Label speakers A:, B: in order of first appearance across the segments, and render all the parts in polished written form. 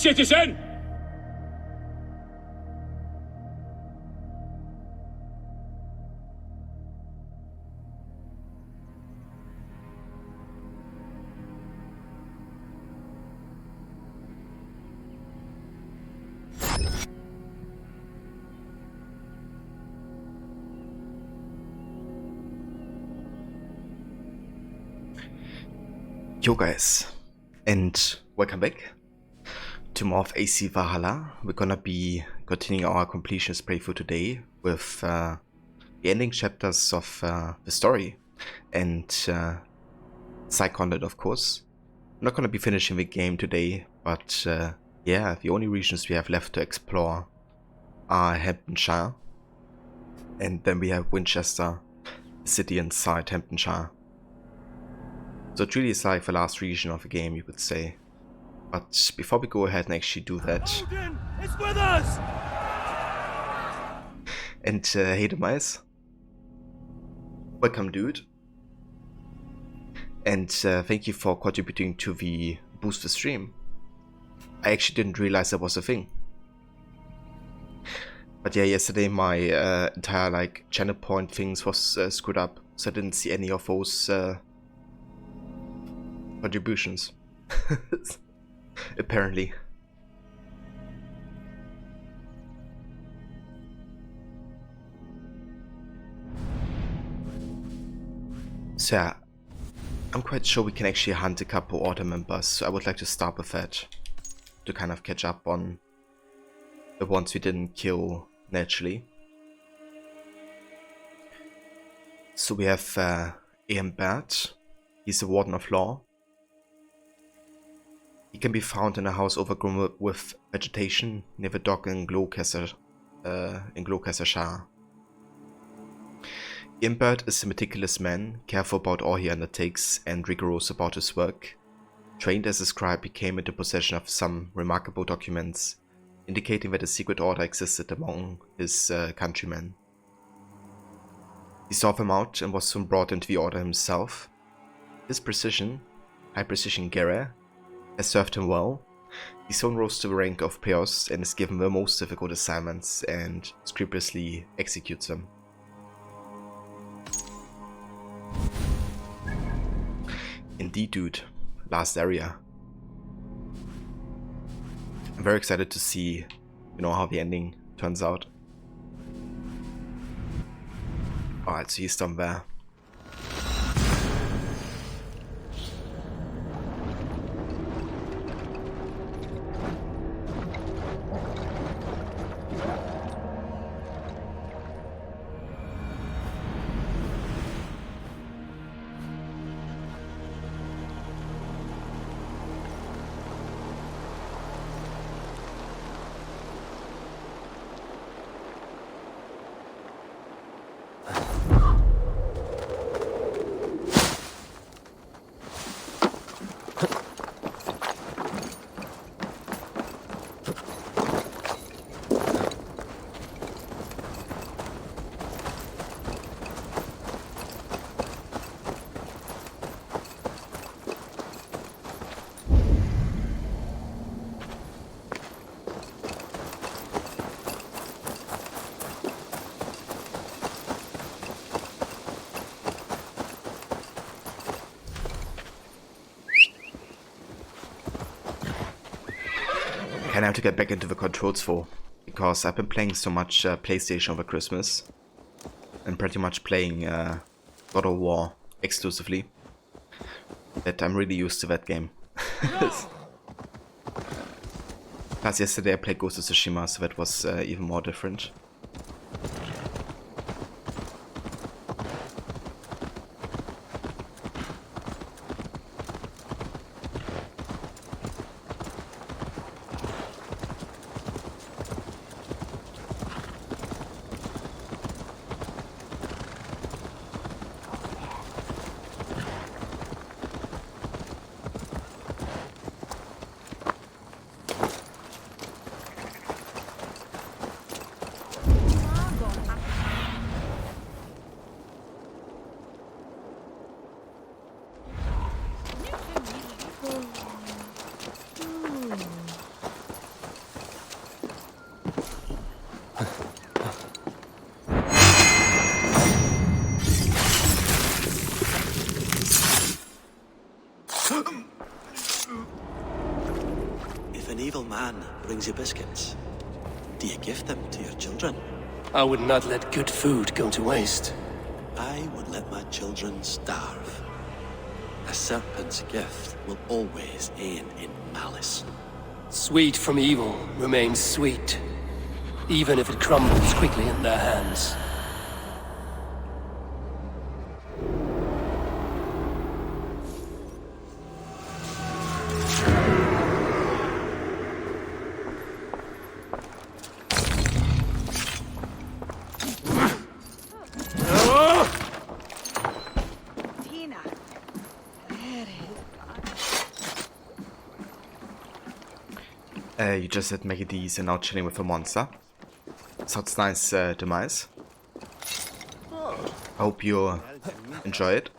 A: citizen!
B: Yo guys, and welcome back to more of AC Valhalla. We're gonna be continuing our completionist playthrough today with the ending chapters of the story and side content, of course. I'm not gonna be finishing the game today, but yeah, the only regions we have left to explore are Hamptonshire, and then we have Winchester, the city inside Hamptonshire. So it really is like the last region of the game, you could say. But before we go ahead and actually do that...
A: Odin is with us!
B: And hey Demise. Welcome, dude. And thank you for contributing to the boost the stream. I actually didn't realize that was a thing. But yeah, yesterday my entire like channel point things was screwed up, so I didn't see any of those contributions. Apparently. So yeah, I'm quite sure we can actually hunt a couple order members, so I would like to start with that to kind of catch up on the ones we didn't kill naturally. So we have Ian Bart. He's the Warden of Law. He can be found in a house overgrown with vegetation near the dock in Gloucestershire. Imbert is a meticulous man, careful about all he undertakes and rigorous about his work. Trained as a scribe, he came into possession of some remarkable documents, indicating that a secret order existed among his countrymen. He sought them out and was soon brought into the order himself. His precision, high-precision Gera, has served him well. He soon rose to the rank of Peos and is given the most difficult assignments and scrupulously executes them. Indeed, dude. Last area. I'm very excited to see, how the ending turns out. Alright, so he's done there. I have to get back into the controls for, because I've been playing so much PlayStation over Christmas and pretty much playing God of War exclusively that I'm really used to that game. Plus yesterday I played Ghost of Tsushima, so that was even more different.
A: brings you biscuits. Do you give them to your children?
C: I would not let good food go to waste.
A: I would let my children starve. A serpent's gift will always end in malice.
C: Sweet from evil remains sweet, even if it crumbles quickly in their hands.
B: You just said Maggie D's and now chilling with a monster. Sounds nice, Demise. I hope you enjoy it.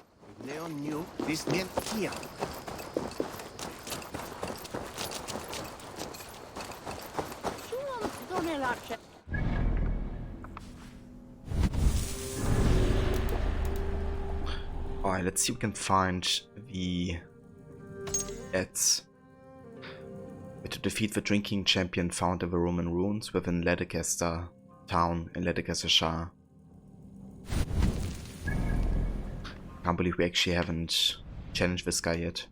B: Alright, let's see if we can find the ads. To defeat the drinking champion found in the Roman ruins within Leicester town in Leicestershire. Can't believe we actually haven't challenged this guy yet.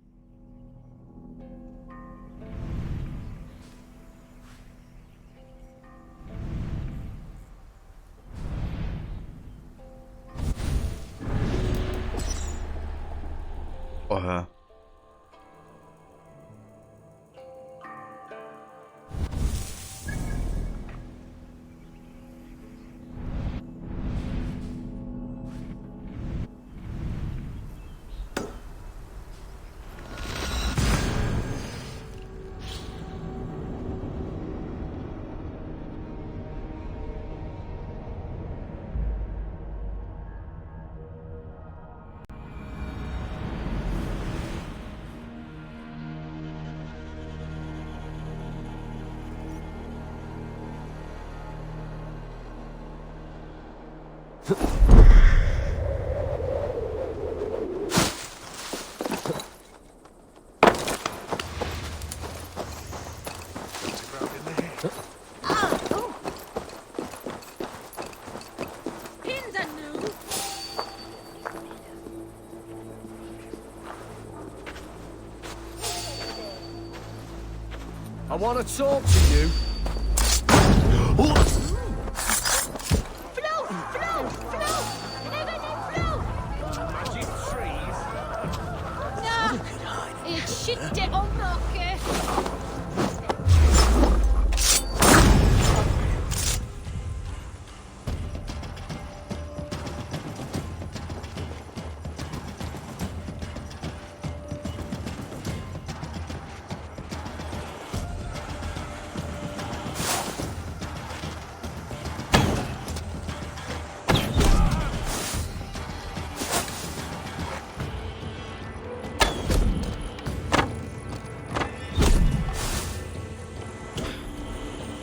B: Or her.
D: I want to talk to you. Magic trees.
E: No, it's shit on rocket.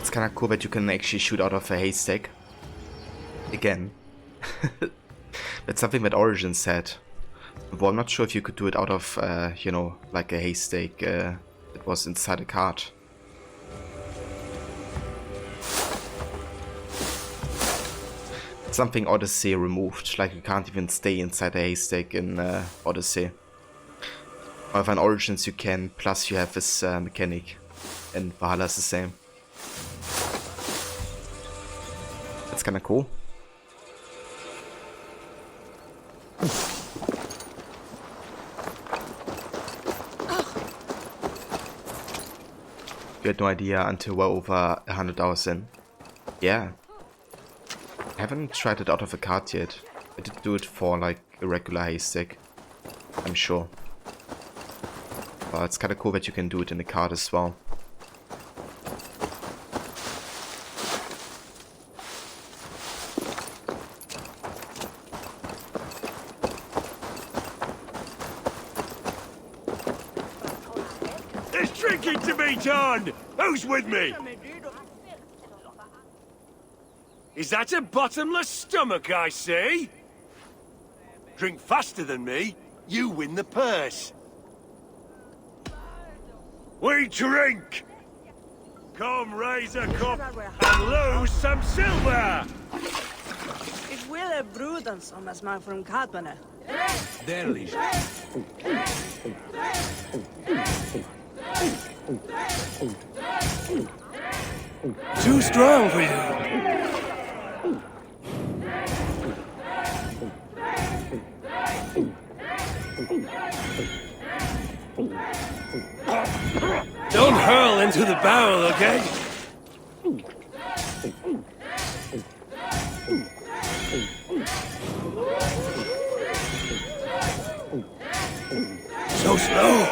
B: It's kinda cool that you can actually shoot out of a haystack. Again. That's something that Origin said. Well, I'm not sure if you could do it out of, you know, like a haystack that was inside a cart. It's something Odyssey removed, like you can't even stay inside a haystack in Odyssey. However, in Origins you can, plus you have this mechanic, and Valhalla is the same. That's kinda cool. You had no idea until we're over 100 hours in. Yeah. I haven't tried it out of a cart yet. I did do it for like a regular haystack, I'm sure. But it's kinda cool that you can do it in the cart as well.
D: There's drinking to be done! Who's with me? Is that a bottomless stomach I see? Drink faster than me, you win the purse. We drink! Come raise a cup and lose some silver!
F: Ik wil er broeden soms maar from Katbane.
D: Derlich. Too strong for you. Don't hurl into the barrel, okay? So slow.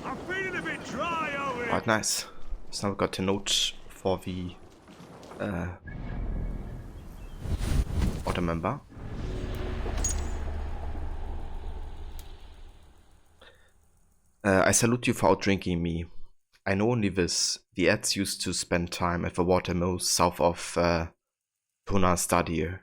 D: I'm feeling a bit dry over here.
B: Right, nice. So now we've got a note for the auto member. I salute you for outdrinking me. I know only this. The ads used to spend time at the watermill south of Tona Stadir.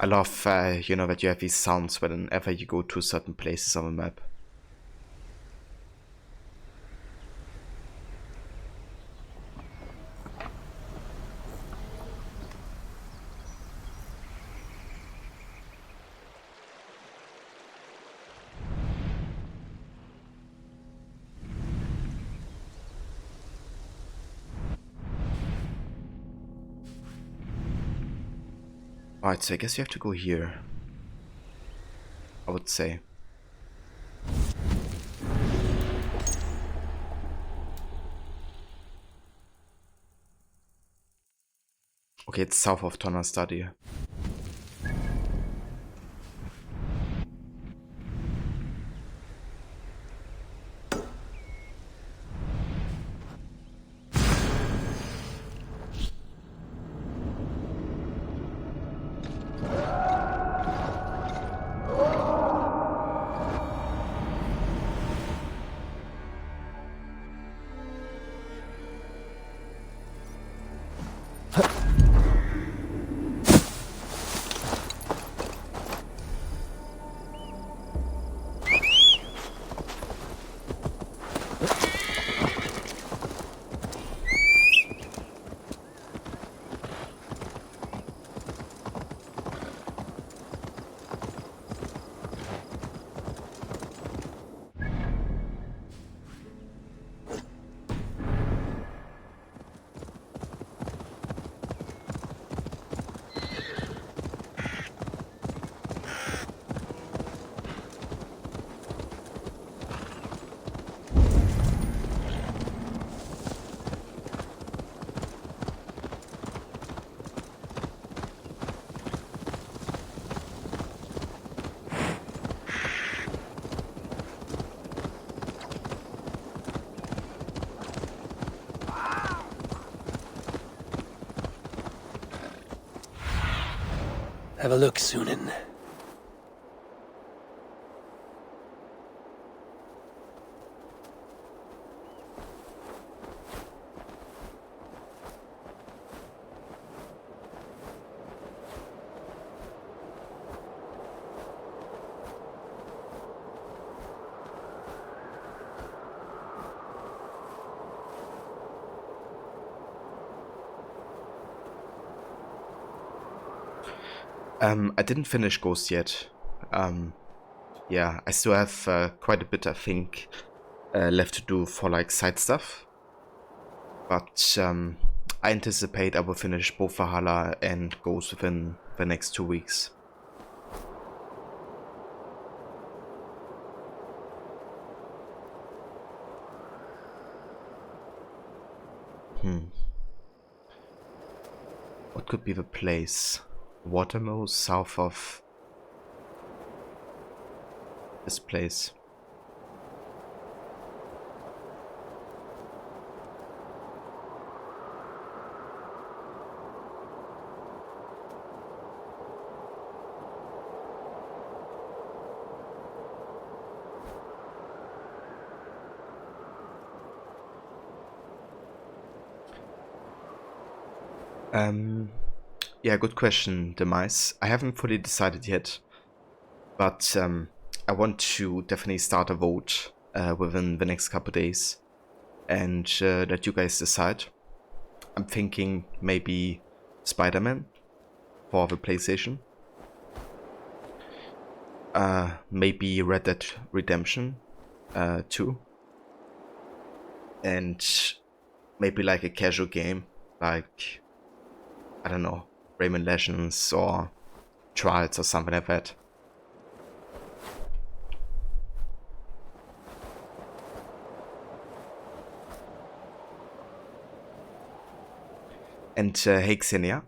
B: I love, you know, that you have these sounds whenever you go to certain places on the map. Right, so I guess you have to go here, I would say. Okay, it's south of Tona Stadir.
C: Have a look, Sunan.
B: I didn't finish Ghost yet. Yeah, I still have quite a bit, I think, left to do for like side stuff. But I anticipate I will finish both Valhalla and Ghost within the next 2 weeks. What could be the place? Watermow, south of this place. Yeah, good question, Demise. I haven't fully decided yet, but I want to definitely start a vote within the next couple days and let you guys decide. I'm thinking maybe Spider-Man for the PlayStation. Maybe Red Dead Redemption 2. And maybe like a casual game, like, I don't know, Rayman Legends or Trials or something like that. And hey Xenia,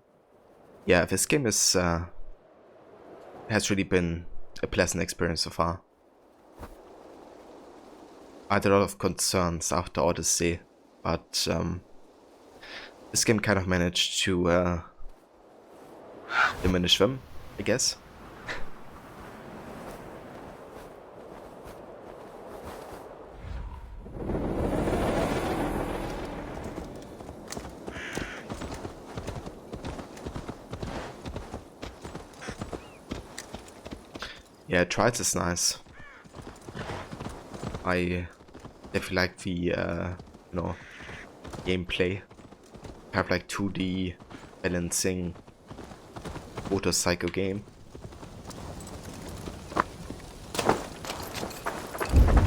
B: yeah, this game is has really been a pleasant experience so far. I had a lot of concerns after Odyssey, but this game kind of managed to diminish them, I guess. Yeah, Trials is nice. I definitely like the you know, gameplay. Have like 2D balancing motorcycle game.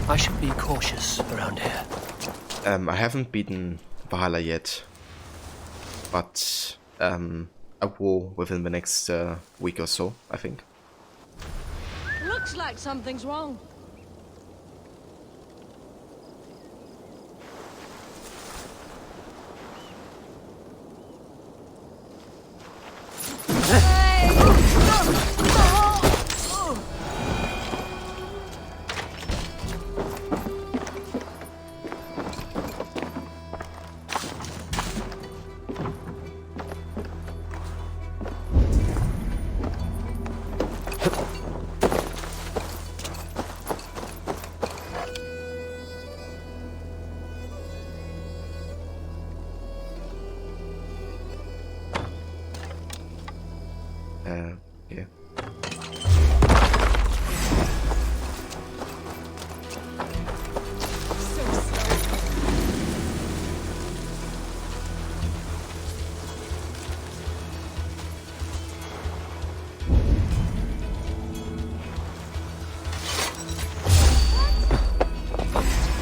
C: I should be cautious around here.
B: I haven't beaten Valhalla yet, but I will within the next week or so, I think.
E: Looks like something's wrong.
B: Yeah.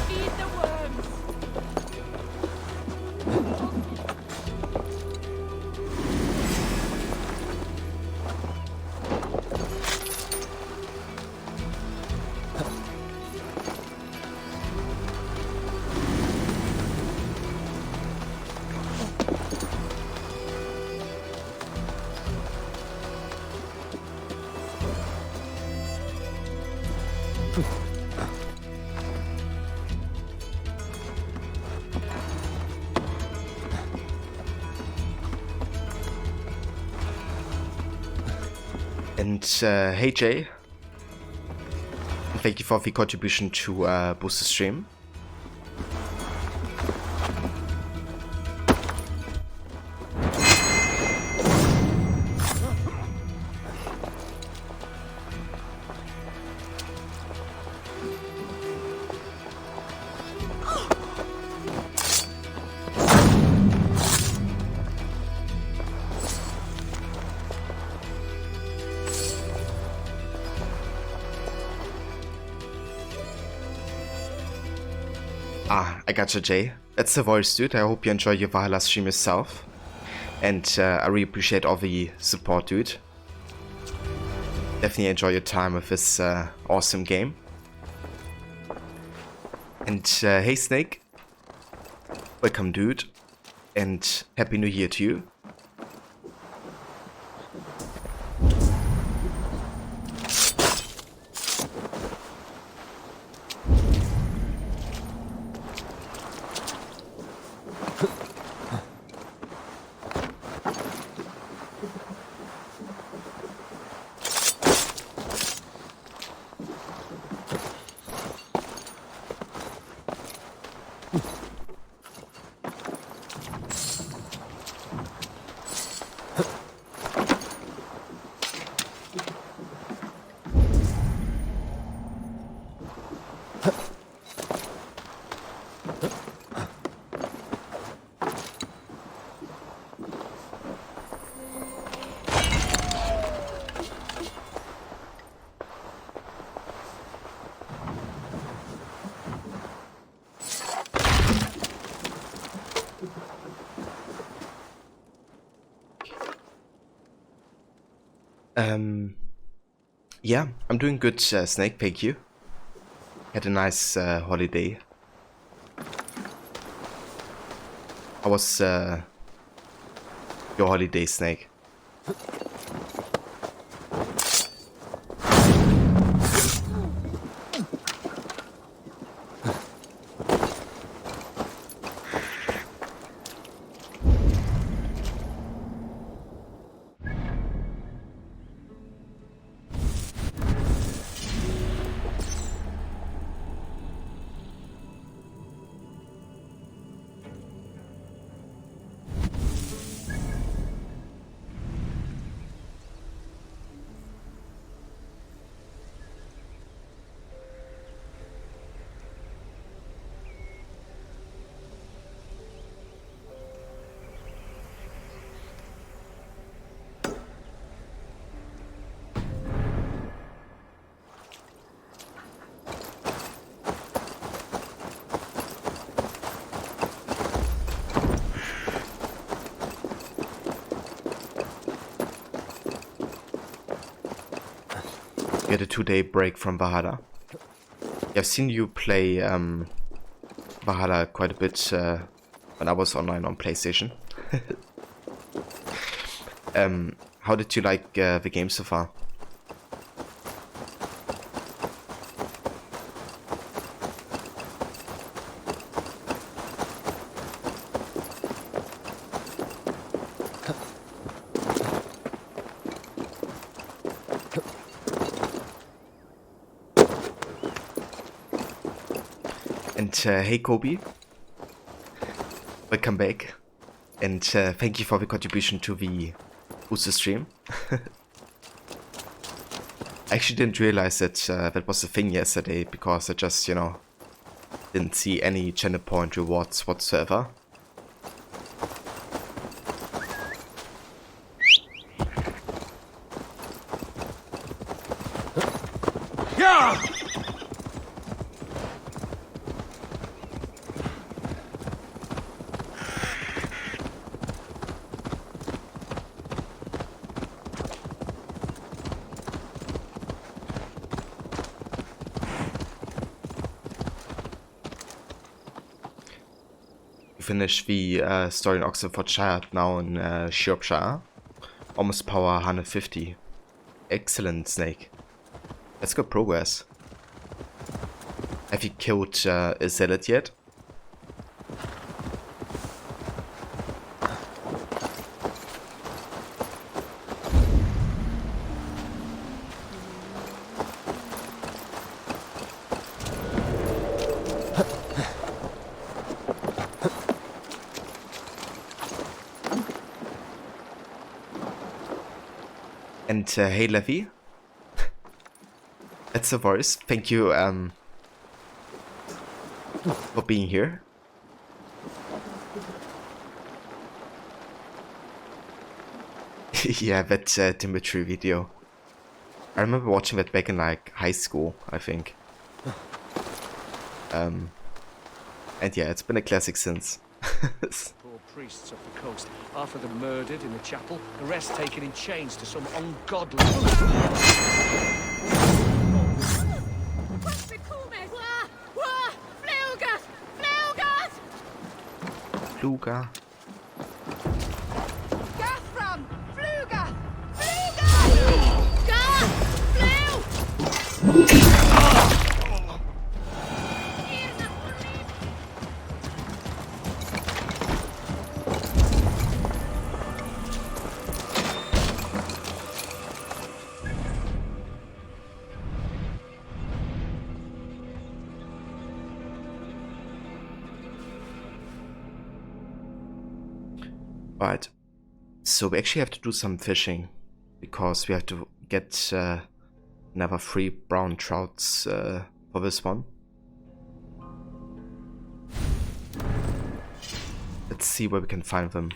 E: Feed the worms.
B: And hey Jay, thank you for the contribution to boost the stream. Ah, I gotcha, Jay. That's the voice, dude. I hope you enjoy your Valhalla stream yourself. And I really appreciate all the support, dude. definitely enjoy your time with this awesome game. And hey Snake, welcome dude, and Happy New Year to you. Yeah, I'm doing good, Snake, thank you. Had a nice holiday. How was your holiday, Snake? Get a 2-day break from Valhalla. Yeah, I've seen you play Valhalla quite a bit when I was online on PlayStation. How did you like the game so far? And hey Kobe, welcome back, and thank you for the contribution to the Uso stream. I actually didn't realize that that was a thing yesterday, because I just, you know, didn't see any channel point rewards whatsoever.
D: Yeah!
B: Finish the story in Oxfordshire now in Shropshire. Almost power 150. Excellent, Snake. That's good progress. Have you killed a zealot yet? And hey Levy, that's the voice. Thank you for being here. Yeah, that Dimitri video. I remember watching that back in like high school, I think. And yeah, it's been a classic since.
G: Poor priests off the coast, half of them murdered in the chapel, the rest taken in chains to some ungodly...
E: Was bekomme? Wah! Wah! Flugas! Flugas!
B: Luga.
E: Gathram! Fluga! Fluga! Ga! Flew!
B: Right. So we actually have to do some fishing because we have to get another 3 brown trouts for this one. Let's see where we can find them.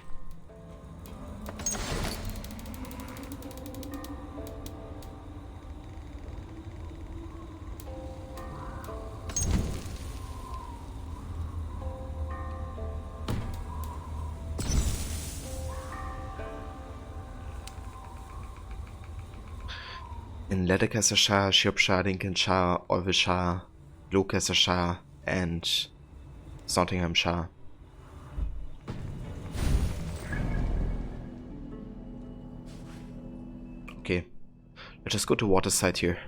B: In Leicestershire, Shropshire, Lincolnshire, Orvilleshire, Gloucestershire, and Nottinghamshire. Okay, let's just go to waterside here.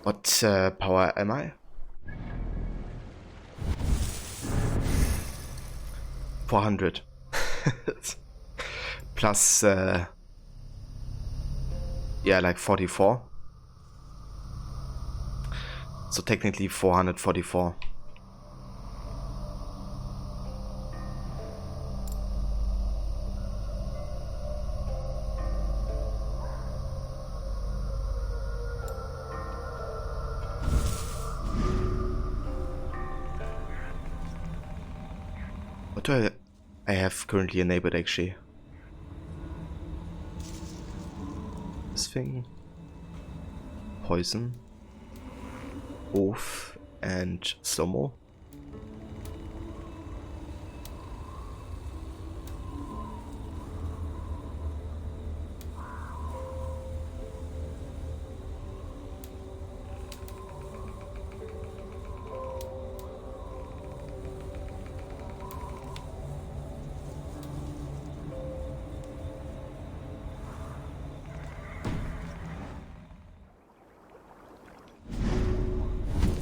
B: What power am I? 400. Plus, yeah, like 44. So technically 444. What do I have currently enabled actually? This thing, poison, oath, and slow-mo.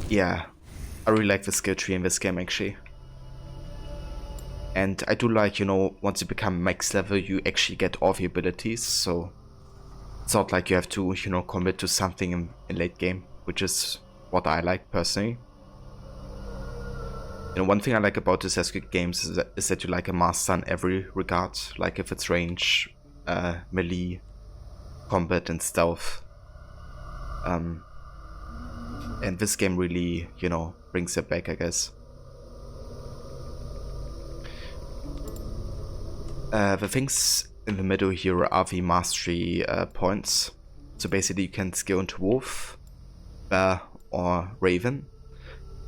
B: Yeah, I really like the skill tree in this game actually. And I do like, you know, once you become max level, you actually get all the abilities, so it's not like you have to, you know, commit to something in late game, which is what I like personally. You know, one thing I like about this SQ games is that you like a master in every regard, like if it's range, melee, combat and stealth. And this game really, you know, brings it back, I guess. The things in the middle here are the mastery points. So basically you can scale into Wolf, Bear or Raven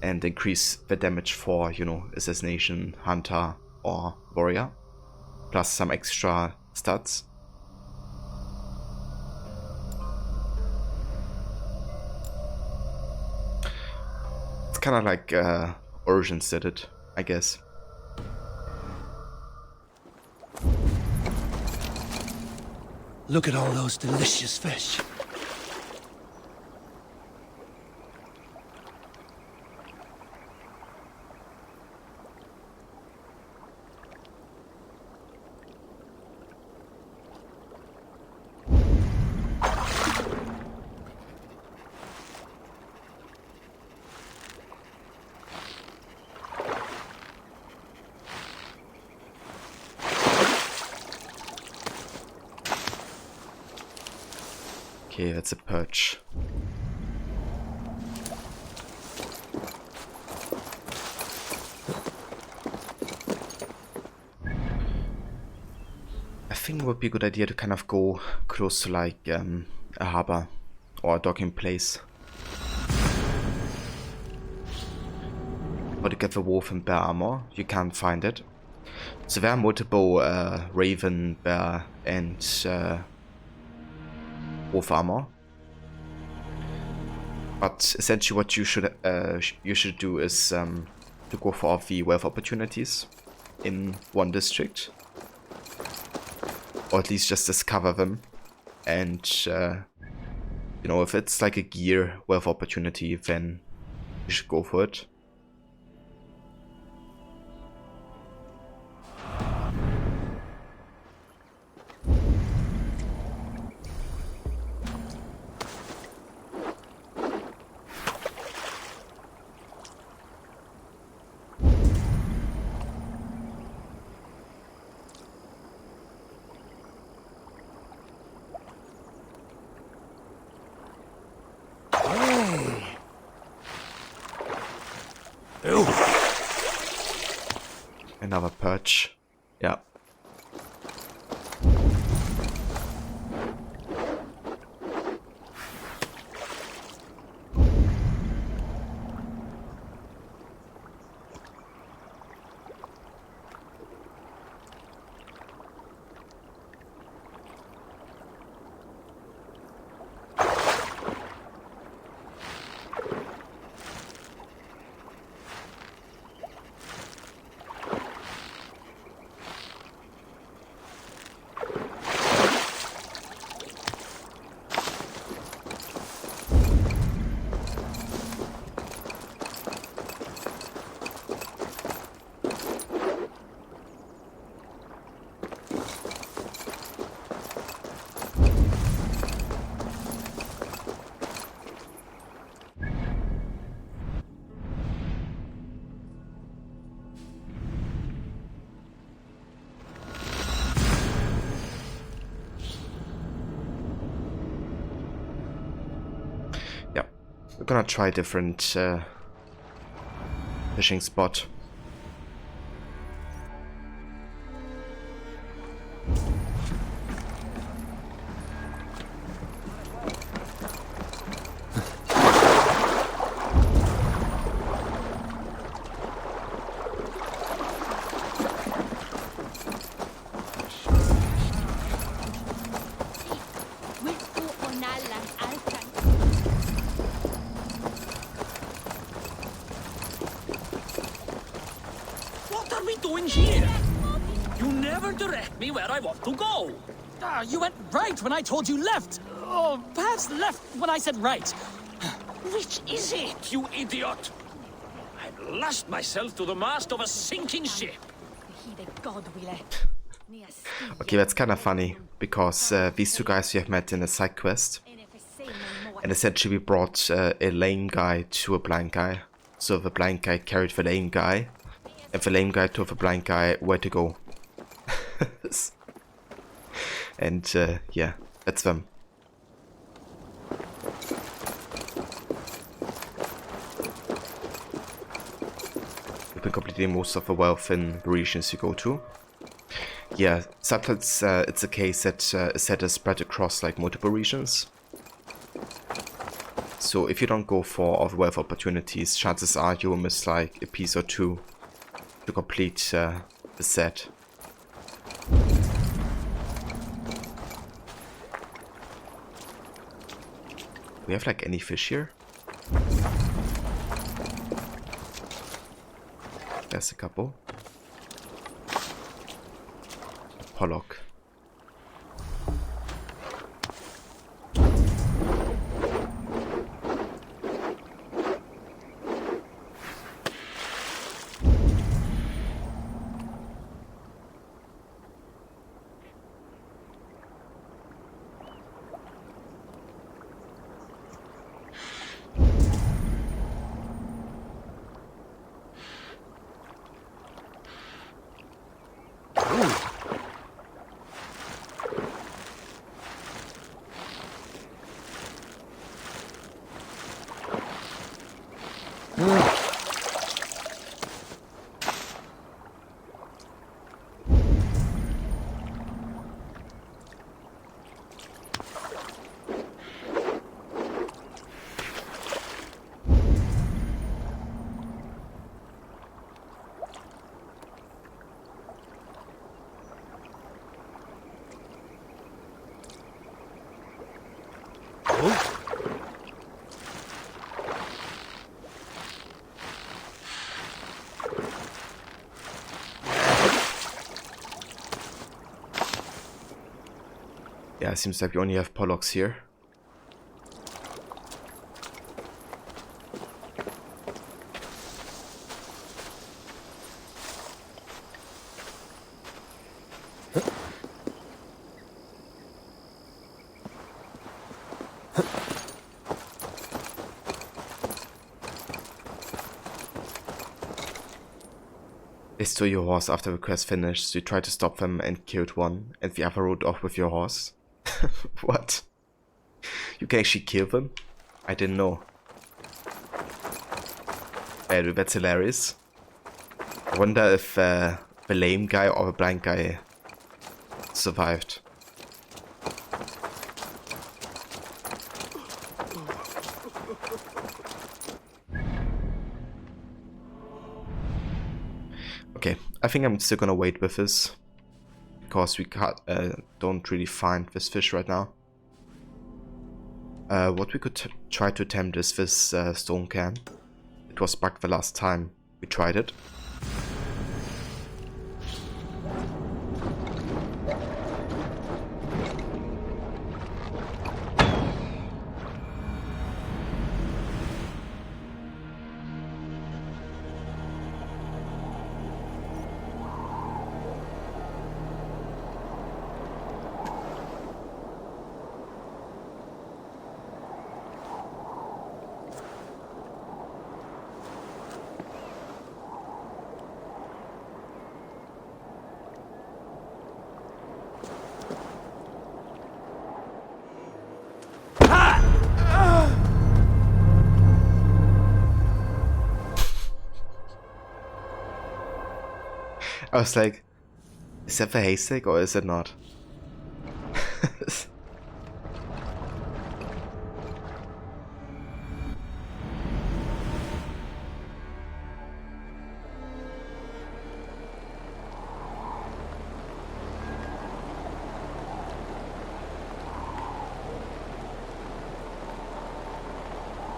B: and increase the damage for, you know, Assassination, Hunter or Warrior, plus some extra stats. It's kind of like Origins did it, I guess.
C: Look at all those delicious fish.
B: Okay, that's a perch. I think it would be a good idea to kind of go close to like a harbor or a docking place. Or to get the wolf and bear armor, you can't find it. So there are multiple raven, bear and wolf armor. But essentially what you should do is to go for all the wealth opportunities in one district. Or at least just discover them. And you know, if it's like a gear wealth opportunity, then you should go for it. Another perch. Yeah. We're gonna try a different fishing spot.
H: To go. You went right when I told you left. Or perhaps left when I said right. Which is it, you idiot? I've lost myself to the mast of a sinking ship.
B: Okay, that's kind of funny, because these two guys we have met in a side quest. And essentially we brought a lame guy to a blind guy. So the blind guy carried the lame guy. And the lame guy told the blind guy where to go. And yeah, that's them. You can complete most of the wealth in the regions you go to. Yeah, sometimes it's a case that a set is spread across like multiple regions. So if you don't go for all the wealth opportunities, chances are you will miss like a piece or two to complete the set. Do we have like any fish here? There's a couple. A pollock. Yeah, it seems like we only have Pollocks here. They stole your horse after the quest finished, so you tried to stop them and killed one, and the other rode off with your horse. What? You can actually kill them? I didn't know. That's hilarious. I wonder if the lame guy or the blind guy survived. Okay, I think I'm still gonna wait with this, because we don't really find this fish right now. What we could try to attempt is this stone can. It was bugged the last time we tried it. I was like, is that the haystack or is it not?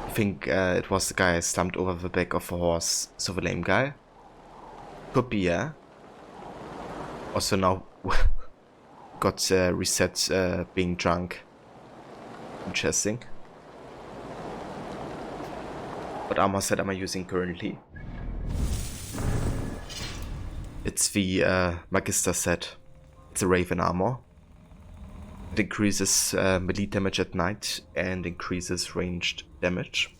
B: I think it was the guy slumped over the back of a horse, so the lame guy. Could be, yeah. Also now got reset being drunk. Interesting. What armor set am I using currently? It's the Magister set. It's a Raven armor. It increases melee damage at night and increases ranged damage.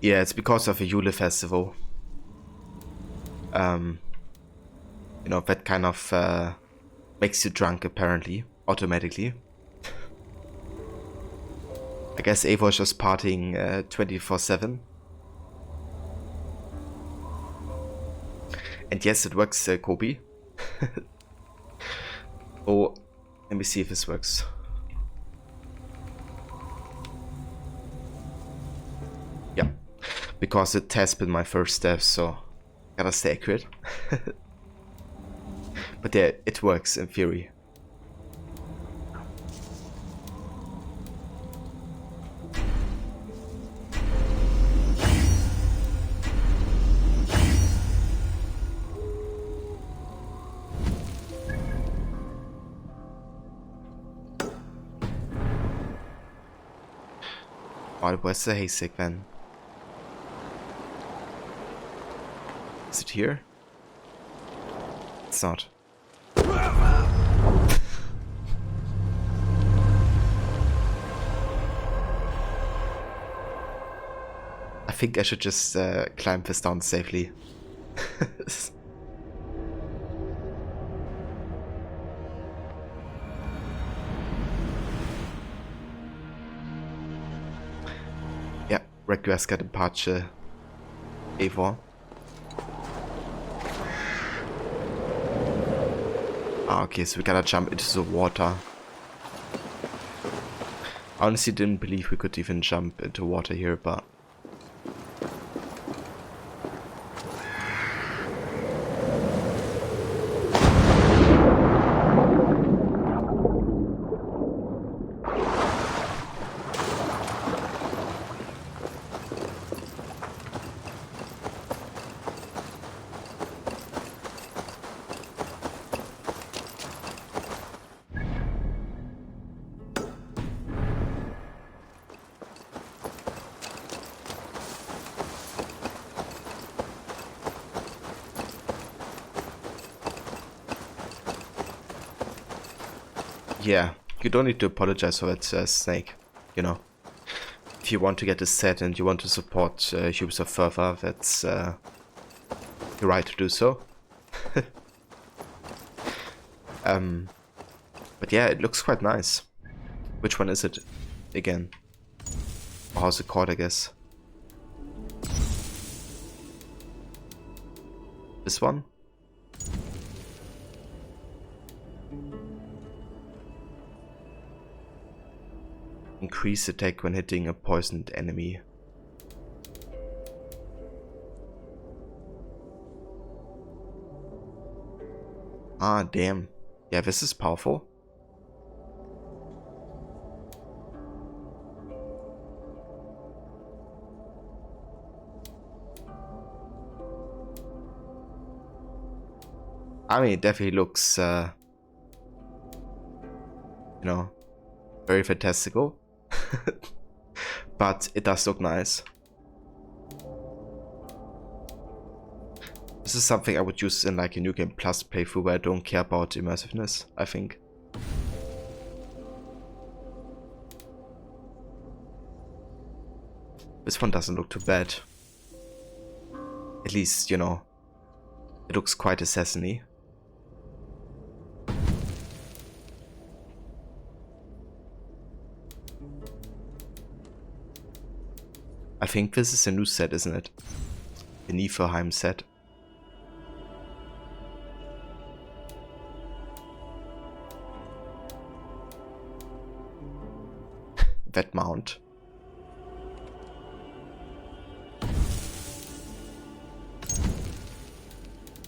B: Yeah, it's because of the Yule festival. You know, that kind of makes you drunk apparently, automatically. I guess Eivor is just partying 24/7. And yes, it works, Kobe. Oh, let me see if this works. Yeah, because it has been my first step, so gotta stay accurate. But yeah, it works in theory. Oh, where's the haystack then? Is it here? It's not. I think I should just climb this down safely. Request departure Eivor. Ah, okay, so we gotta jump into the water. I honestly didn't believe we could even jump into water here, but... Yeah, you don't need to apologize for that, Snake. You know, if you want to get this set and you want to support Ubisoft further, that's your right to do so. But yeah, it looks quite nice. Which one is it again? Or how's it called, I guess? This one? Increase attack when hitting a poisoned enemy. Ah, damn. Yeah, this is powerful. I mean, it definitely looks, you know, very fantastical. But it does look nice. This is something I would use in like a New Game Plus playthrough where I don't care about immersiveness, I think. This one doesn't look too bad. At least, you know, it looks quite assassin-y. I think this is a new set, isn't it? The Niflheim set. That mount.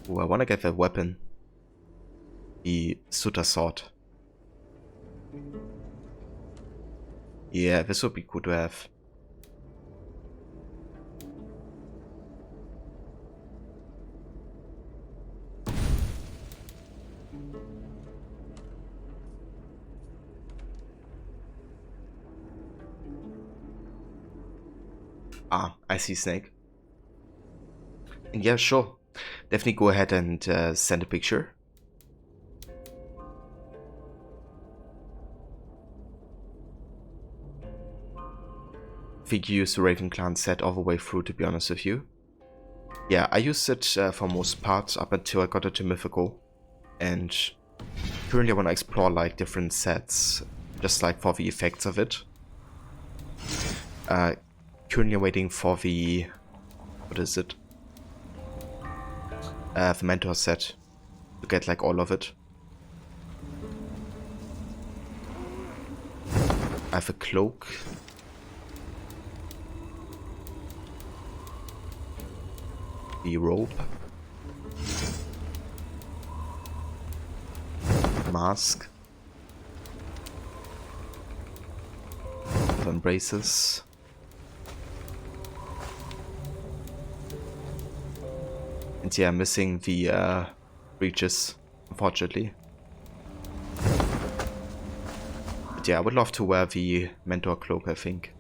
B: Ooh, I wanna get that weapon. The Sutta sword. Yeah, this would be cool to have. Ah, I see, Snake. And yeah, sure. Definitely go ahead and send a picture. I think you used the Raven Clan set all the way through, to be honest with you. Yeah, I used it for most parts up until I got it to Mythical. And currently I want to explore like different sets, just like for the effects of it. Currently waiting for the... what is it? The Mentor set. To get like all of it. I have a cloak. The robe. Mask. Embraces. And yeah, missing the breeches, unfortunately. But yeah, I would love to wear the Mentor cloak, I think.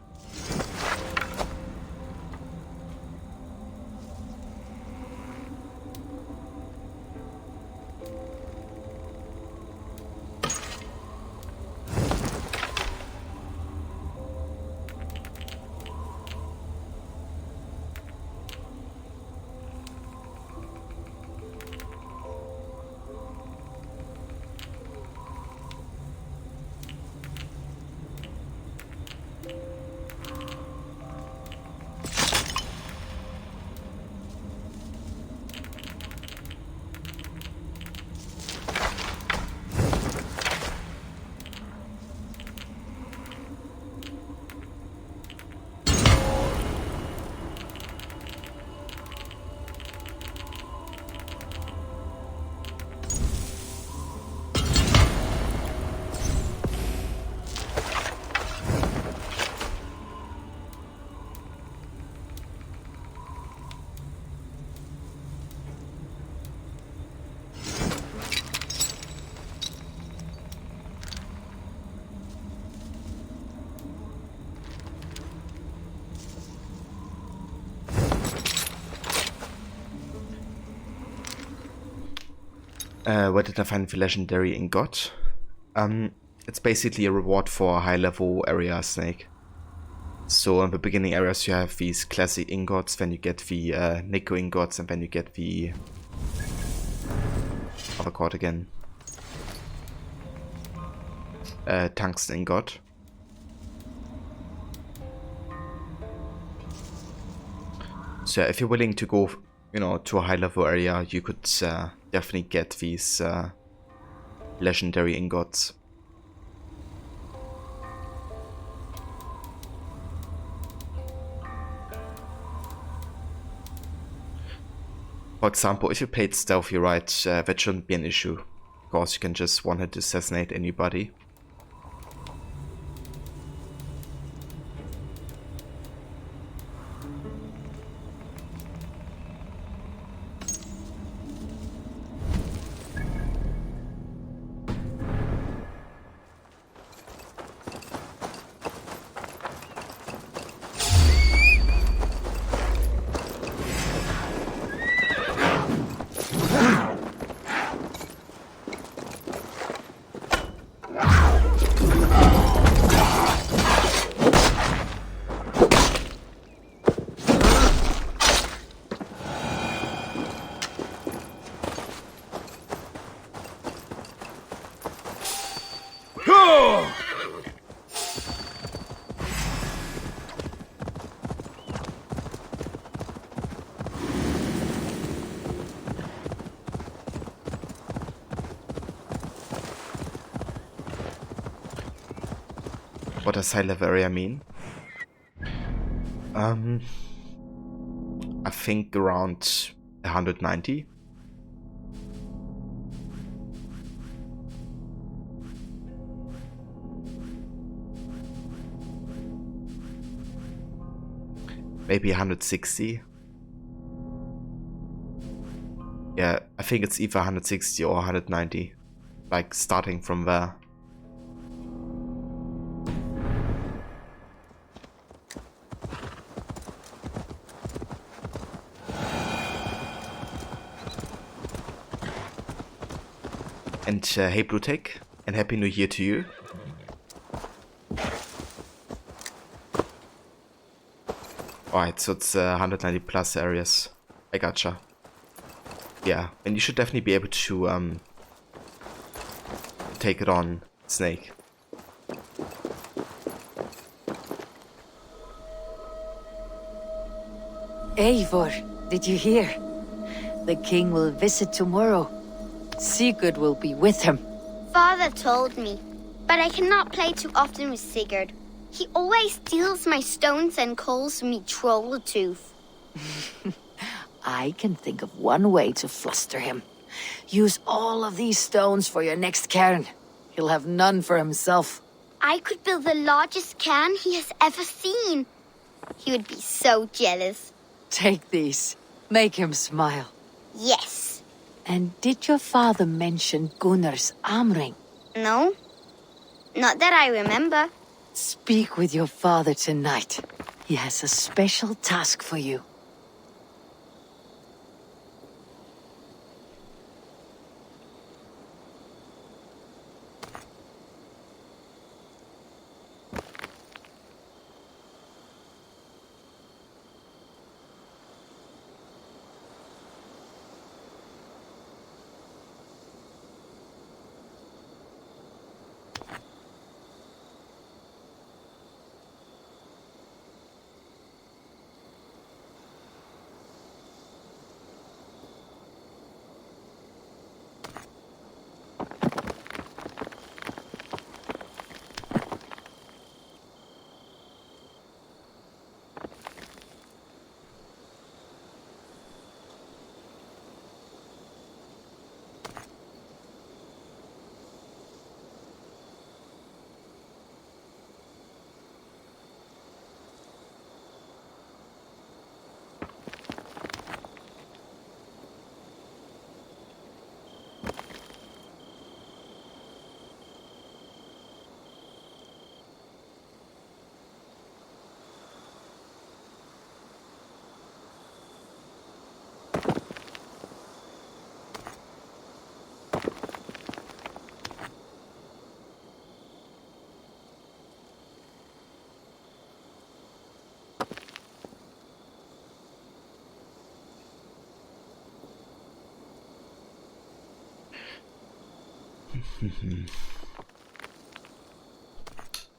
B: Where did I find the legendary ingot? It's basically a reward for a high level area snake. So in the beginning areas you have these classic ingots, then you get the nickel ingots, and then you get the other card again. Tungsten ingot. So if you're willing to go, to a high level area, you could definitely get these legendary ingots. For example, if you played stealthy right, that shouldn't be an issue, because you can just one-hit assassinate anybody. What does high level area mean? I think around 190. Maybe 160. Yeah, I think it's either 160 or 190. Like starting from there. And hey Bluetech, and Happy New Year to you. Alright, so it's 190 plus areas. I gotcha. Yeah, and you should definitely be able to take it on, Snake.
I: Eivor, did you hear? The king will visit tomorrow. Sigurd will be with him.
J: Father told me, but I cannot play too often with Sigurd. He always steals my stones and calls me Troll Tooth.
I: I can think of one way to fluster him. Use all of these stones for your next cairn. He'll have none for himself.
J: I could build the largest cairn he has ever seen. He would be so jealous.
I: Take these. Make him smile.
J: Yes.
I: And did your father mention Gunnar's arm ring?
J: No. Not that I remember.
I: Speak with your father tonight. He has a special task for you.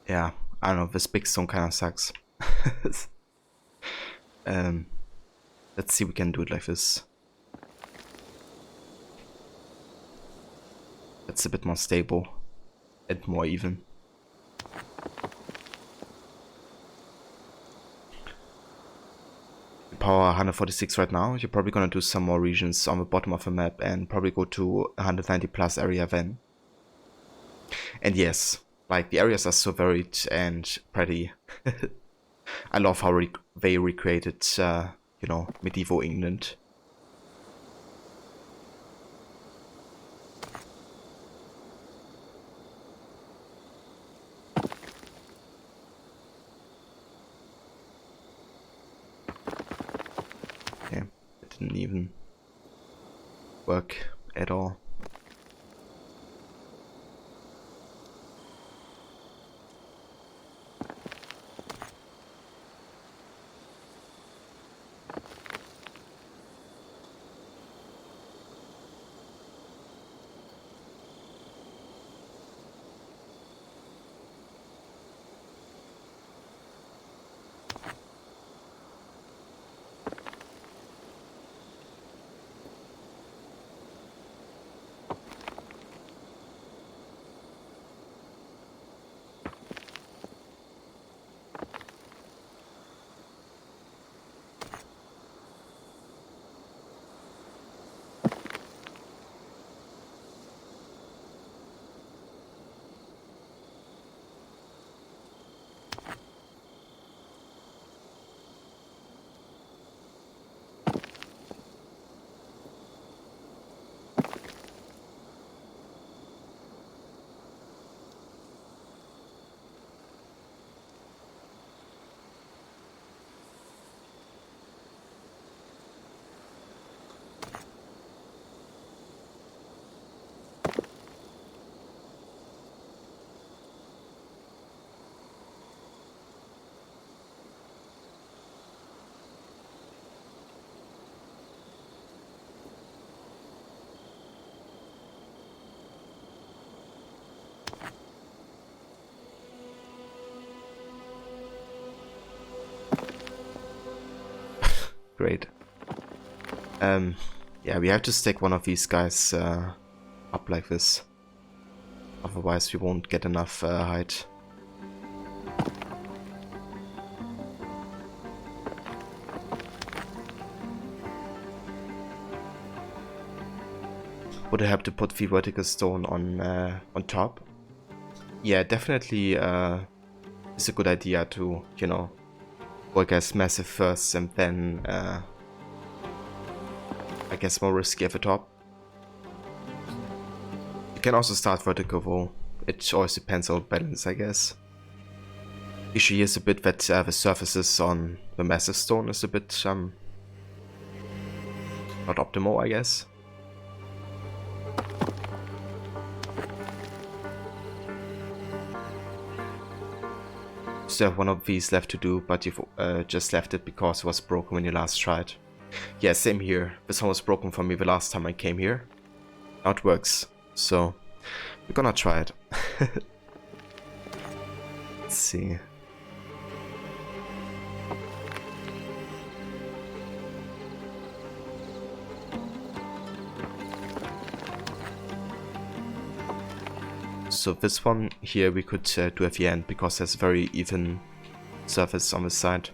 B: Yeah, I don't know, this big stone kind of sucks. Let's see if we can do it like this. That's a bit more stable and more even. Power 146 right now. You're probably gonna do some more regions on the bottom of the map and probably go to 190 plus area then. And yes, like the areas are so varied and pretty. I love how they recreated, you know, medieval England. Okay, it didn't even work at all. Great. Yeah, we have to stack one of these guys up like this. Otherwise we won't get enough height. Would I have to put the vertical stone on top? Yeah, definitely it's a good idea to, you know, work as massive first and then I guess more risky at the top. You can also start vertical though. It always depends on balance, I guess. Issue is a bit that the surfaces on the massive stone is a bit not optimal, I guess. Still have one of these left to do, but you've just left it because it was broken when you last tried. Yeah, same here. This one was broken for me the last time I came here. Now it works, so we're gonna try it. Let's see. So this one here we could do at the end because there's a very even surface on the side.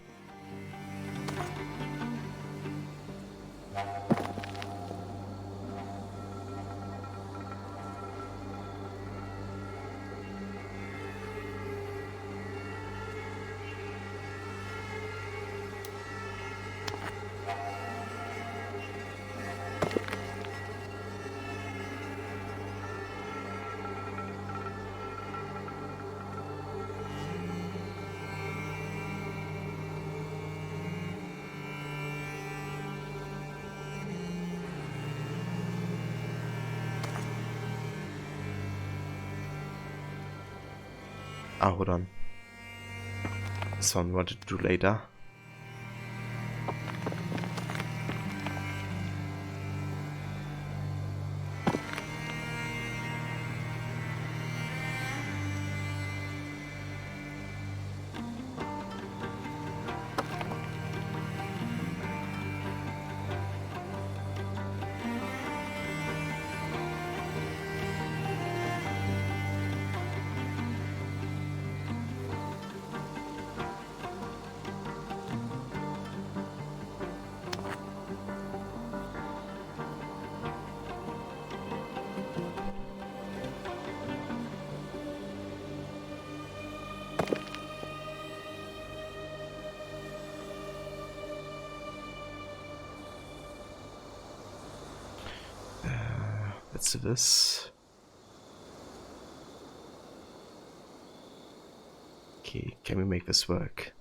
B: Ah, hold on. This one we wanted to do later. to this. Okay, can we make this work?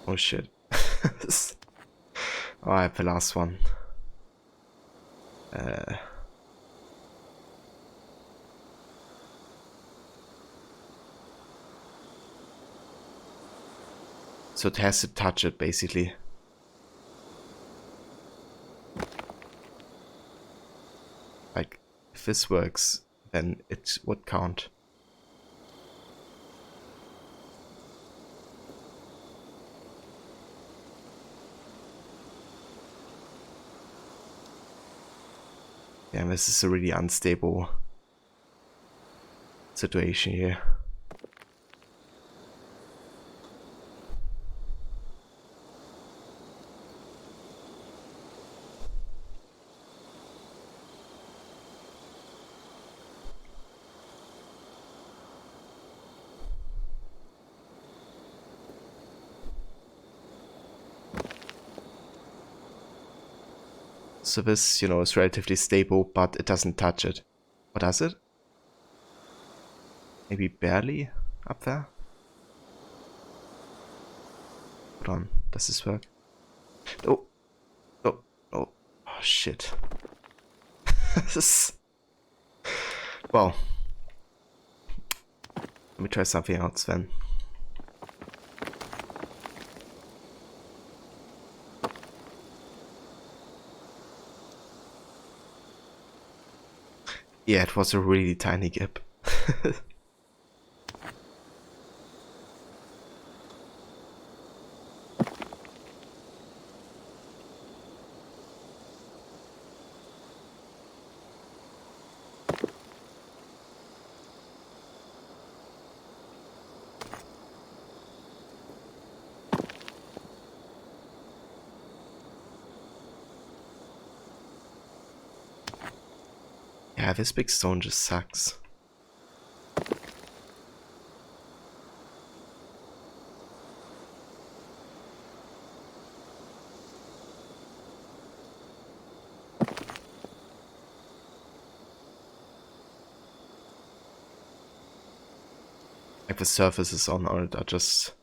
B: Oh shit. Oh, I have the last one. So it has to touch it, basically. Like, if this works, then it would count. Yeah, this is a really unstable situation here. So this, you know, is relatively stable, but it doesn't touch it. What does it? Maybe barely up there? Hold on, does this work? Oh, oh, oh, oh shit. Well, let me try something else then. Yeah, it was a really tiny gap. Yeah, this big stone just sucks. Like the surfaces on it are just...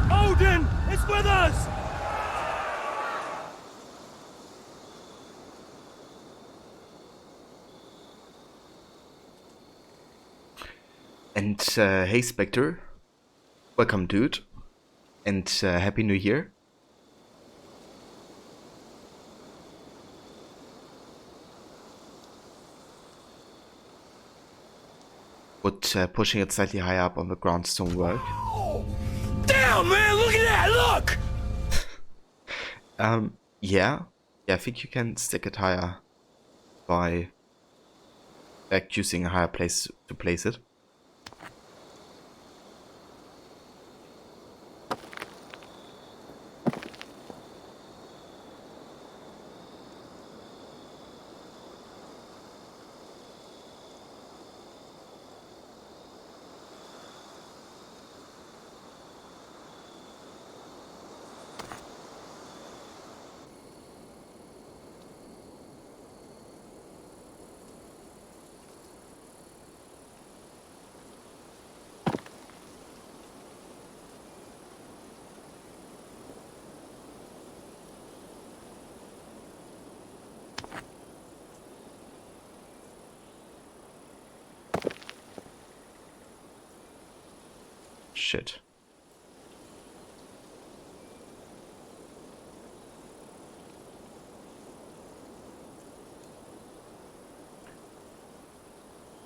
D: Odin is with us!
B: And hey Spectre, welcome dude, and Happy New Year. Would pushing it slightly higher up on the ground stone work?
D: Damn, man, look at that, look!
B: Yeah, I think you can stick it higher by like choosing a higher place to place it. shit.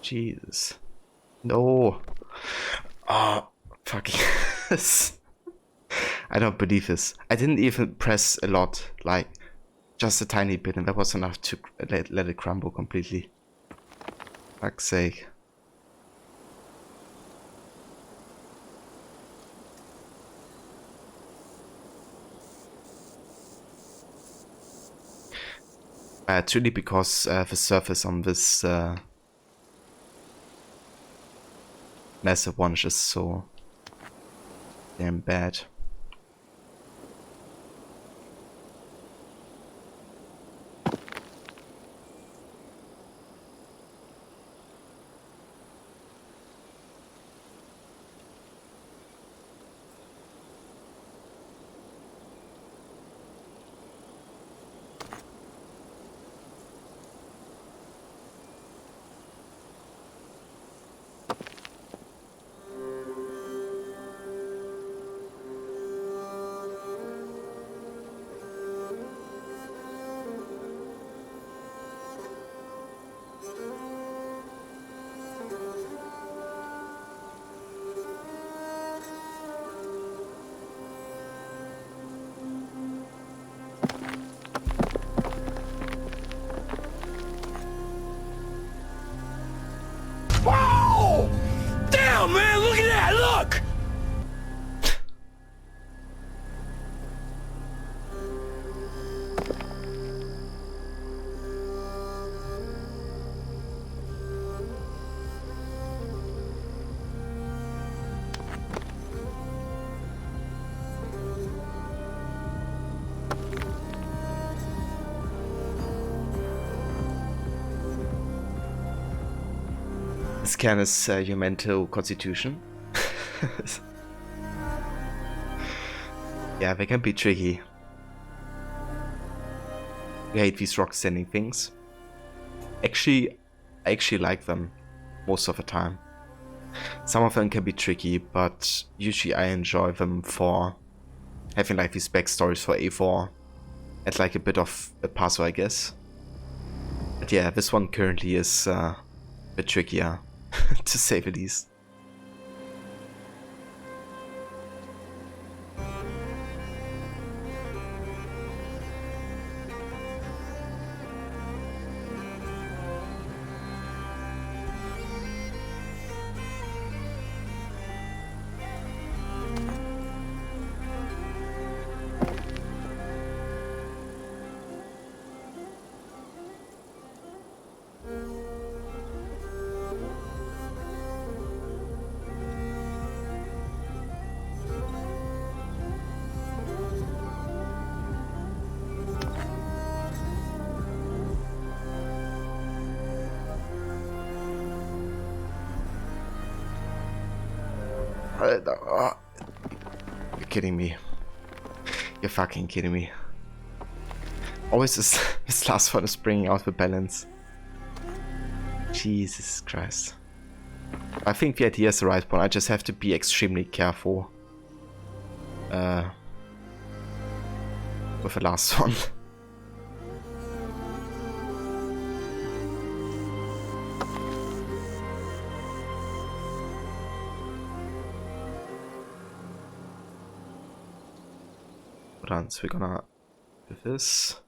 B: Jesus. No. Oh, fucking. I don't believe this. I didn't even press a lot, like just a tiny bit, and that was enough to let it crumble completely. Fuck's sake. It's really because the surface on this massive one is just so damn bad.
D: Whoa! Damn, man, look at that, look!
B: Scan is your mental constitution. Yeah, they can be tricky. I hate these rock standing things. Actually, I actually like them most of the time. Some of them can be tricky, but usually I enjoy them for having like these backstories for A4 and like a bit of a puzzle, I guess. But yeah, this one currently is a bit trickier, to say the least. You're kidding me. You're fucking kidding me. Always this last one is bringing out the balance. Jesus Christ. I think the idea is the right one. I just have to be extremely careful with the last one. So we're gonna do this.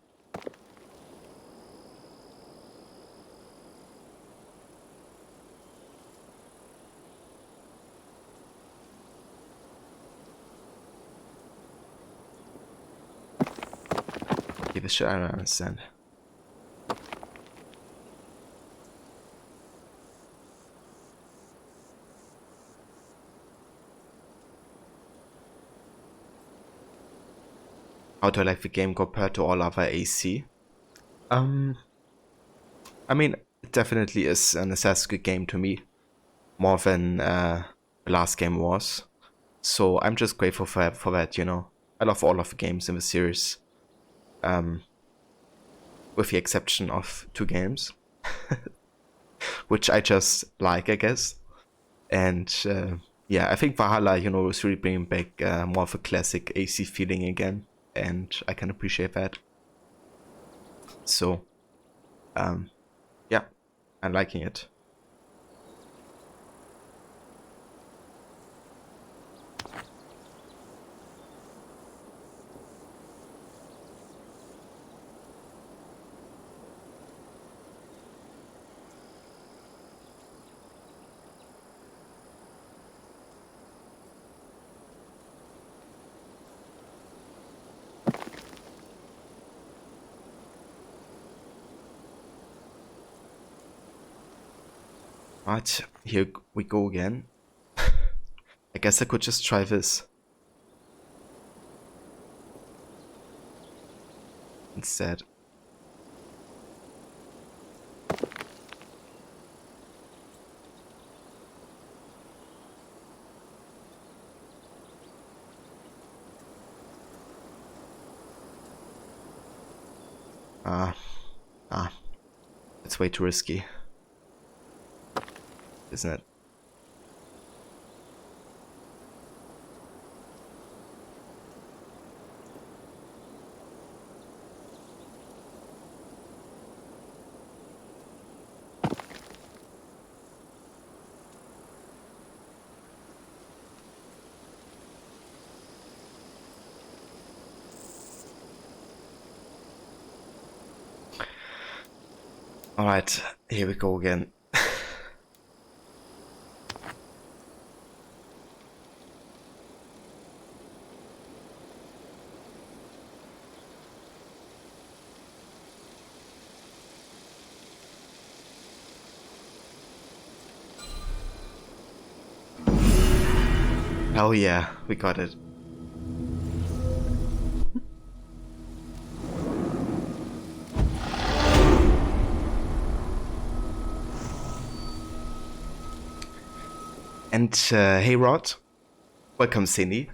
B: Okay, this shit I don't understand. How do I like the game compared to all other AC? I mean, it definitely is an Assassin's Creed game to me, more than the last game was. So I'm just grateful for that, you know. I love all of the games in the series, with the exception of 2 games, which I just like, I guess. And yeah, I think Valhalla, you know, is really bringing back more of a classic AC feeling again, and I can appreciate that. So, yeah, I'm liking it. Right, here we go again. I guess I could just try this instead. It's way too risky, isn't it? Alright, here we go again. Hell yeah, we got it. And hey Rod, welcome Cindy.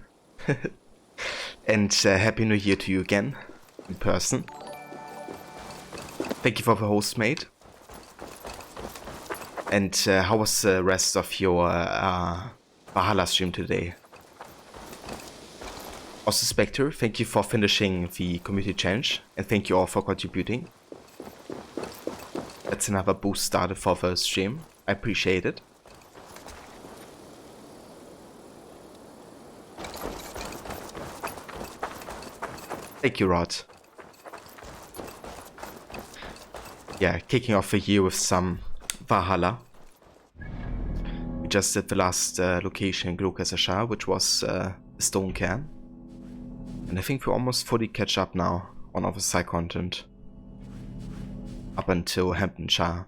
B: And Happy New Year to you again, in person. Thank you for the host, mate. And how was the rest of your Valhalla stream today? Also Spectre, thank you for finishing the community challenge, and thank you all for contributing. That's another boost started for the stream, I appreciate it. Thank you, Rod. Yeah, kicking off the year with some Valhalla. We just did the last location in Glokasashar, which was the Stone Cairn. And I think we're almost fully catch up now on all the side content. Up until Hamptonshire.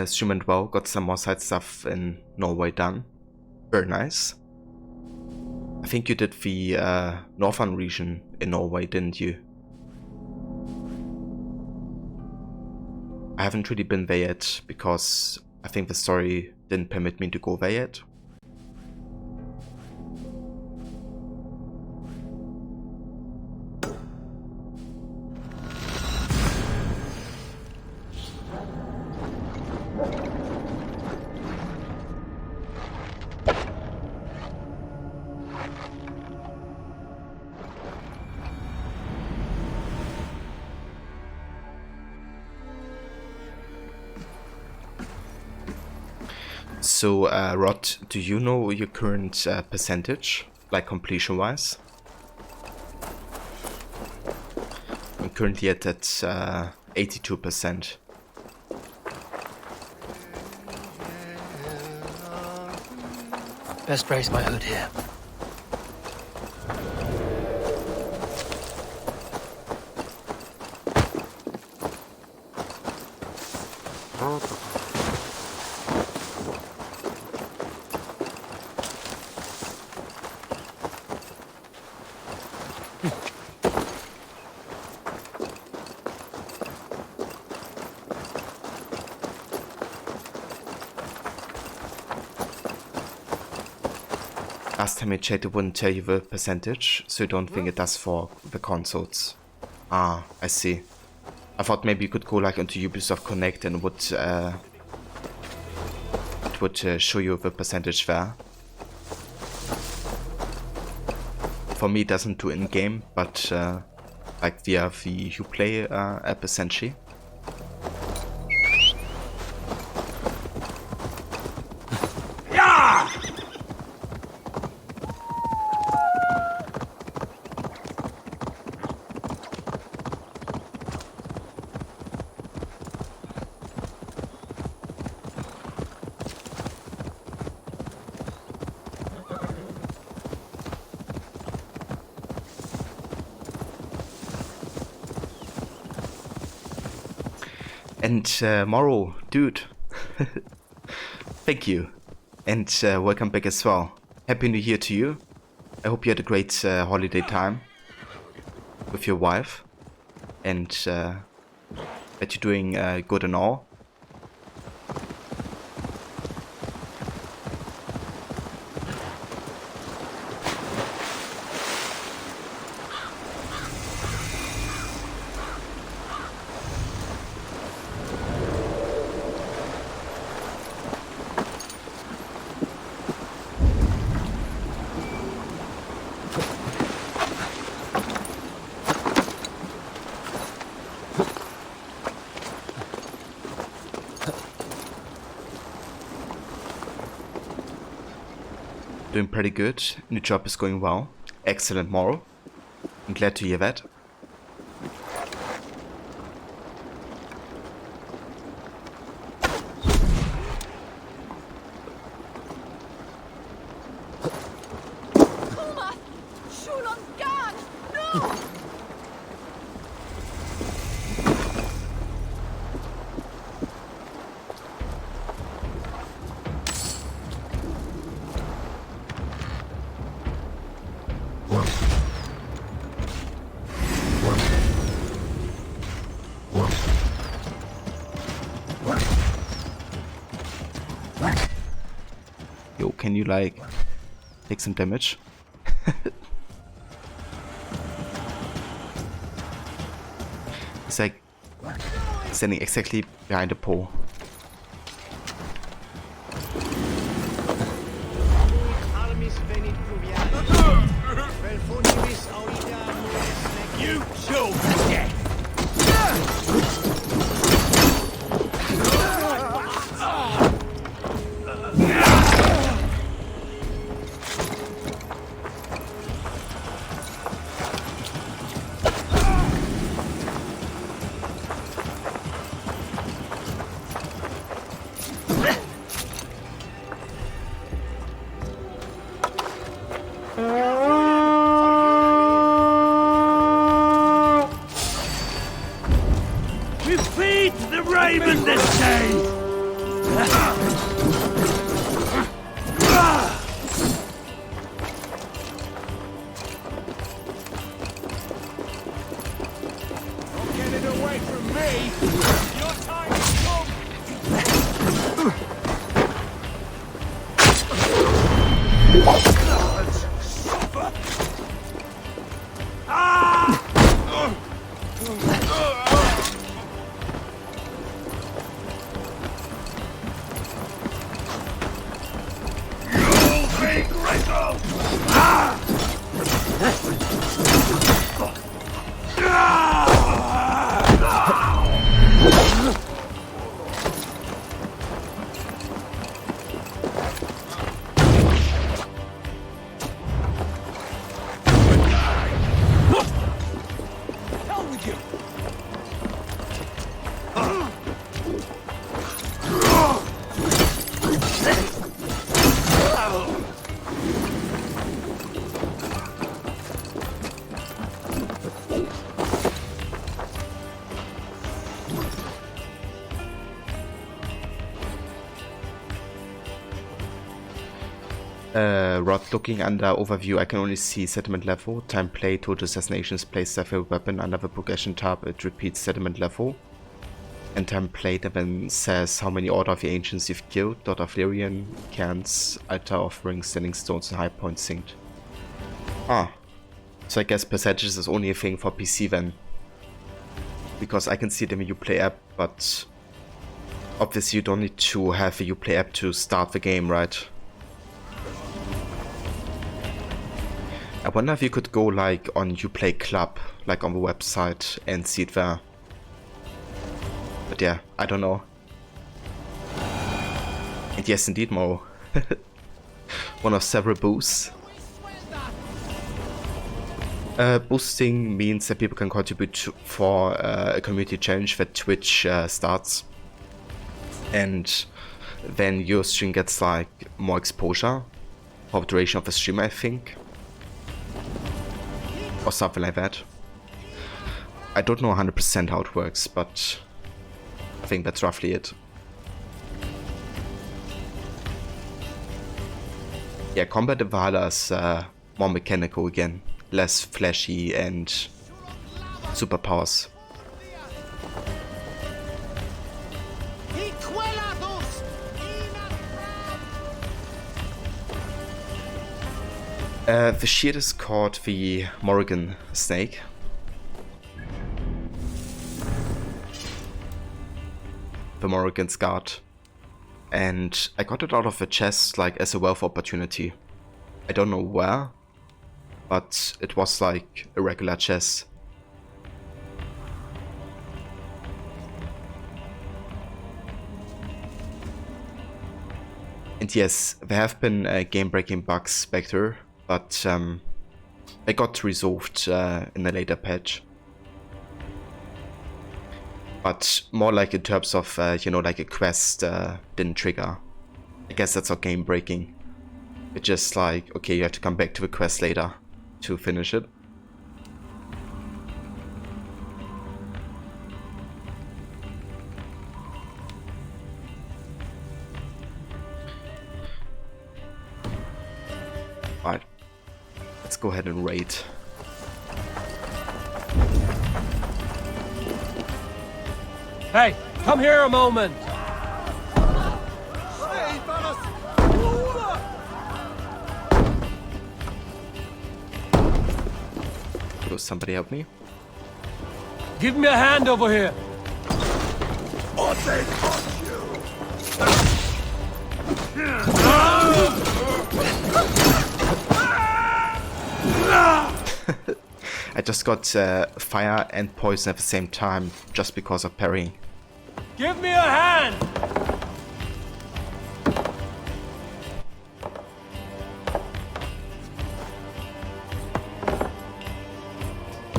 B: Stream and well, got some more side stuff in Norway done. Very nice. I think you did the northern region in Norway, didn't you? I haven't really been there yet because I think the story didn't permit me to go there yet. So, Rod, do you know your current percentage, like completion-wise? I'm currently at that 82%.
C: Best brace my hood here.
B: Last time I checked, it wouldn't tell you the percentage, so I don't think it does for the consoles. Ah, I see. I thought maybe you could go like into Ubisoft Connect and it would show you the percentage there. For me, it doesn't do in-game, but like via the Uplay app essentially. And Morrow, dude, thank you, and welcome back as well. Happy New Year to you. I hope you had a great holiday time with your wife, and that you're doing good and all. Doing pretty good. New job is going well. Excellent, Morrow. I'm glad to hear that. Yo, can you like take some damage? It's like standing exactly behind the pole.
D: You chose death! We feed the raven this day! Don't get it away from me! Your time has come! Suffer!
B: Rod, looking under overview, I can only see settlement level, time play, total assassinations, place several weapon under the progression tab, it repeats settlement level. and then play them and says how many Order of the Ancients you've killed, Dot of Lyrian, Cairns, Altar Offerings, Standing Stones, and High Point synced. Ah, so I guess percentages is only a thing for PC then. Because I can see them in Uplay app, but obviously you don't need to have a Uplay app to start the game, right? I wonder if you could go like on Uplay Club, like on the website, and see it there. But yeah, I don't know. And yes, indeed, Mo. One of several boosts. Boosting means that people can contribute for a community challenge that Twitch starts. And then your stream gets like more exposure for the duration of the stream, I think. Or something like that. I don't know 100% how it works, but I think that's roughly it. Yeah, combat in Valhalla is more mechanical again, less flashy and superpowers. The shield is called the Morrigan Snake. The Morrigan's Guard. And I got it out of a chest like as a wealth opportunity. I don't know where, but it was like a regular chest. And yes, there have been game-breaking bugs back there, but they got resolved in a later patch. But more like in terms of, you know, like a quest didn't trigger. I guess that's not game breaking. It's just like, okay, you have to come back to the quest later to finish it. Alright, let's go ahead and raid.
C: Hey, come here a moment!
B: Will somebody help me?
C: Give me a hand over here!
B: I just got fire and poison at the same time, just because of parrying.
C: Give me a hand!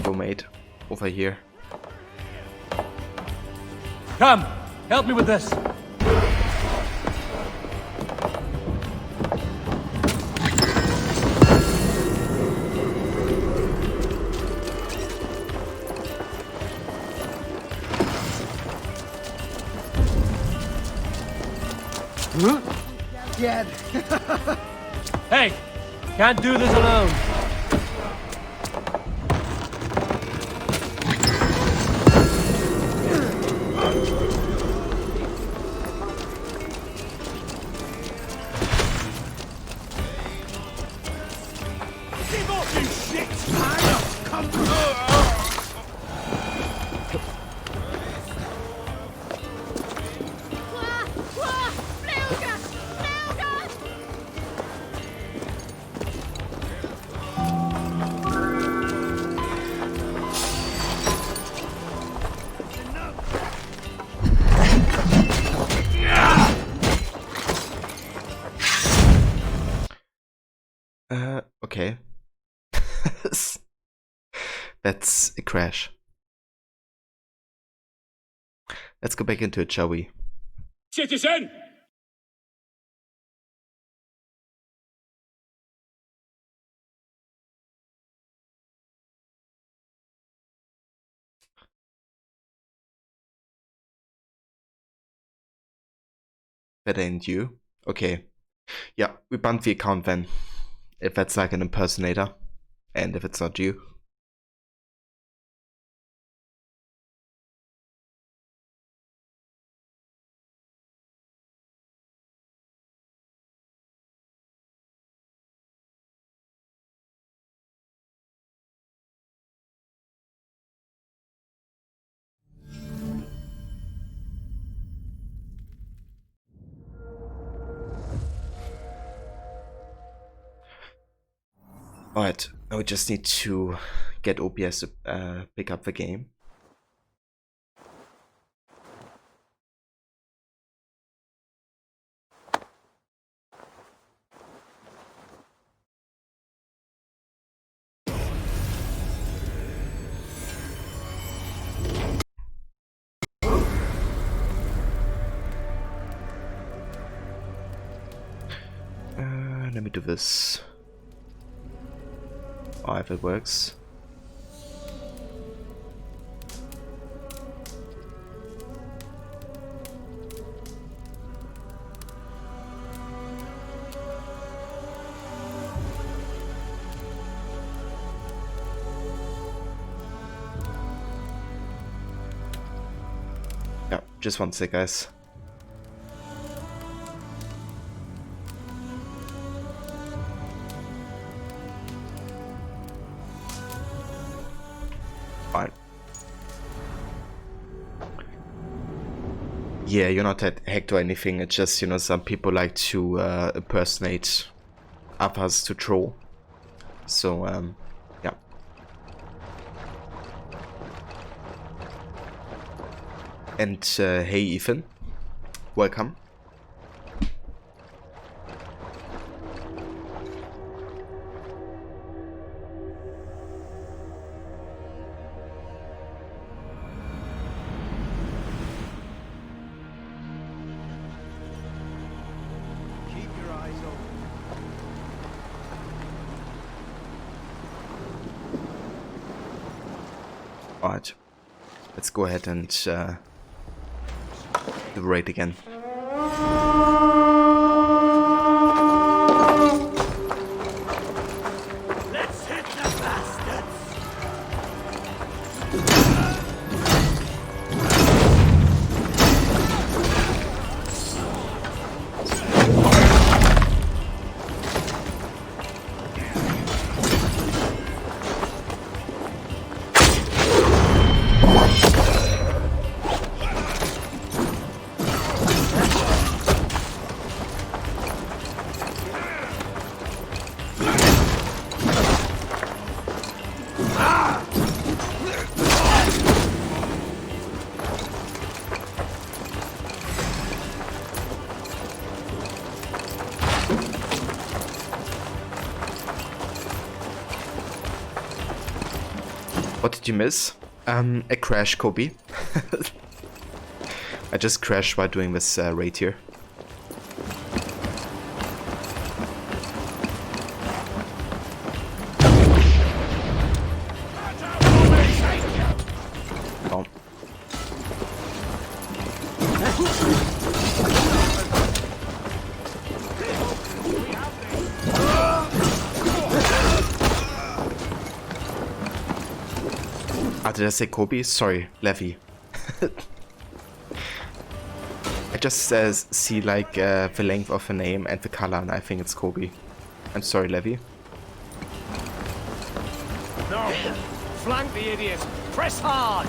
B: Go, mate. Over here.
C: Come, help me with this.
K: Dead.
C: Hey, can't do this alone.
B: Okay. That's a crash. Let's go back into it, shall we?
L: Citizen!
B: That ain't you. Okay. Yeah, we banned the account then. If that's like an impersonator. And if it's not you. Alright, now we just need to get OBS to pick up the game. Let me do this. Oh, if it works. Yeah, just one sec, guys. Fine. Yeah, you're not hacked or anything. It's just, you know, some people like to impersonate others to troll. So, yeah. And hey, Ethan, welcome. Alright, let's go ahead and do the raid again.
D: Let's hit the bastards!
B: What did you miss? A crash, Kobe. I just crashed while doing this raid here. Oh. Did I say Kobe? Sorry, Levy. I just see like the length of the name and the color, and I think it's Kobe. I'm sorry, Levy.
C: No! Flank the idiot! Press hard!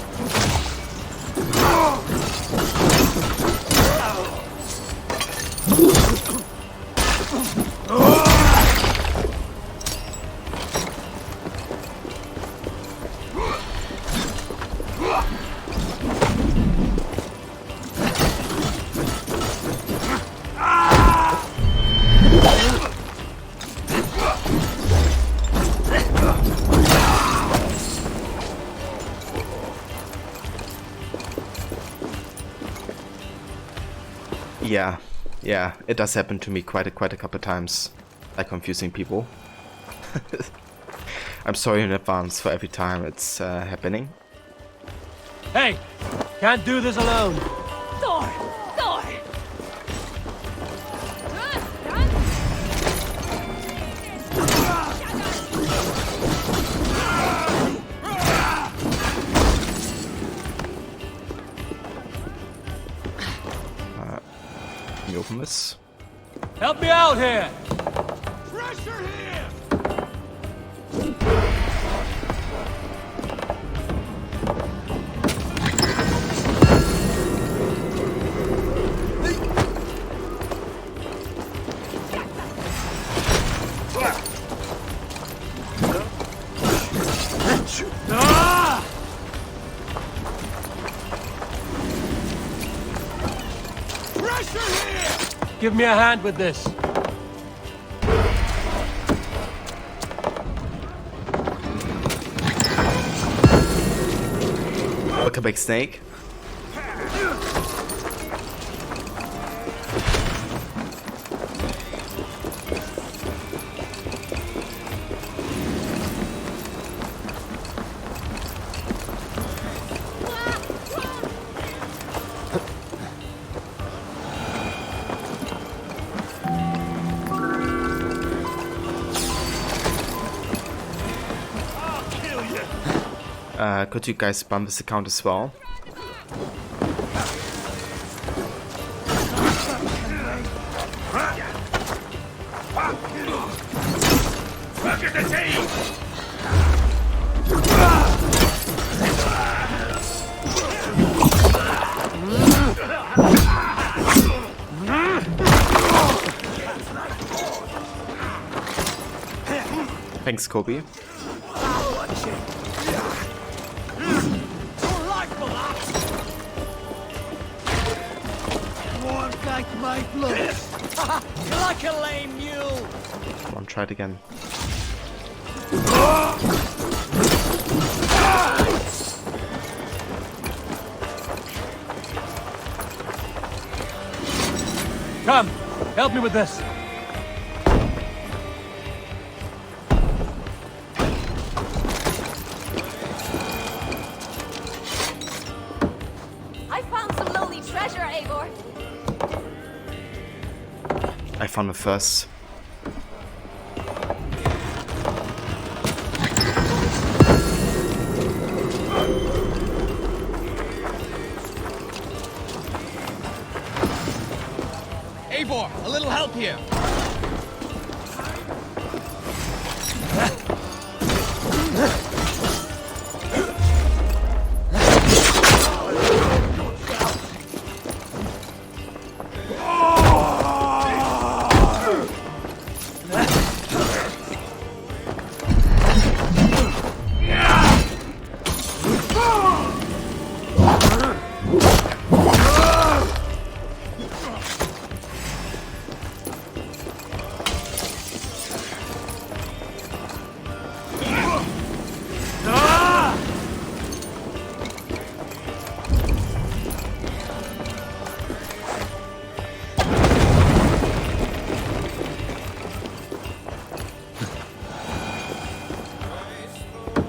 B: Yeah, it does happen to me quite a couple times, like confusing people. I'm sorry in advance for every time it's happening.
C: Hey! Can't do this alone!
E: Door! Door!
B: Can you open this?
C: Help me out here!
D: Pressure here!
C: give me a hand with this.
B: Welcome back, Snake. Could you guys bump this account as well? Thanks, Kobe.
H: Like a lame mule.
B: Come on, try it again.
C: Come, help me with this.
E: I found some lonely treasure, Eivor.
B: I found it first.
H: Eivor, a little help here.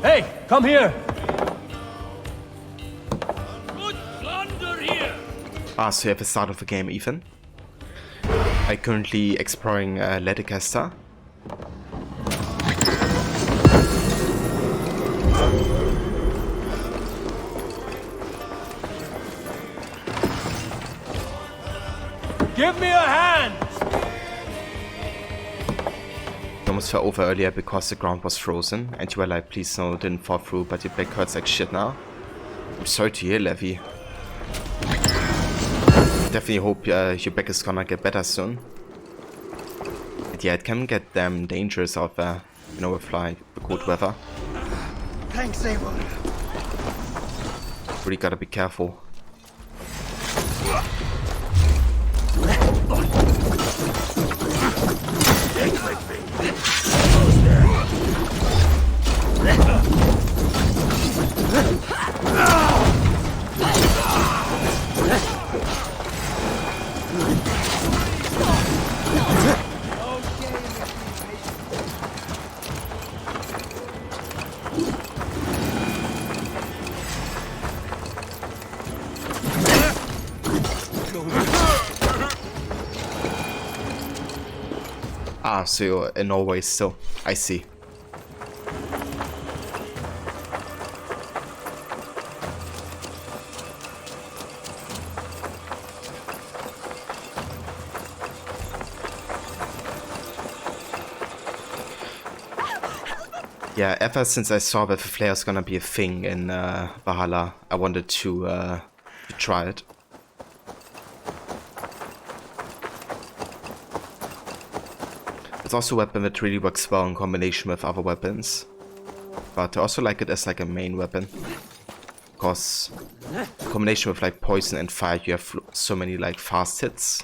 C: Hey, come here.
D: Good plunder here.
B: Ah, so you have the start of the game, Ethan. I'm currently exploring Ledecaster.
C: Give me a hand.
B: You almost fell over earlier because the ground was frozen, and you were like, please no, didn't fall through, but your back hurts like shit now. I'm sorry to hear, Levi. Definitely hope your back is gonna get better soon. And yeah, it can get damn dangerous out there, you know, with like the cold weather.
H: Thanks, Eivor.
B: Really gotta be careful. Ah, so you're in Norway still. I see. Yeah, ever since I saw that the flare is gonna be a thing in Valhalla, I wanted to try it. It's also a weapon that really works well in combination with other weapons. But I also like it as like a main weapon. Because in combination with like poison and fire, you have so many like fast hits.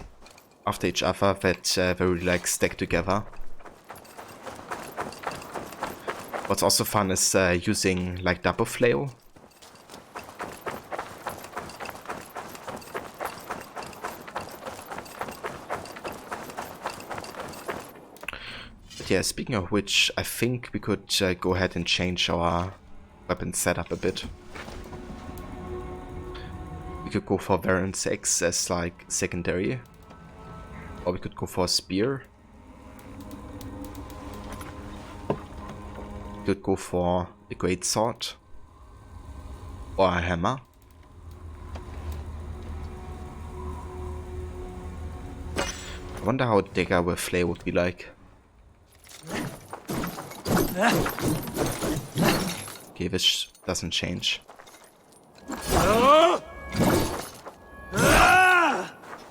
B: after each other that very like stack together. What's also fun is using like double flail. But yeah, speaking of which, I think we could go ahead and change our weapon setup a bit. We could go for Variance X as like secondary, or we could go for a spear. We could go for a great sword or a hammer. I wonder how a dagger with flail would be like. Okay, this doesn't change.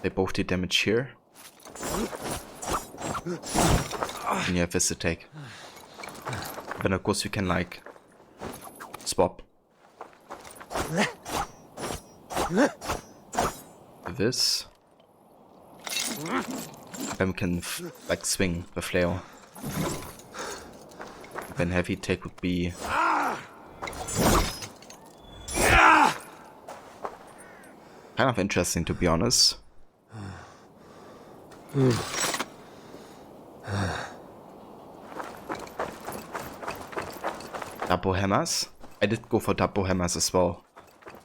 B: They both did damage here. And yeah, this attack. Then of course we can like swap this. Then we can like swing the flail. Then heavy attack would be kind of interesting, to be honest. Double hammers. I did go for double hammers as well.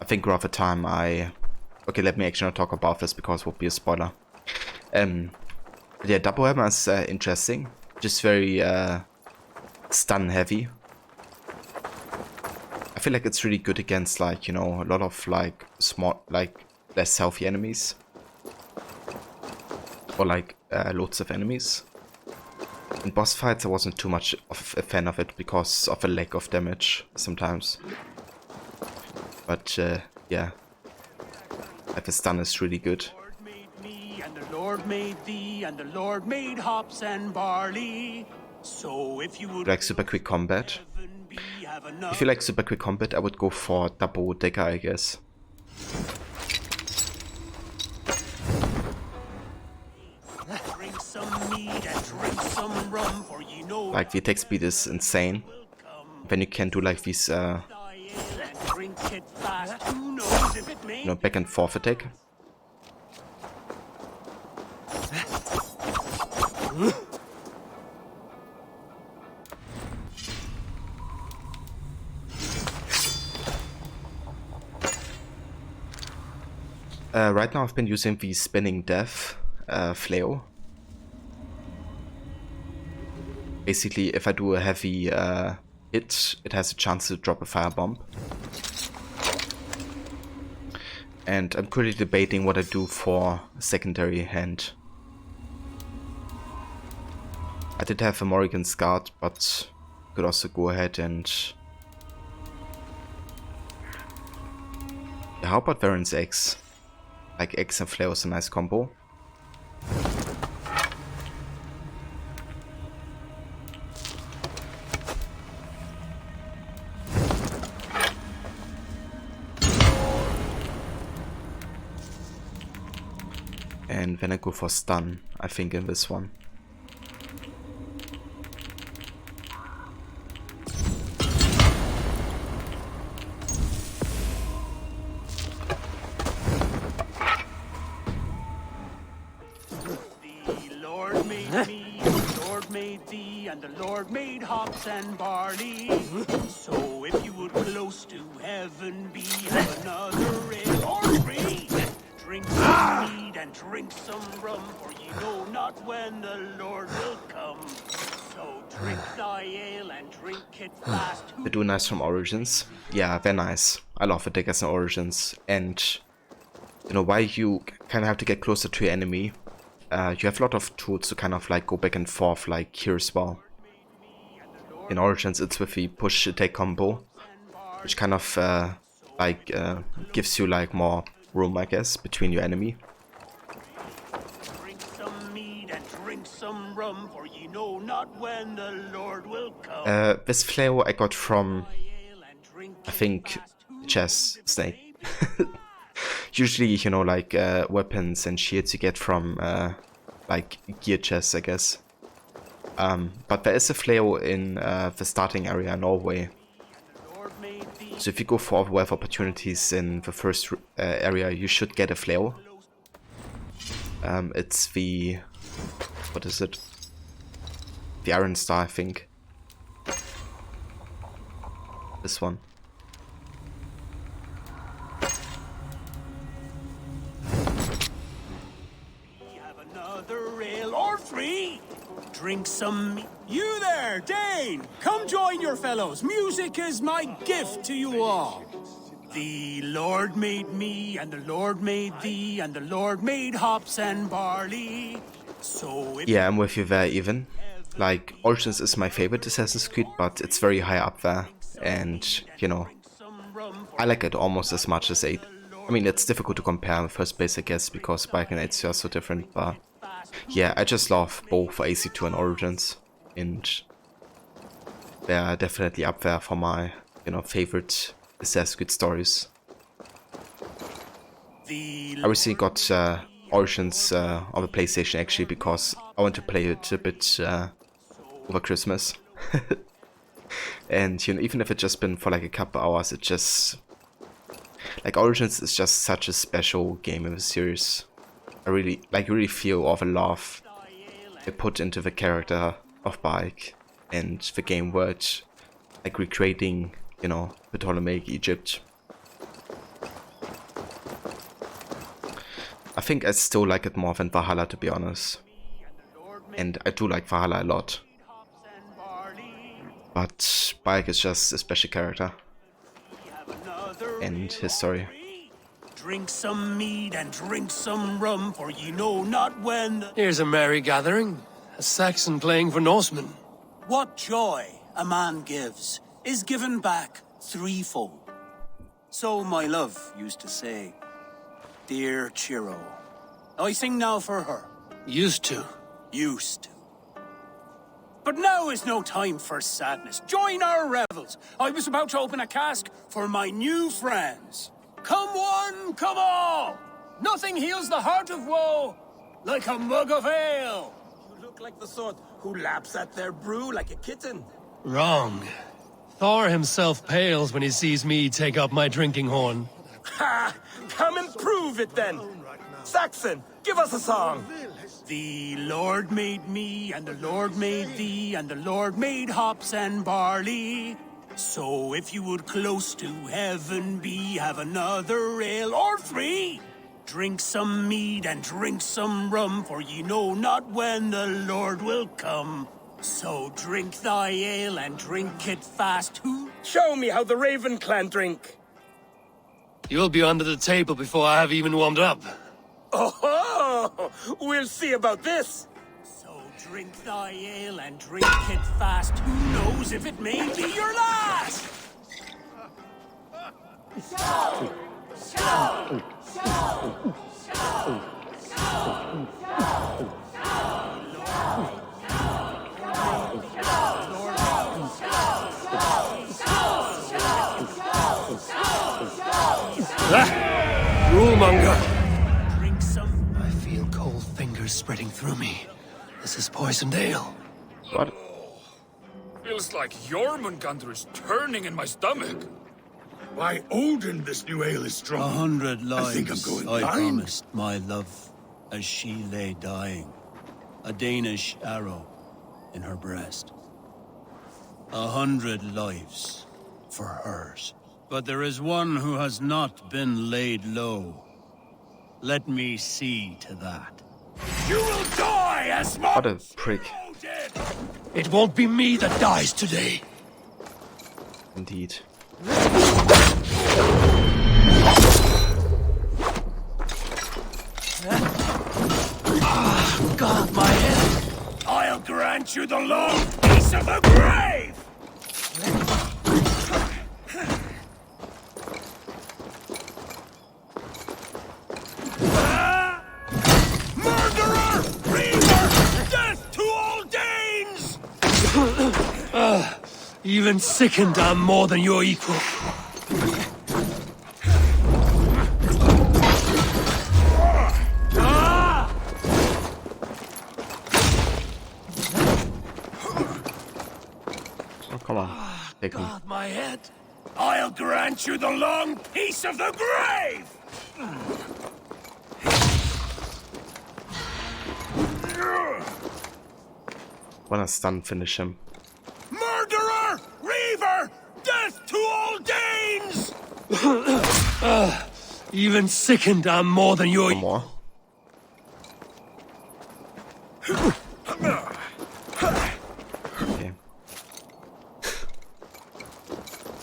B: I think rather time okay, let me actually not talk about this because it would be a spoiler. Yeah, double hammer is interesting. Just very stun heavy. I feel like it's really good against like, you know, a lot of like small, like less healthy enemies. Or like loads of enemies. In boss fights I wasn't too much of a fan of it because of a lack of damage sometimes. But yeah, like the stun is really good.
K: And the Lord made thee, and the Lord made hops and barley. So if you would
B: like super quick combat. If you like super quick combat, I would go for double dagger, I guess.
K: drink some mead and drink some rum, for ye know
B: Like the attack speed is insane. Then you can do like these
K: drink it fast. Who knows if it may
B: you know, back and forth attack. Right now I've been using the spinning death flail. Basically, if I do a heavy hit, it has a chance to drop a firebomb. And I'm currently debating what I do for a secondary hand. I did have a Morrigan's Guard, but could also go ahead and... Yeah, how about Variance X? Like X and Flail is a nice combo. And then I go for stun, I think, in this one.
K: and the Lord made hops and barley. So if you would close to heaven be, have another ale or three. Drink some mead and drink some rum, for ye know not when the Lord will come. So drink thy ale and drink it fast.
B: They do nice from Origins. Yeah, they're nice. I love the deckers in Origins. And you know, while you kind of have to get closer to your enemy, you have a lot of tools to kind of like go back and forth, like here as well. In Origins it's with the push attack combo, which kind of gives you like more room, I guess, between your enemy.
K: Drink some mead and drink some rum, for ye know not when the Lord will come.
B: This flail I got from, I think, Chess Snake. Usually, you know, like weapons and shields you get from like gear chests, I guess. But there is a flail in the starting area in Norway. So if you go for wealth opportunities in the first area, you should get a flail. It's the... what is it? The Iron Star, I think. This one.
K: Another ale or three. Drink some. You there, Dane! Come join your fellows. Music is my gift to you all. The Lord made me, and the Lord made thee, and the Lord made hops and barley. So
B: yeah, I'm with you there even. Like, Origins is my favorite Assassin's Creed, but it's very high up there. And, you know, I like it almost as much as 8. I mean, it's difficult to compare with first place, I guess, because Spike and 8 are so different, but yeah, I just love both AC2 and Origins, and they're definitely up there for my, you know, favorite Assassin's Creed stories. I recently got Origins on the PlayStation actually because I want to play it a bit over Christmas. And, you know, even if it's just been for like a couple hours, it just... like, Origins is just such a special game in the series. I really, like, really feel all the love they put into the character of Baek and the game world, like recreating, you know, the Ptolemaic Egypt. I think I still like it more than Valhalla, to be honest. And I do like Valhalla a lot. But Baek is just a special character. And his story.
K: drink some mead and drink some rum, for ye know not when.
C: Here's a merry gathering. A Saxon playing for Norsemen.
K: What joy a man gives is given back threefold. So my love used to say, dear Chiro. I sing now for her.
C: Used to.
K: Used to. But now is no time for sadness. Join our revels. I was about to open a cask for my new friends. Come one, come all. Nothing heals the heart of woe like a mug of ale.
L: You look like the sort who laps at their brew like a kitten.
C: Wrong. Thor himself pales when he sees me take up my drinking horn.
L: Ha! Come and prove it then. Saxon, give us a song.
K: The Lord made me, and the Lord made thee, and the Lord made hops and barley. So if you would close to heaven be, have another ale or three. Drink some mead and drink some rum, for ye know not when the Lord will come. So drink thy ale and drink it fast. Who?
L: Show me how the Raven clan drink.
C: You'll be under the table before I have even warmed up.
L: Oh, we'll see about this.
K: So drink thy ale and drink it fast. Who knows if it may be your last?
E: Show! Show! Show! Show!
C: Rulemonger! Drink some. I feel cold fingers spreading through me. This is poisoned ale.
B: What?
M: Feels like Jormungandr is turning in my stomach.
N: By Odin, this new ale is strong.
K: 100 lives
N: I think I'm going
K: I
N: blind.
K: promised my love as she lay dying. A Danish arrow in her breast. 100 lives for hers. But there is one who has not been laid low. Let me see to that.
L: You will die as much.
B: What a prick.
C: It won't be me that dies today.
B: Indeed.
C: God, my head.
L: I'll grant you the long peace of the grave. Murderer! Reaver! Death to all Danes!
C: Even sickened, I'm more than your equal.
B: Come on, take me.
D: God, my head.
N: I'll grant you the long peace of the grave!
B: Wanna stun finish him.
N: Murderer! Reaver! Death to all Danes!
D: Even sickened, I'm more than your...
B: One more. Okay.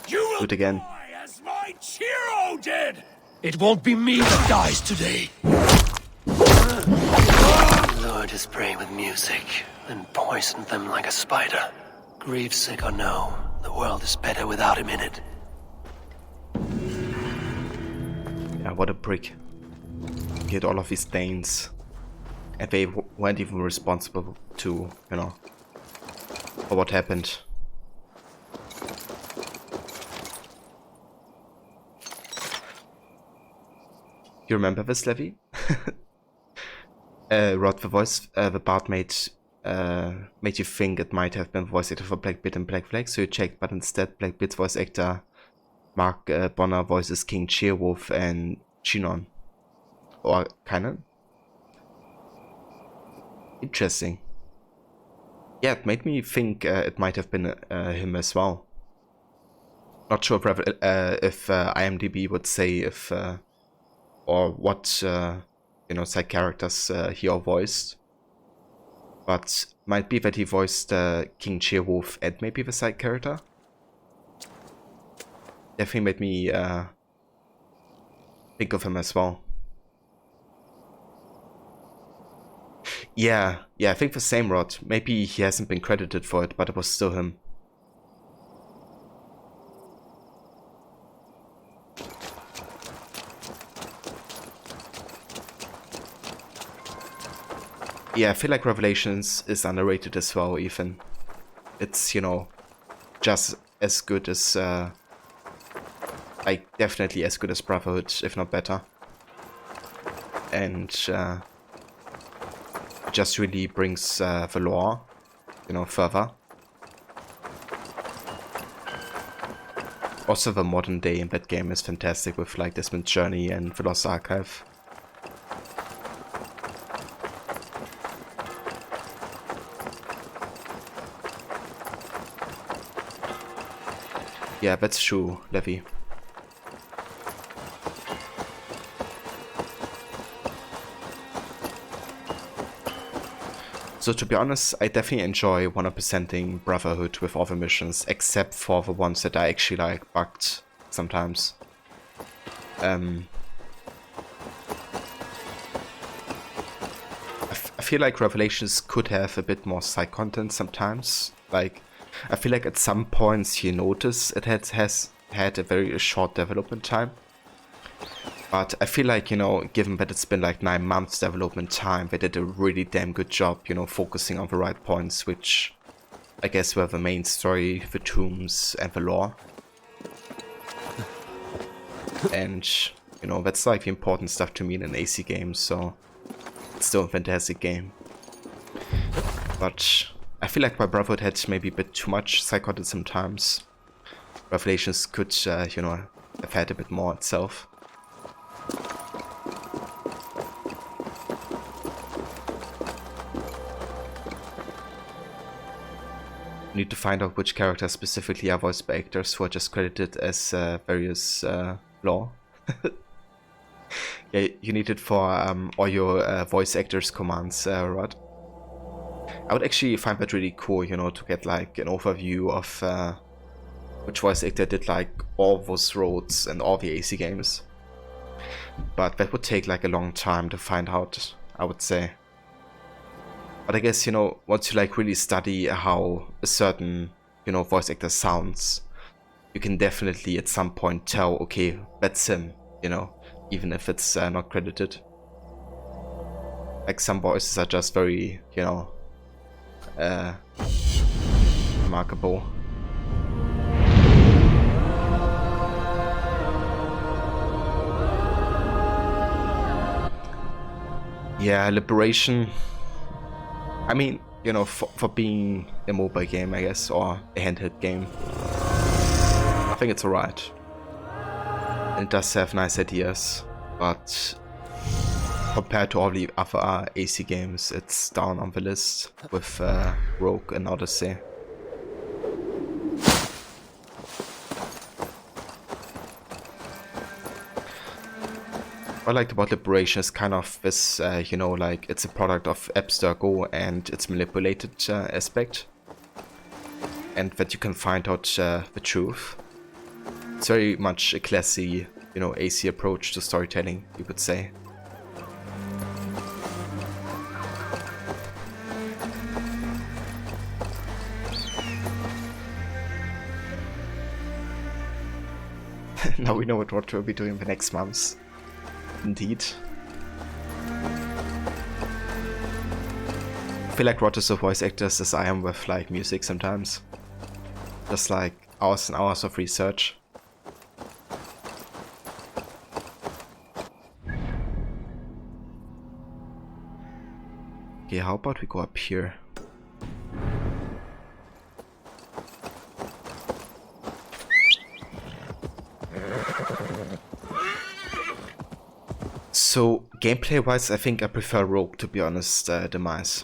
N: You will
B: Do it again.
N: die as my Chiro did!
D: It won't be me that dies today. Lord his prey with music, then poisoned them like a spider. Grief sick or no, the world is better without him in it.
B: Yeah, what a prick. He had all of his Danes. And they weren't even responsible to, you know, for what happened. You remember this, Levy? Rod, the voice the bard made you think it might have been voice actor for Blackbeard and Black Flag, so you checked, but instead Blackbeard's voice actor Mark Bonner voices King Cheerwolf and Chinon. Or Kynan? Interesting. Yeah, it made me think it might have been him as well. Not sure if IMDb would say if or what you know, side characters he all voiced, but might be that he voiced King Cheerwolf and maybe the side character. Definitely made me think of him as well. Yeah, I think the same, Rod. Maybe he hasn't been credited for it, but it was still him. Yeah, I feel like Revelations is underrated as well, even. It's, you know, just as good as, like, definitely as good as Brotherhood, if not better. And, just really brings the lore, you know, further. Also, the modern day in that game is fantastic with, like, Desmond's Journey and the Lost Archive. Yeah, that's true, Levy. So to be honest, I definitely enjoy 100%ing Brotherhood with all the missions, except for the ones that are actually like bugged sometimes. I feel like Revelations could have a bit more side content sometimes. Like, I feel like at some points you notice it has had a very short development time. But I feel like, you know, given that it's been like 9 months development time, they did a really damn good job, you know, focusing on the right points, which I guess were the main story, the tombs, and the lore. And, you know, that's like the important stuff to me in an AC game, so it's still a fantastic game. But I feel like my Brotherhood had maybe a bit too much side content sometimes. Revelations could, you know, have had a bit more itself. Need to find out which characters specifically are voiced by actors who are just credited as various lore. Yeah, you need it for all your voice actors commands, Rod. I would actually find that really cool, you know, to get like an overview of which voice actor did like all those roles and all the AC games. But that would take like a long time to find out, I would say. But I guess, you know, once you like really study how a certain, you know, voice actor sounds, you can definitely at some point tell, okay, that's him, you know, even if it's not credited. Like some voices are just very, you know, remarkable. Yeah, Liberation. I mean, you know, for being a mobile game, I guess, or a handheld game, I think it's alright. It does have nice ideas, but compared to all the other AC games, it's down on the list with Rogue and Odyssey. What I liked about Liberation is kind of this, you know, like it's a product of App Store Go and its manipulated aspect, and that you can find out the truth. It's very much a classy, you know, AC approach to storytelling, you could say. Now we know what we'll be doing the next months. Indeed. I feel like Rot is a voice actors as I am with like music sometimes. Just like hours and hours of research. Okay, how about we go up here? So, gameplay-wise, I think I prefer Rogue, to be honest, Demise.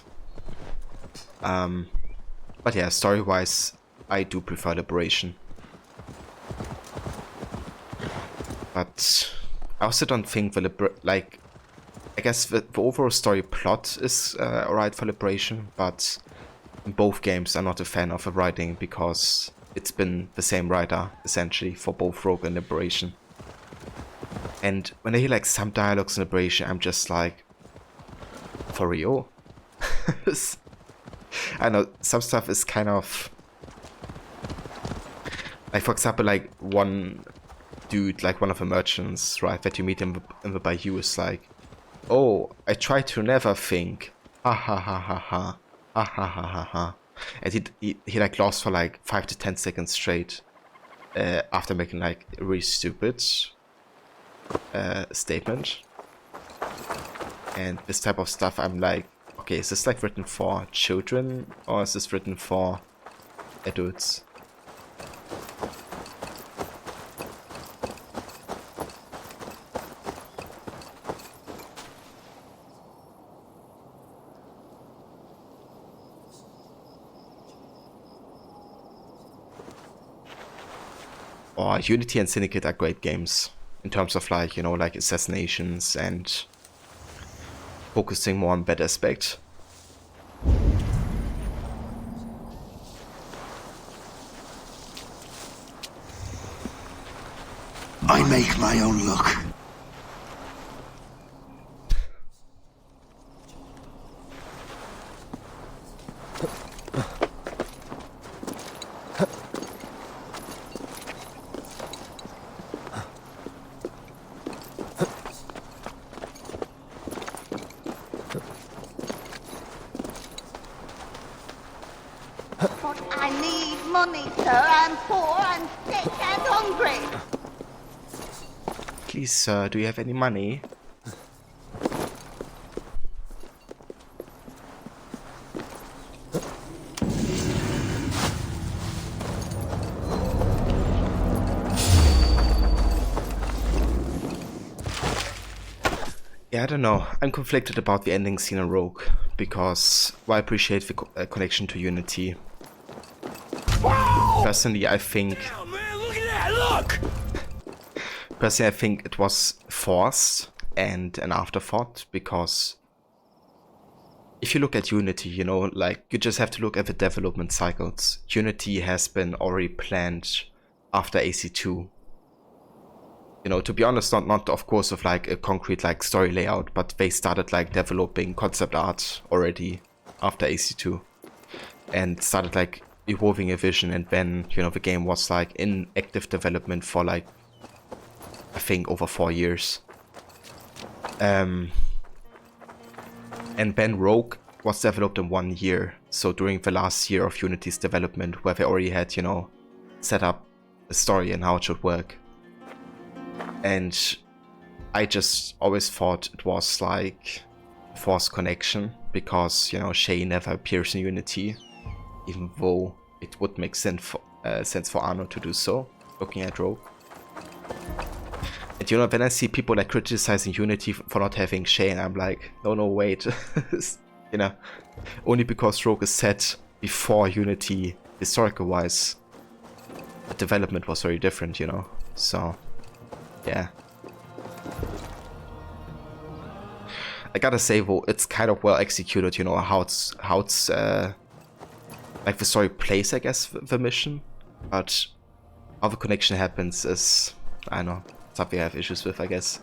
B: But yeah, story-wise, I do prefer Liberation. But I also don't think the I guess the overall story plot is alright for Liberation, but in both games I'm not a fan of the writing because it's been the same writer, essentially, for both Rogue and Liberation. And when I hear like some dialogues in Liberation, I'm just like, for real? I know, some stuff is kind of... Like, for example, like one dude, like one of the merchants, right, that you meet in the bayou is like, oh, I try to never think. Ha ha ha ha ha. Ha ha ha ha ha. And he like lost for like 5 to 10 seconds straight after making like a really stupid statement. And this type of stuff, I'm like, okay, is this like written for children or is this written for adults? Or Unity and Syndicate are great games in terms of like, you know, like assassinations and focusing more on that aspect.
O: I make my own luck.
E: But I need money, sir. I'm poor, I'm sick and hungry.
B: Please, sir, do you have any money? Yeah, I don't know. I'm conflicted about the ending scene in Rogue, because while I appreciate the connection to Unity, personally I think...
N: Man, look at that, look!
B: Personally I think it was forced and an afterthought, because if you look at Unity, you know, like, you just have to look at the development cycles. Unity has been already planned after AC2. You know, to be honest, not of course with like a concrete like story layout, but they started like developing concept art already after AC2 and started like evolving a vision, and then, you know, the game was like in active development for like, I think, over 4 years. And then Rogue was developed in 1 year, so during the last year of Unity's development, where they already had, you know, set up a story and how it should work. And I just always thought it was like forced connection, because, you know, Shay never appears in Unity, even though it would make sense for Arno to do so, looking at Rogue. And you know, when I see people like criticizing Unity for not having Shay, and I'm like, no, wait, you know, only because Rogue is set before Unity, historical-wise, the development was very different, you know, so, yeah. I gotta say though, it's kind of well executed, you know, how it's like the story plays, I guess, the mission, but how the connection happens is, I don't know, something I have issues with, I guess.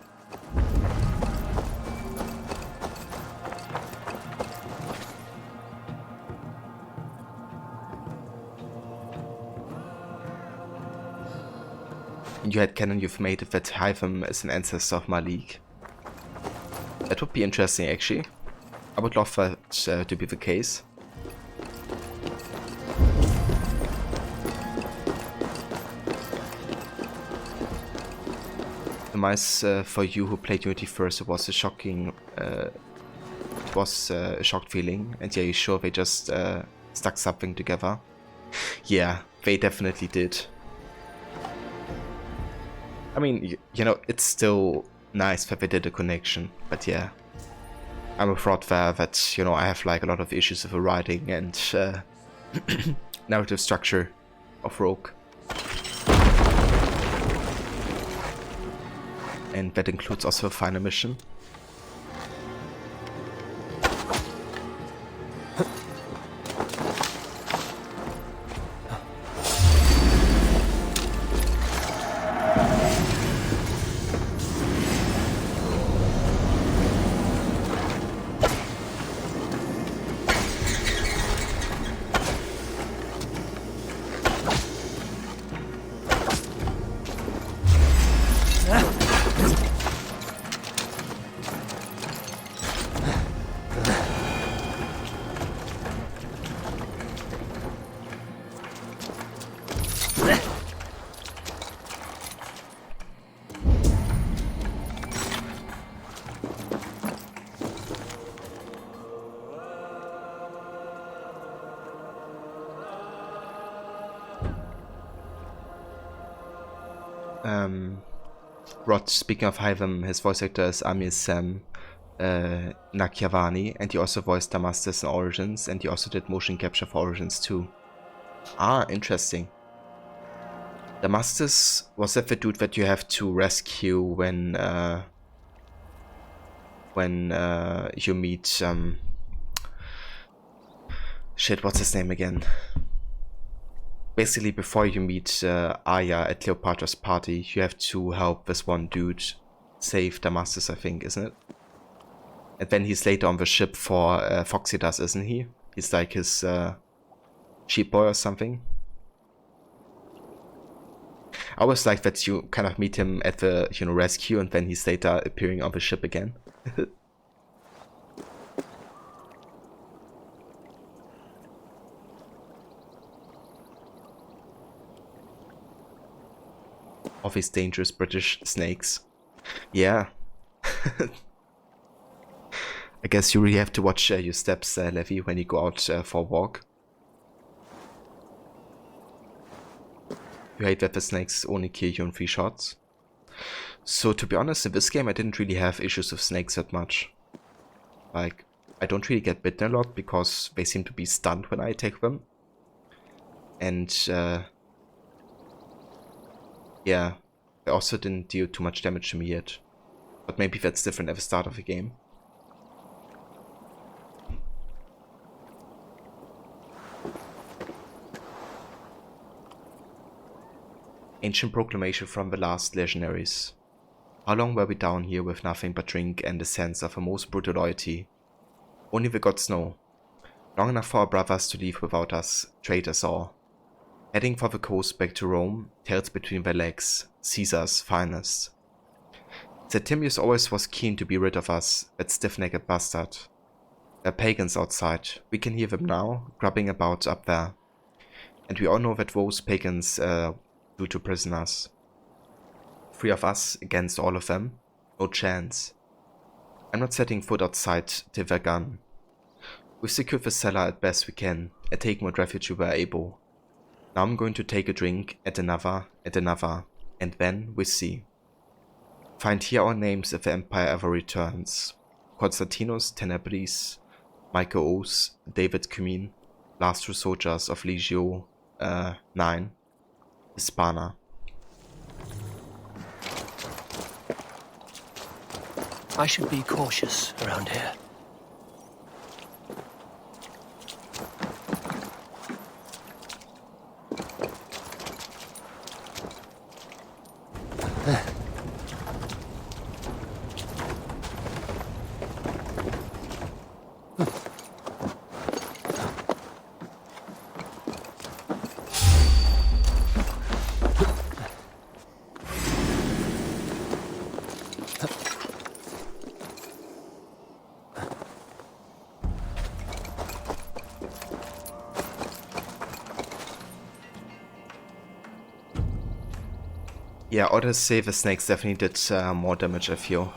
B: In your headcanon, you've made it that Hytham is an ancestor of Malik. That would be interesting, actually. I would love that to be the case. The mice for you who played Unity first, it was a shocking, it was a shocked feeling. And yeah, you sure they just stuck something together? Yeah, they definitely did. I mean, you know, it's still nice that they did a connection, but yeah. I'm afraid that, you know, I have like a lot of issues with the writing and narrative structure of Rogue. And that includes also the final mission. Rod, speaking of Hytham, his voice actor is Amir Sam Nakyavani, and he also voiced Damascus in Origins, and he also did motion capture for Origins too. Ah, interesting. Damascus, was that the dude that you have to rescue when you meet shit, what's his name again? Basically, before you meet Arya at Cleopatra's party, you have to help this one dude save Damascus, I think, isn't it? And then he's later on the ship for Foxidas, isn't he? He's like his sheep boy or something. I always like that you kind of meet him at the, you know, rescue, and then he's later appearing on the ship again. Of his dangerous British snakes. Yeah. I guess you really have to watch your steps, Levi, when you go out for a walk. You hate that the snakes only kill you in 3 shots. So to be honest, in this game I didn't really have issues with snakes that much. Like, I don't really get bitten a lot because they seem to be stunned when I attack them. And yeah, they also didn't deal too much damage to me yet. But maybe that's different at the start of the game. Ancient proclamation from the last legionaries. How long were we down here with nothing but drink and a sense of a most brutal loyalty? Only the gods know. Long enough for our brothers to leave without us, traitors all. Heading for the coast back to Rome, tails between their legs, Caesar's finest. Septimius always was keen to be rid of us, that stiff-necked bastard. There are pagans outside, we can hear them now, grubbing about up there. And we all know that those pagans do to prisoners. 3 of us against all of them, no chance. I'm not setting foot outside till they're gone. We've secured the cellar as best we can and taken what refuge we were able. Now I'm going to take a drink at another, and then we see. Find here our names if the Empire ever returns. Constantinos Tenebris, Michael O's, David Cumin, last two soldiers of Legio 9, Hispana.
C: I should be cautious around here.
B: Yeah, Odyssey, the snakes definitely did more damage, I feel.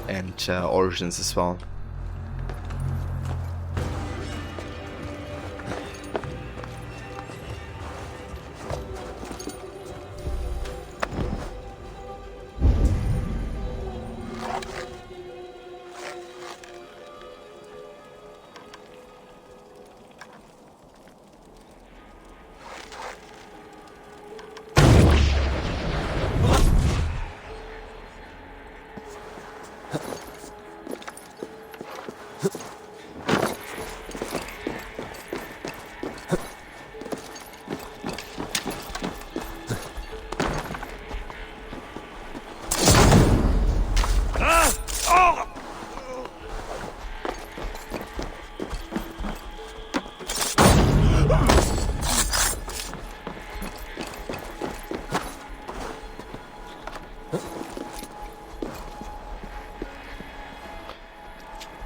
B: And Origins as well.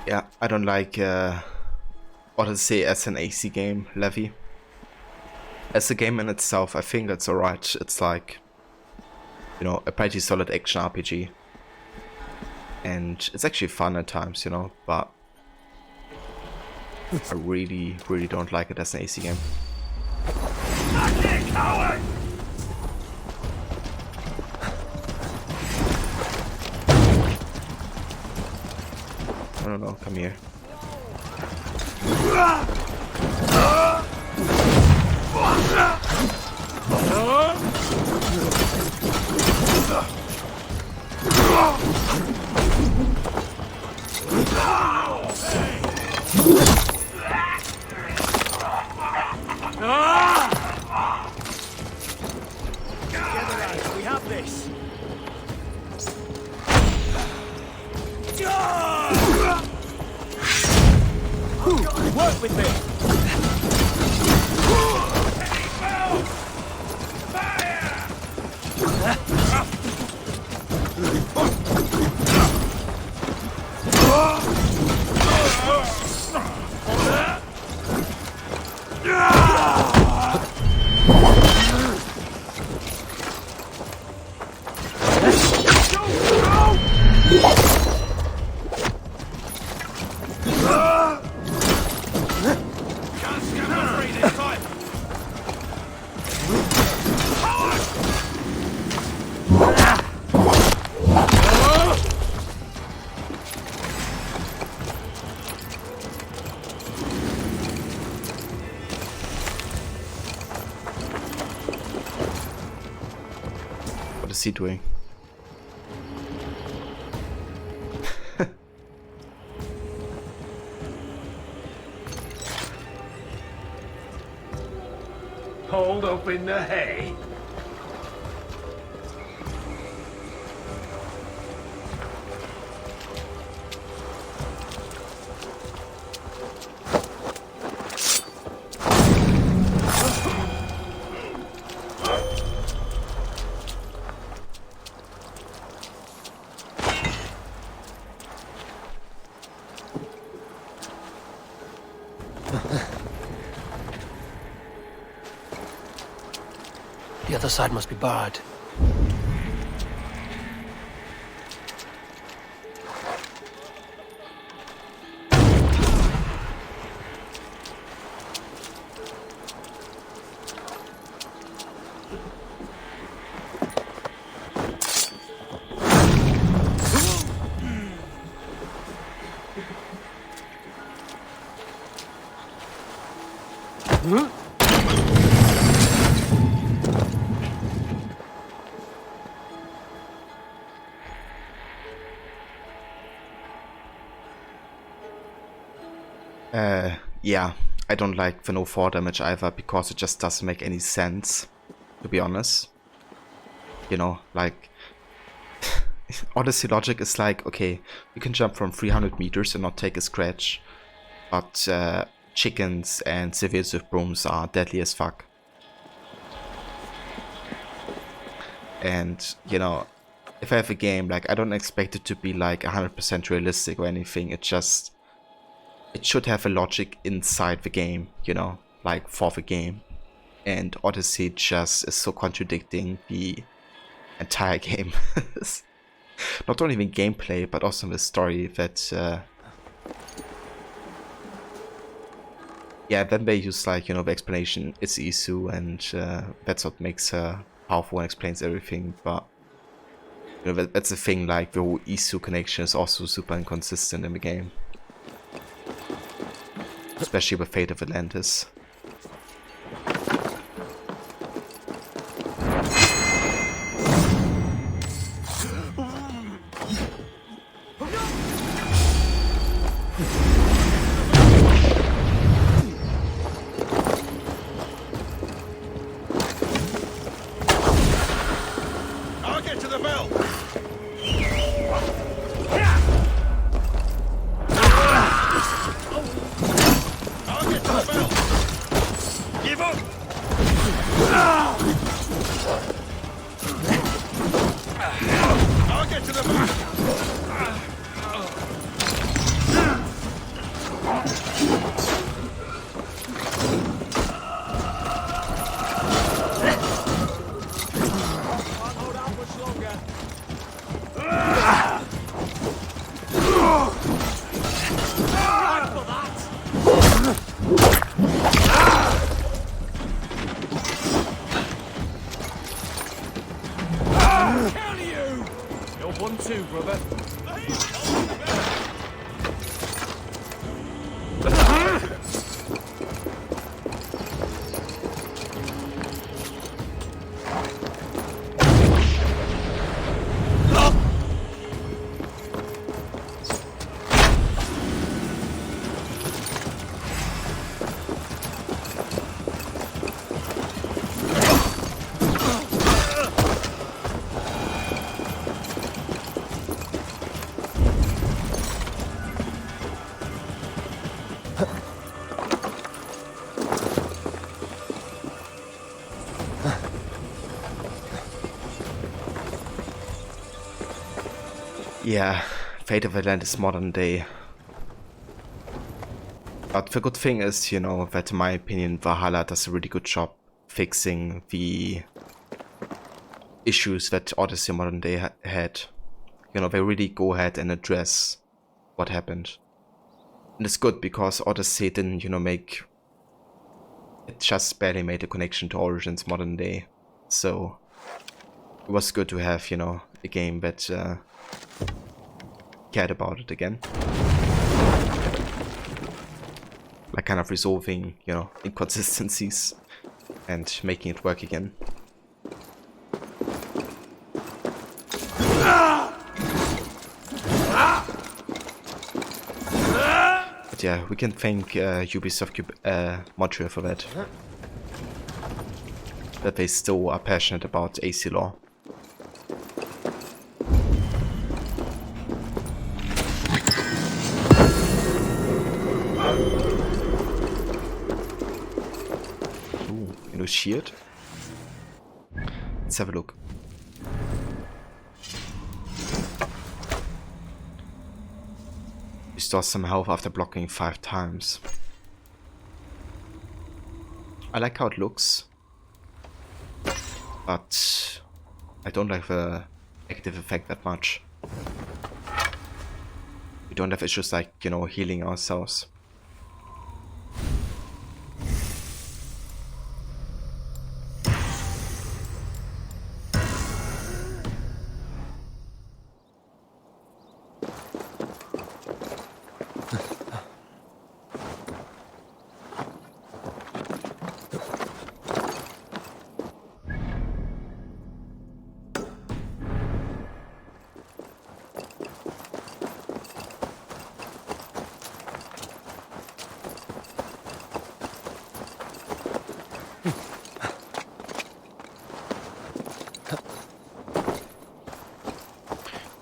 B: Yeah, I don't like Odyssey as an AC game, Levy. As a game in itself, I think it's alright. It's like, you know, a pretty solid action RPG. And it's actually fun at times, you know, but I really don't like it as an AC game. I don't know, come here.
L: We have this. Work with me.
B: What is he doing?
N: Hold up in the hay.
C: The other side must be barred.
B: yeah, I don't like the no 4 damage either, because it just doesn't make any sense, to be honest. You know, like, Odyssey logic is like, okay, you can jump from 300 meters and not take a scratch, but chickens and civilians with brooms are deadly as fuck. And, you know, if I have a game, like, I don't expect it to be like 100% realistic or anything. It should have a logic inside the game, you know, like for the game. And Odyssey just is so contradicting the entire game. Not only in gameplay, but also in the story that, yeah, then they use, like, you know, the explanation, it's Isu, and that's what makes her powerful and explains everything, but, you know, that's the thing, like, the whole Isu connection is also super inconsistent in the game. Especially with Fate of Atlantis.
N: I'll get to the bell. Give up! I'll get to the back!
G: You're 1-2, brother.
B: Yeah, Fate of Atlantis modern day. But the good thing is, you know, that in my opinion Valhalla does a really good job fixing the issues that Odyssey modern day had. You know, they really go ahead and address what happened. And it's good because Odyssey didn't, you know, it just barely made a connection to Origins modern day. So it was good to have, you know, a game that cared about it again. Like kind of resolving, you know, inconsistencies and making it work again. But yeah, we can thank Ubisoft Montreal for that. That they still are passionate about AC law. Ooh, you know, shield. Let's have a look. Restore some health after blocking 5 times. I like how it looks, but I don't like the active effect that much. We don't have issues like, you know, healing ourselves.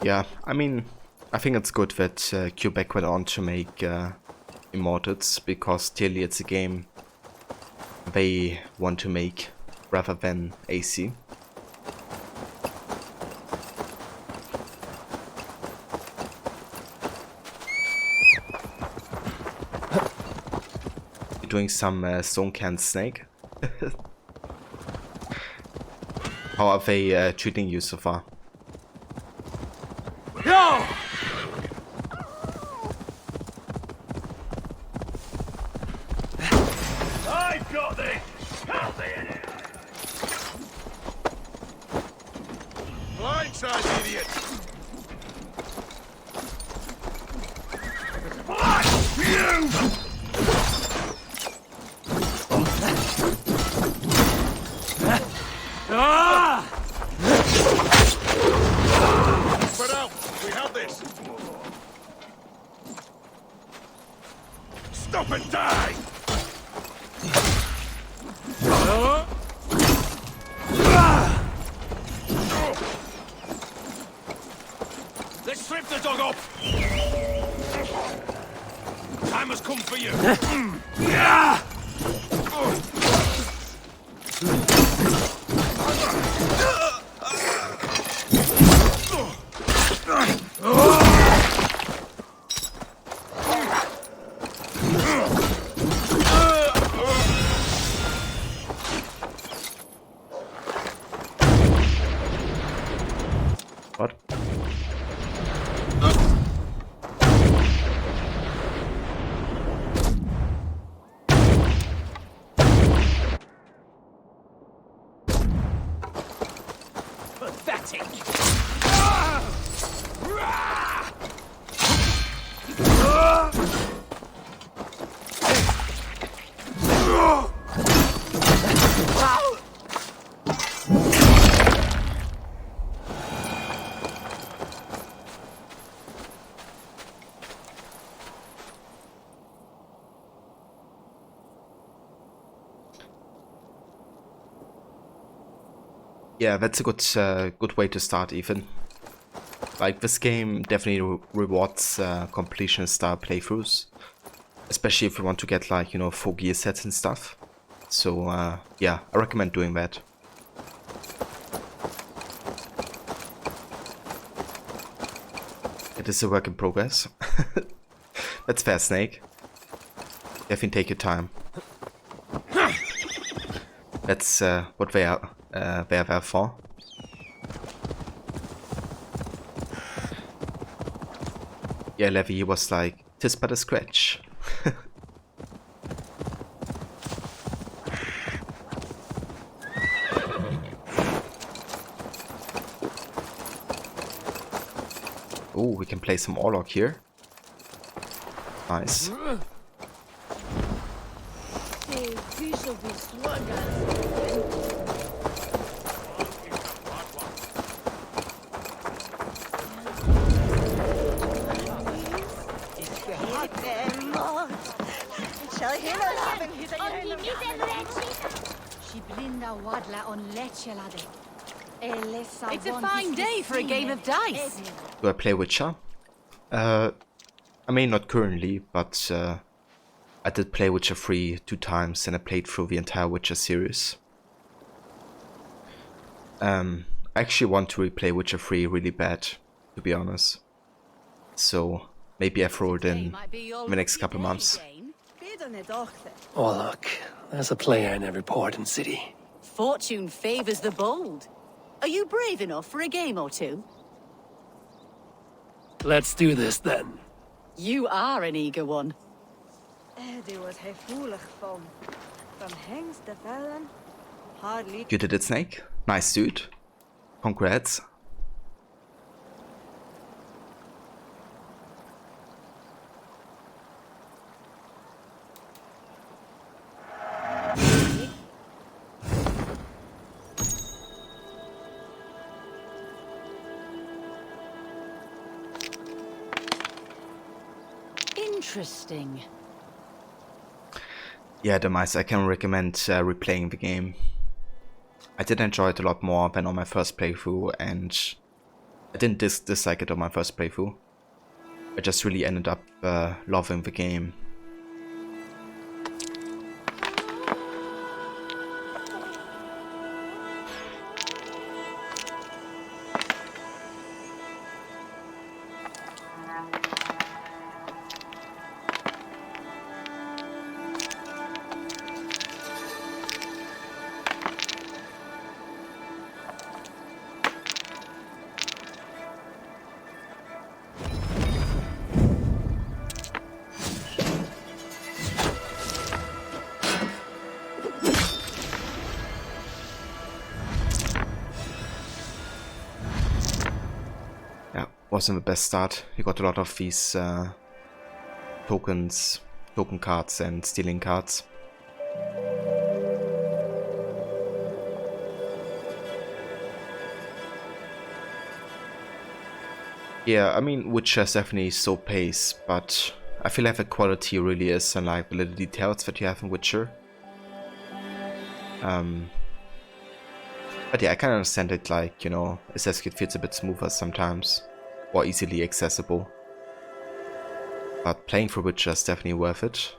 B: Yeah, I mean, I think it's good that Quebec went on to make Immortals, because clearly it's a game they want to make rather than AC. You're doing some stone can snake. How are they treating you so far?
D: Yo! I've got this! Blindside, idiot! You! Ah! Spread out! We have this! Stop and die! Let's strip the dog off! Time has come for you!
B: What?
H: Pathetic.
B: Yeah, that's a good way to start even. Like, this game definitely rewards completionist style playthroughs, especially if you want to get, like, you know, full gear sets and stuff. So yeah, I recommend doing that. It is a work in progress. That's fair, Snake. Definitely take your time. That's what they are there for. Yeah, Levy was like, "'Tis but a scratch." Oh, we can play some Orlog here. Nice.
I: It's a fine day for a game of dice.
B: Do I play Witcher? I mean, not currently, but I did play Witcher 3 2 times, and I played through the entire Witcher series. I actually want to replay Witcher 3 really bad, to be honest. So maybe I throw it in the next couple months.
C: Oh look, there's a player in every port and city.
P: Fortune favors the bold. Are you brave enough for a game or two?
C: Let's do this then.
P: You are an eager one.
B: You did it, Snake. Nice, dude. Congrats.
P: Interesting.
B: Yeah, Demise, I can recommend replaying the game. I did enjoy it a lot more than on my first playthrough, and I didn't dislike it on my first playthrough. I just really ended up loving the game. Wasn't the best start. You got a lot of these token cards and stealing cards. Yeah, I mean, Witcher is definitely so pace, but I feel like the quality really is in like the little details that you have in Witcher. But yeah, I can understand it, like, you know, Assassin's Creed feels a bit smoother sometimes, or easily accessible. But playing for Witcher is definitely worth it.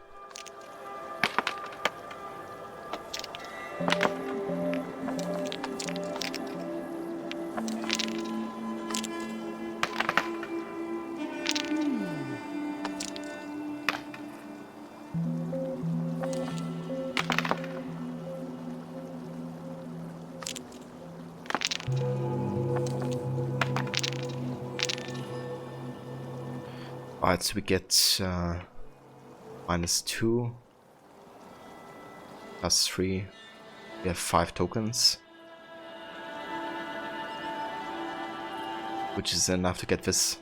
B: Alright, so we get -2, +3, we have 5 tokens, which is enough to get this.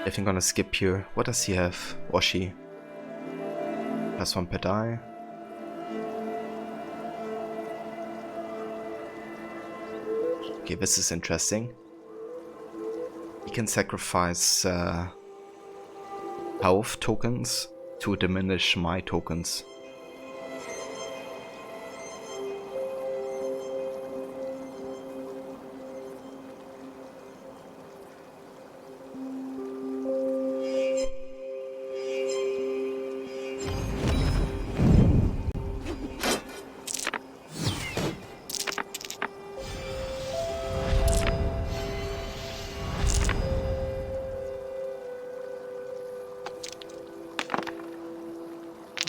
B: I think I'm gonna skip here. What does he have? Or she? +1 per die. Okay, this is interesting. You can sacrifice health tokens to diminish my tokens.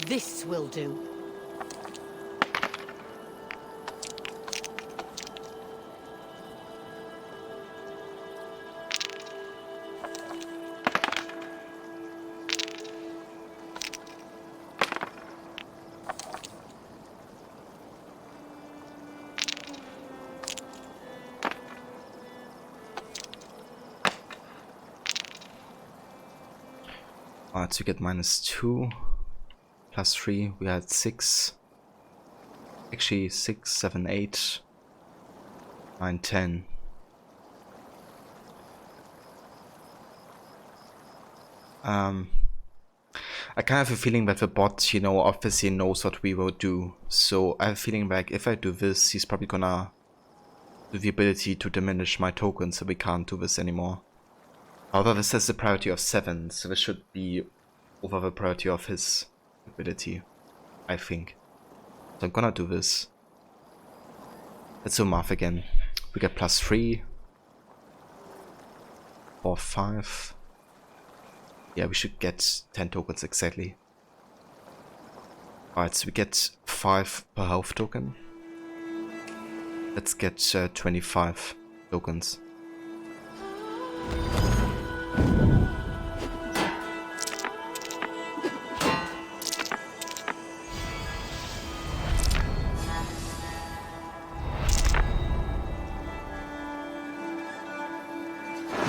P: This will do.
B: Alright, so you get -2. +3, we had 6. Actually 6, 7, 8, 9, 10. I kind of have a feeling that the bot, you know, obviously knows what we will do. So I have a feeling like if I do this, he's probably gonna do the ability to diminish my tokens, so we can't do this anymore. However, this has the priority of 7, so this should be over the priority of his ability, I think. So I'm gonna do this. Let's do math again. We get +3, 4, 5. Yeah, we should get 10 tokens exactly. Alright, so we get 5 per health token. Let's get 25 tokens.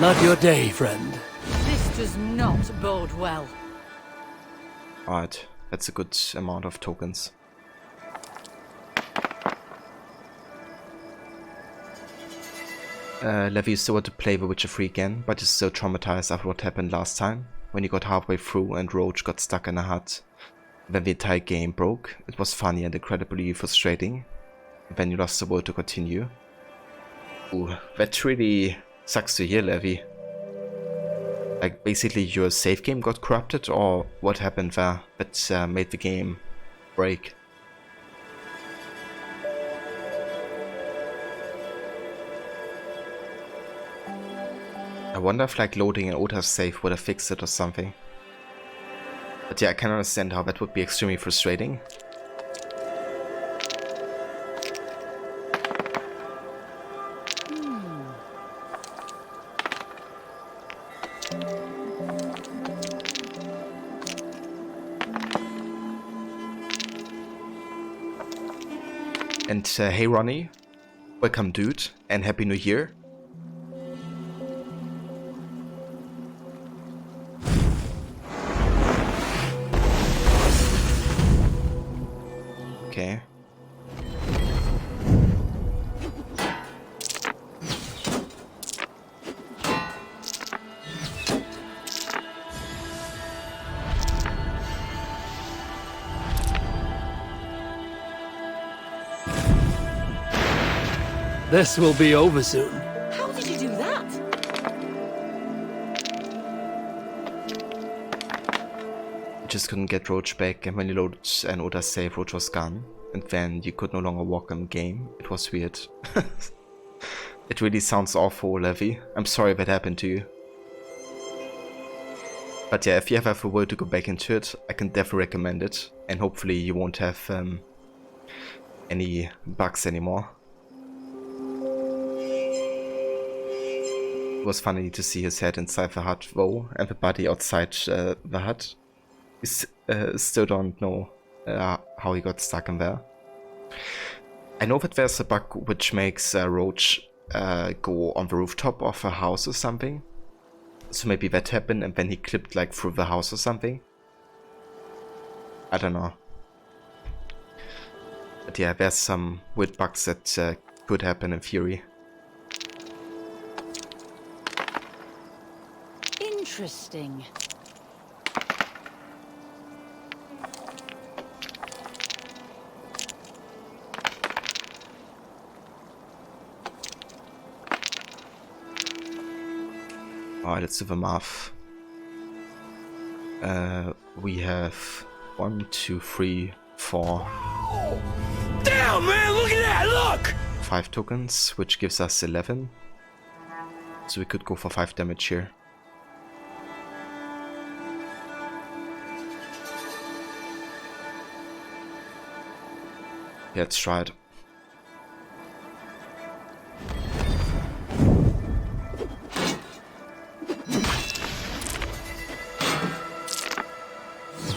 C: Not your day, friend.
P: This does not bode well.
B: Alright, that's a good amount of tokens. Levi, you still want to play The Witcher 3 again, but you're still traumatized after what happened last time, when you got halfway through and Roach got stuck in a hut. Then the entire game broke. It was funny and incredibly frustrating. Then you lost the will to continue. Ooh, that really sucks to hear, Levi. Like, basically your save game got corrupted, or what happened there that made the game break? I wonder if like loading an Ota's save would have fixed it or something. But yeah, I can understand how that would be extremely frustrating. And hey Ronnie, welcome dude, and Happy New Year. Okay.
C: This will be over soon.
P: How did you do that?
B: Just couldn't get Roach back, and when you loaded an Ota's save, Roach was gone. And then you could no longer walk in game. It was weird. It really sounds awful, Levi. I'm sorry that happened to you. But yeah, if you ever have a way to go back into it, I can definitely recommend it. And hopefully you won't have any bugs anymore. It was funny to see his head inside the hut though, and the body outside the hut. Still don't know how he got stuck in there. I know that there's a bug which makes Roach go on the rooftop of a house or something. So maybe that happened and then he clipped like through the house or something. I don't know. But yeah, there's some weird bugs that could happen in theory.
P: Interesting.
B: Alright, let's do the math. We have 1, 2, 3, 4.
D: Damn, man, look at that, look!
B: 5 tokens, which gives us 11. So we could go for 5 damage here. Yeah, let's try it.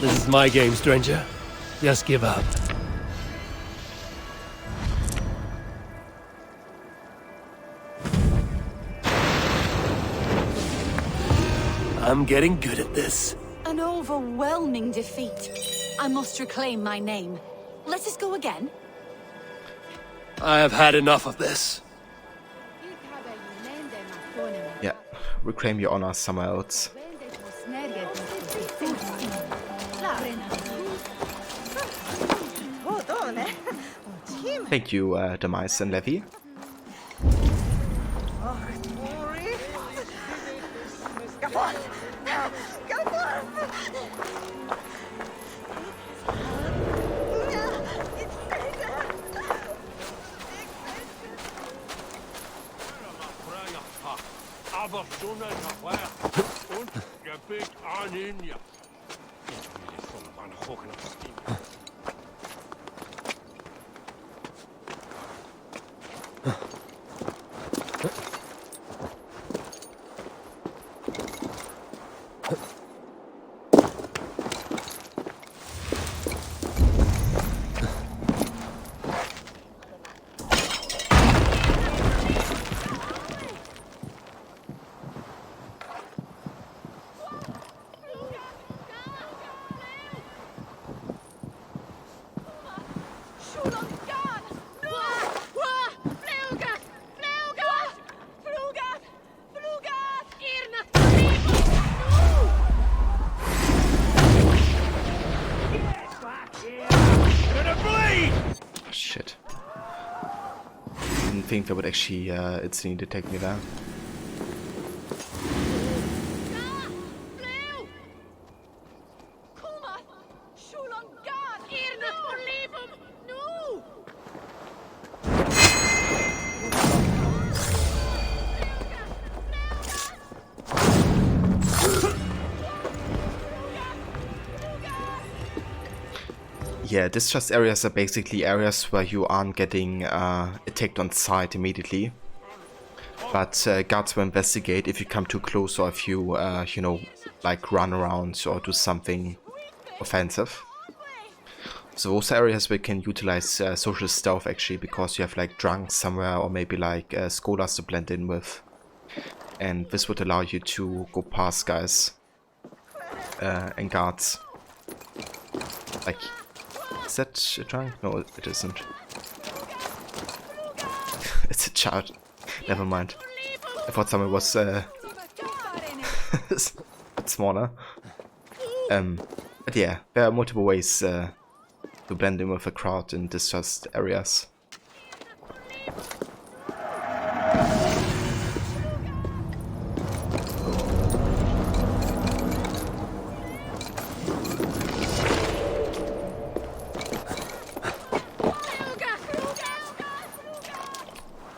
C: This is my game, stranger. Just give up. I'm getting good at this.
P: An overwhelming defeat. I must reclaim my name. Let us go again.
C: I have had enough of this.
B: Yeah, reclaim your honor somewhere else. Thank you, Demise and Levi. think they would actually instantly detect me there. Yeah, distrust areas are basically areas where you aren't getting attacked on sight immediately. But guards will investigate if you come too close or if you, you know, like run around or do something offensive. So those areas where you can utilize social stealth actually, because you have like drunks somewhere or maybe like scholars to blend in with. And this would allow you to go past guys and guards. Like, is that a drunk? No, it isn't. It's a child. Never mind. I thought someone was a bit smaller. But yeah, there are multiple ways to blend in with a crowd in distressed areas.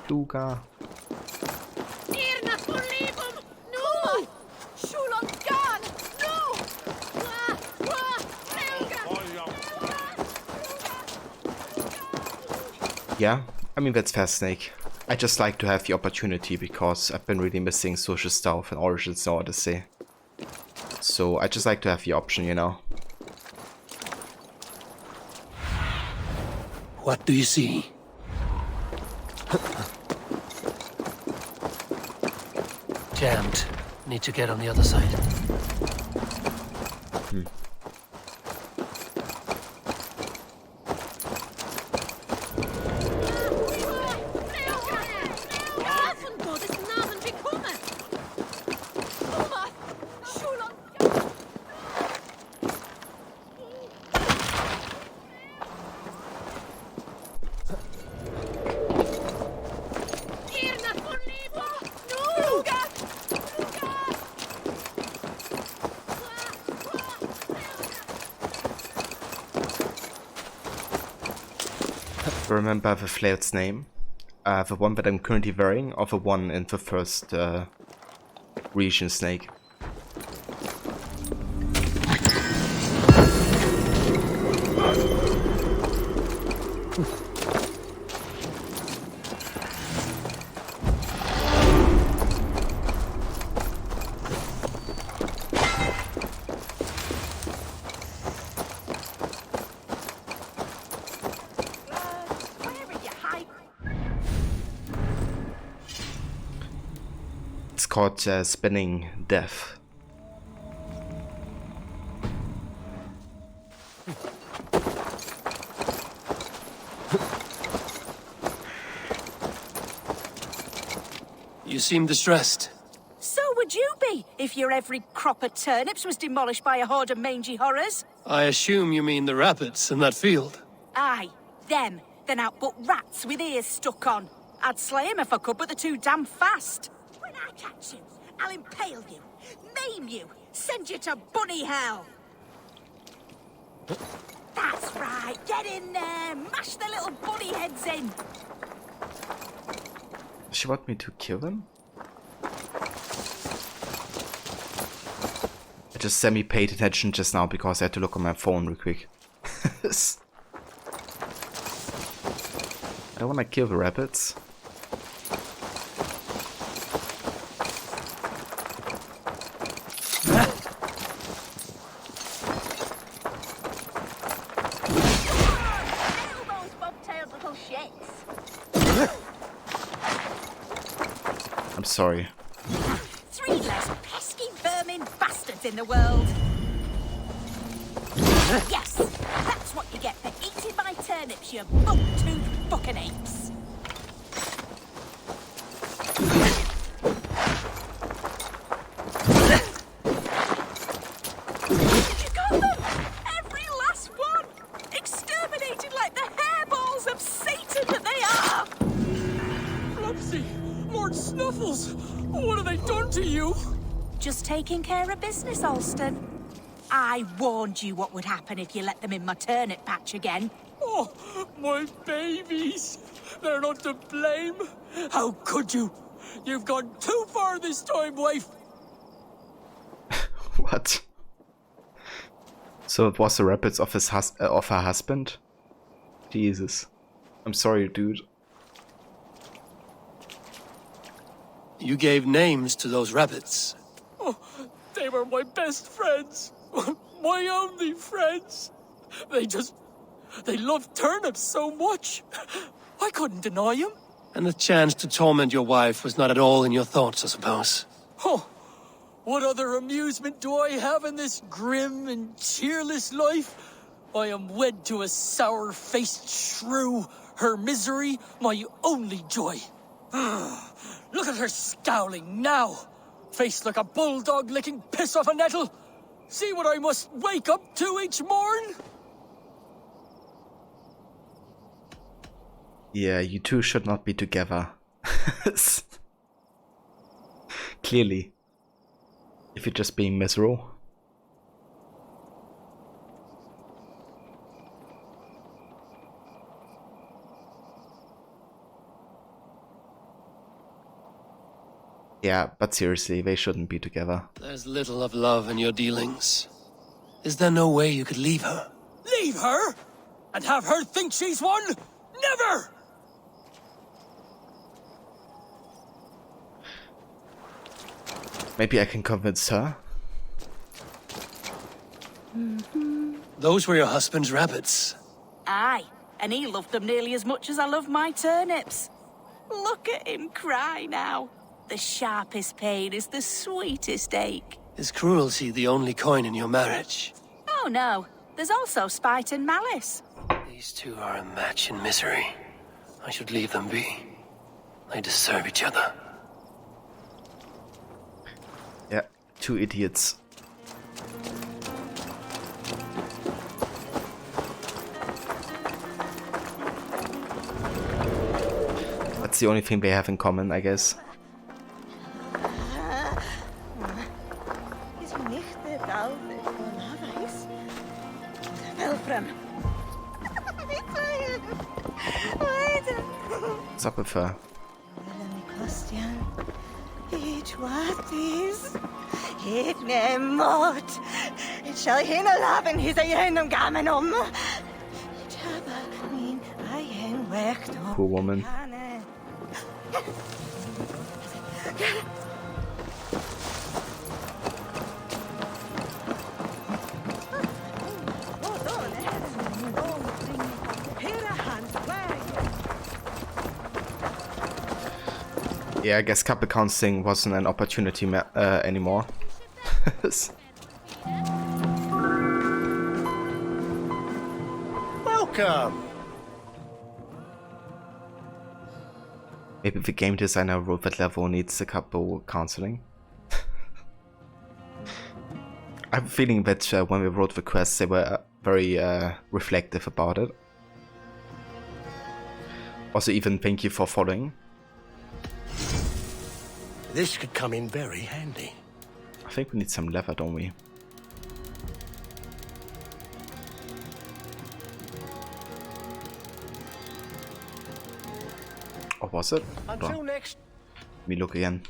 B: Duga. Yeah, I mean that's fair, Snake. I just like to have the opportunity because I've been really missing social stuff in Origins and Odyssey. So I just like to have the option, you know.
C: What do you see? Jammed. Need to get on the other side.
B: Remember the flared's name? The one that I'm currently wearing, or the one in the first region, Snake? It's called Spinning Death.
C: You seem distressed.
P: So would you be, if your every crop of turnips was demolished by a horde of mangy horrors.
C: I assume you mean the rabbits in that field.
P: Aye, them. They're out but rats with ears stuck on. I'd slay 'em if I could, but they're too damn fast. When I catch you, I'll impale you, maim you, send you to bunny hell. That's right, get in there, mash the little bunny heads in.
B: Does she want me to kill them? I just semi-paid attention just now because I had to look on my phone real quick. I don't want to kill the rabbits. I'm sorry.
P: 3 less pesky vermin bastards in the world. Yes, that's what you get for eating my turnips, you buck-toothed fucking apes. Did you got them? Every last one! Exterminated like the hairballs of Satan that they are!
H: Waffles! What have they done to you?
P: Just taking care of business, Alston. I warned you what would happen if you let them in my turnip patch again.
H: Oh, my babies! They're not to blame! How could you? You've gone too far this time, wife!
B: What? So it was the rabbits of her husband? Jesus. I'm sorry, dude.
C: You gave names to those rabbits.
H: Oh, they were my best friends. My only friends. They loved turnips so much. I couldn't deny them.
C: And the chance to torment your wife was not at all in your thoughts, I suppose.
H: Oh, what other amusement do I have in this grim and cheerless life? I am wed to a sour-faced shrew, her misery my only joy. Look at her scowling now. Face like a bulldog licking piss off a nettle. See what I must wake up to each morn?
B: Yeah, you two should not be together. Clearly. If you're just being miserable. Yeah, but seriously, they shouldn't be together.
C: There's little of love in your dealings. Is there no way you could leave her?
H: Leave her? And have her think she's won? Never!
B: Maybe I can convince her.
C: Those were your husband's rabbits.
P: Aye, and he loved them nearly as much as I love my turnips. Look at him cry now. The sharpest pain is the sweetest ache.
C: Is cruelty the only coin in your marriage?
P: Oh no, there's also spite and malice.
C: These two are a match in misery. I should leave them be. They deserve each other.
B: Yeah, two idiots. That's the only thing they have in common, I guess. What's up with her? Poor woman. Yeah, I guess couple counseling wasn't an opportunity anymore.
N: Welcome.
B: Maybe the game designer wrote that level needs a couple counseling. I have a feeling that when we wrote the quests, they were very reflective about it. Also, even thank you for following.
N: This could come in very handy.
B: I think we need some leather, don't we? Or was it?
N: Until next.
B: Let me look again.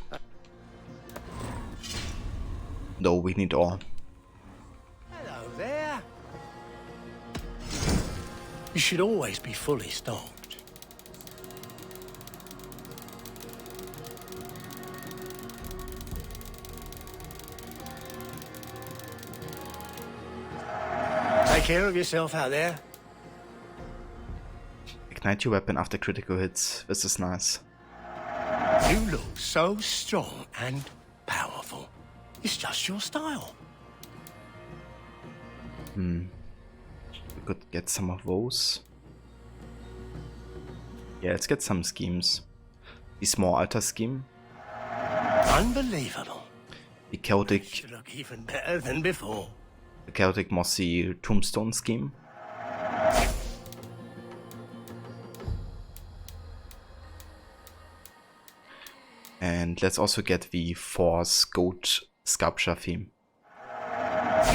B: No, we need ore.
N: Hello there. You should always be fully stocked. Take care of yourself out there.
B: Ignite your weapon after critical hits. This is nice.
N: You look so strong and powerful. It's just your style.
B: We could get some of those. Yeah, let's get some schemes. The small altar scheme.
N: Unbelievable.
B: The chaotic.
N: You look even better than before.
B: The chaotic mossy tombstone scheme. And let's also get the Force goat sculpture theme.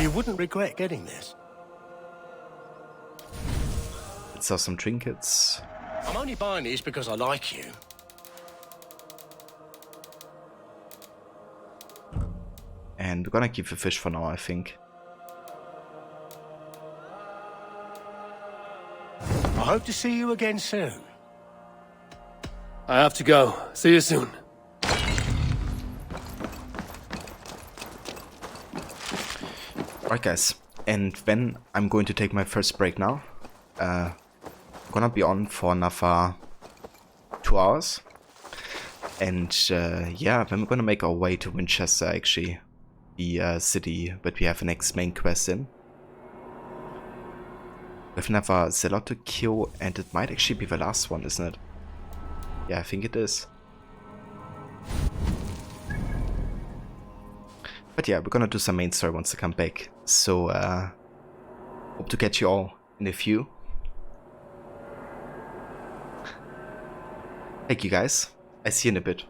N: You wouldn't regret getting this.
B: Let's sell some trinkets.
N: I'm only buying these because I like you.
B: And we're gonna keep the fish for now, I think.
N: I hope to see you again soon.
C: I have to go. See you soon.
B: Alright guys, and then I'm going to take my first break now. Gonna be on for another 2 hours. And yeah, then we're gonna make our way to Winchester actually. The city that we have the next main quest in. We have another Zealot to kill, and it might actually be the last one, isn't it? Yeah, I think it is. But yeah, we're gonna do some main story once I come back. So, hope to catch you all in a few. Thank you guys. I see you in a bit.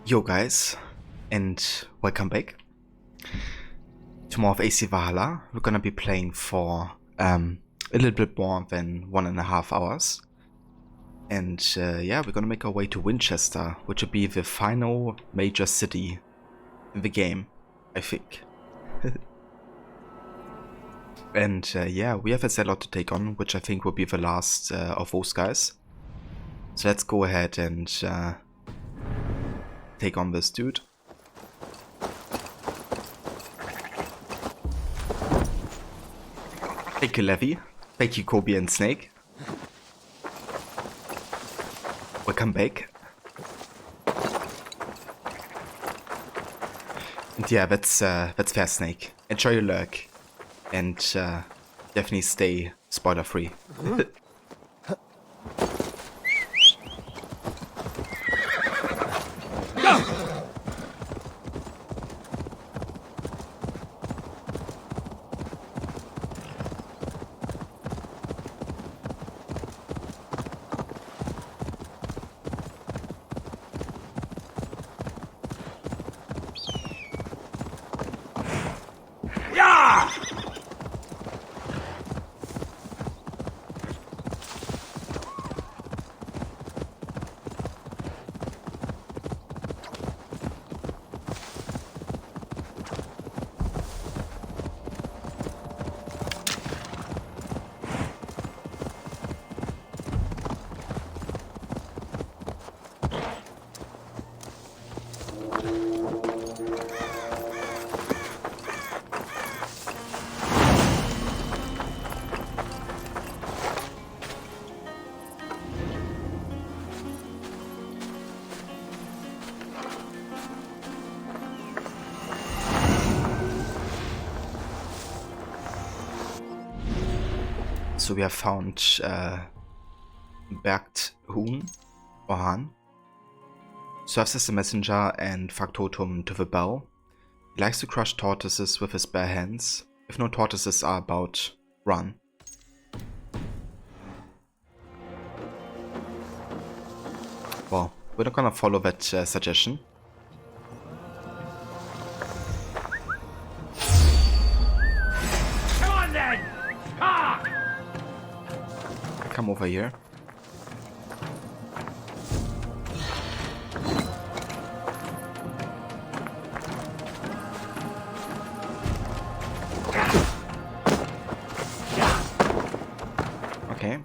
B: Yo guys, and welcome back to more of AC Valhalla. We're gonna be playing for a little bit more than 1.5 hours. And yeah, we're gonna make our way to Winchester, which will be the final major city in the game, I think. And yeah, we have a zealot to take on, which I think will be the last of those guys. So let's go ahead and take on this dude. Thank you, Levy. Thank you, Kobe and Snake. Welcome back. And yeah, that's fair, Snake. Enjoy your lurk. And definitely stay spoiler free. So we have found Bergt Hun or Han. Serves as a messenger and factotum to the bell. He likes to crush tortoises with his bare hands. If no tortoises are about, run. Well, we're not gonna follow that suggestion.
K: Come on then! Ah!
B: Come over here. Okay.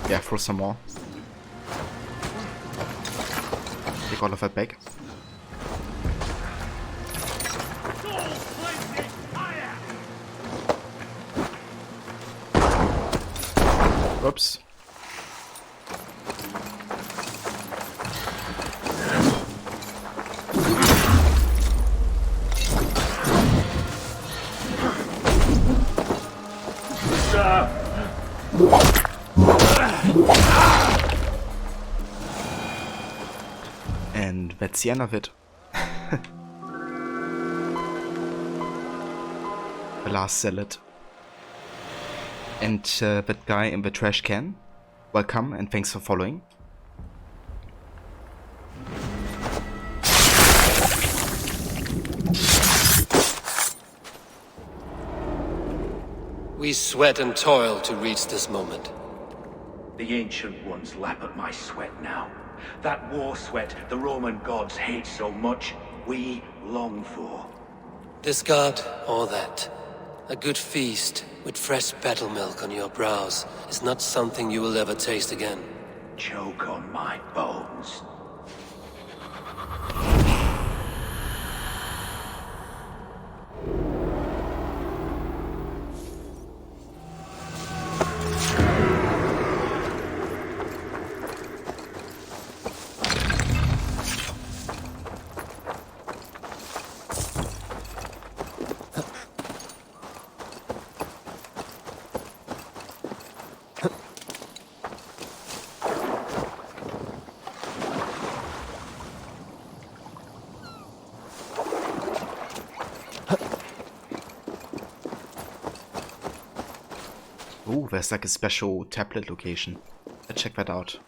B: Yeah, throw some more. Take all of it back. Oops. And that's the end of it. The last zealot. And that guy in the trash can, welcome and thanks for following.
C: We sweat and toil to reach this moment.
Q: The Ancient Ones lap at my sweat now. That war sweat the Roman gods hate so much, we long for.
C: This god or that. A good feast with fresh battle milk on your brows is not something you will ever taste again.
Q: Choke on my bones.
B: Ooh, there's like a special tablet location. Let's check that out.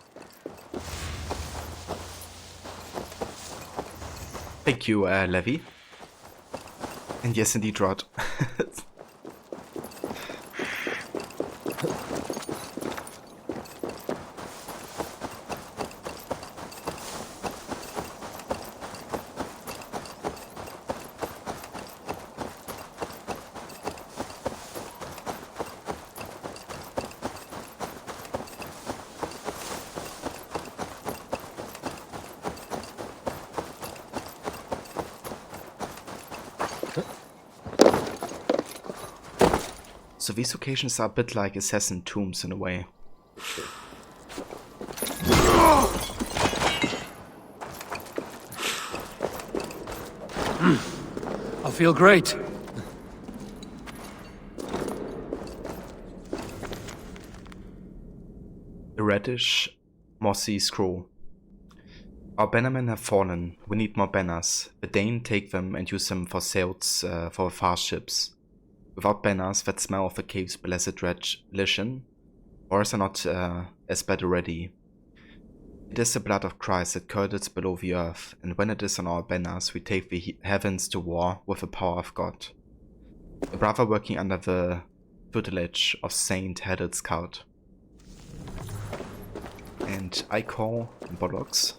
B: Thank you, Levi. And yes, indeed, Rod. So these locations are a bit like assassin tombs in a way.
C: I feel great.
B: A reddish, mossy scroll. Our bannermen have fallen. We need more banners. The Dane take them and use them for sails for fast ships. Without banners that smell of the cave's blessed religion, wars are not as bad already. It is the blood of Christ that curdles below the earth, and when it is on our banners, we take the heavens to war with the power of God. A brother working under the tutelage of Saint headed scout. And I call bollocks.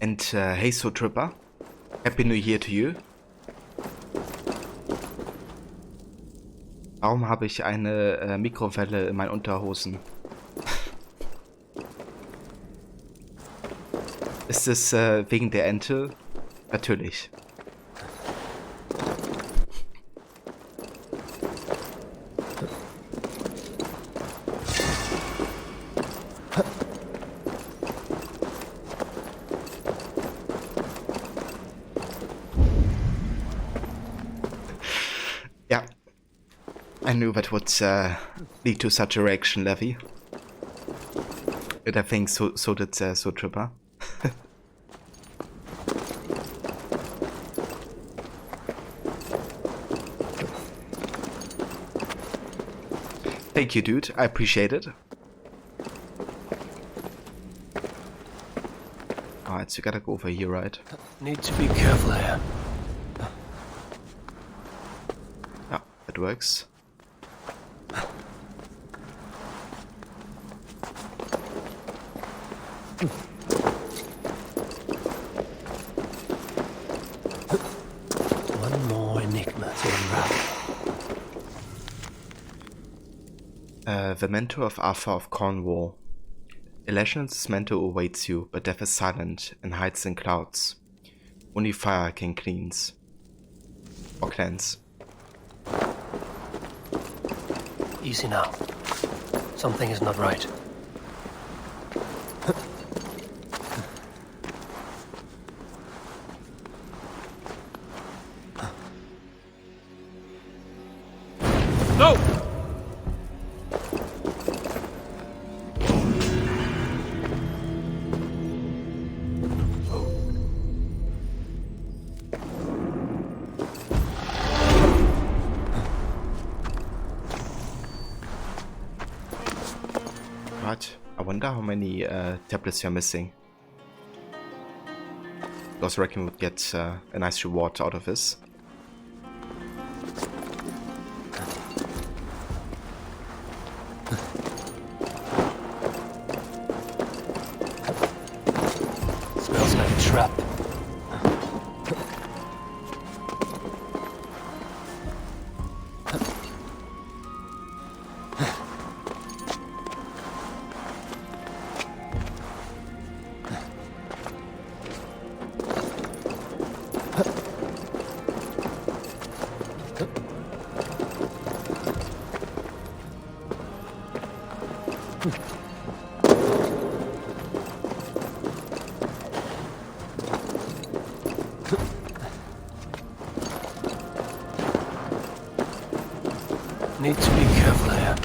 B: And hey, So Tripper, Happy New Year to you. Warum habe ich eine Mikrowelle in meinen Unterhosen? Ist es wegen der Ente? Natürlich. Yeah, I knew that would lead to such a reaction, Levi. And I think so did So Tripper. Thank you, dude. I appreciate it. Alright, so you gotta go over here, right?
C: Need to be careful here.
B: Yeah, that works.
C: One more enigma to unravel.
B: The mentor of Arthur of Cornwall. A legend's mentor awaits you, but death is silent and hides in clouds. Only fire can cleanse. Or cleanse.
C: Easy now. Something is not right.
D: No!
B: Right. I wonder how many tablets you're missing. I also reckon we'd get a nice reward out of this.
C: Smells like a trap. Need to be careful here.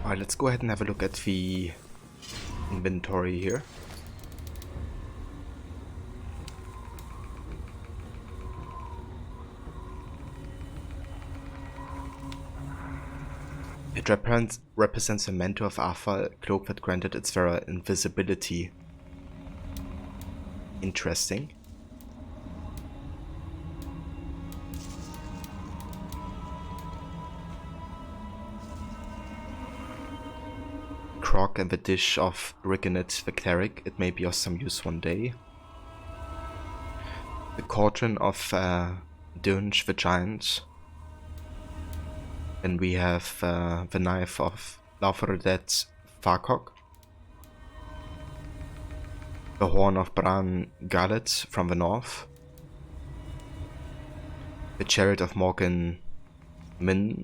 B: Alright, let's go ahead and have a look at the inventory here. It represents a mentor of Arthur, a cloak that granted its wearer invisibility. Interesting. Croc and the dish of Rigonet the cleric, it may be of some use one day. The cauldron of Dunge the giant. Then we have the knife of Laufredet Farcock. The horn of Bran Gallet from the north. The chariot of Morgan Minfather.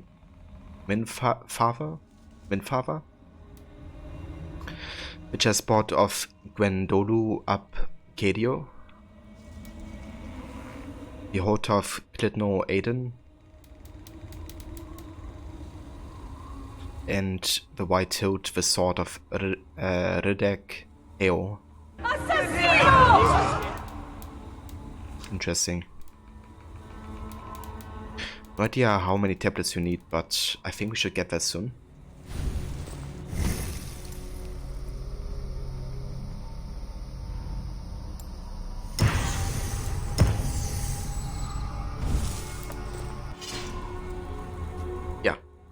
B: The chessboard of Gwendolu ap Cadio. The Hote of Clitno Aiden. And the white hilt, the sword of Ridek Eo. Interesting. No idea how many tablets you need, but I think we should get that soon.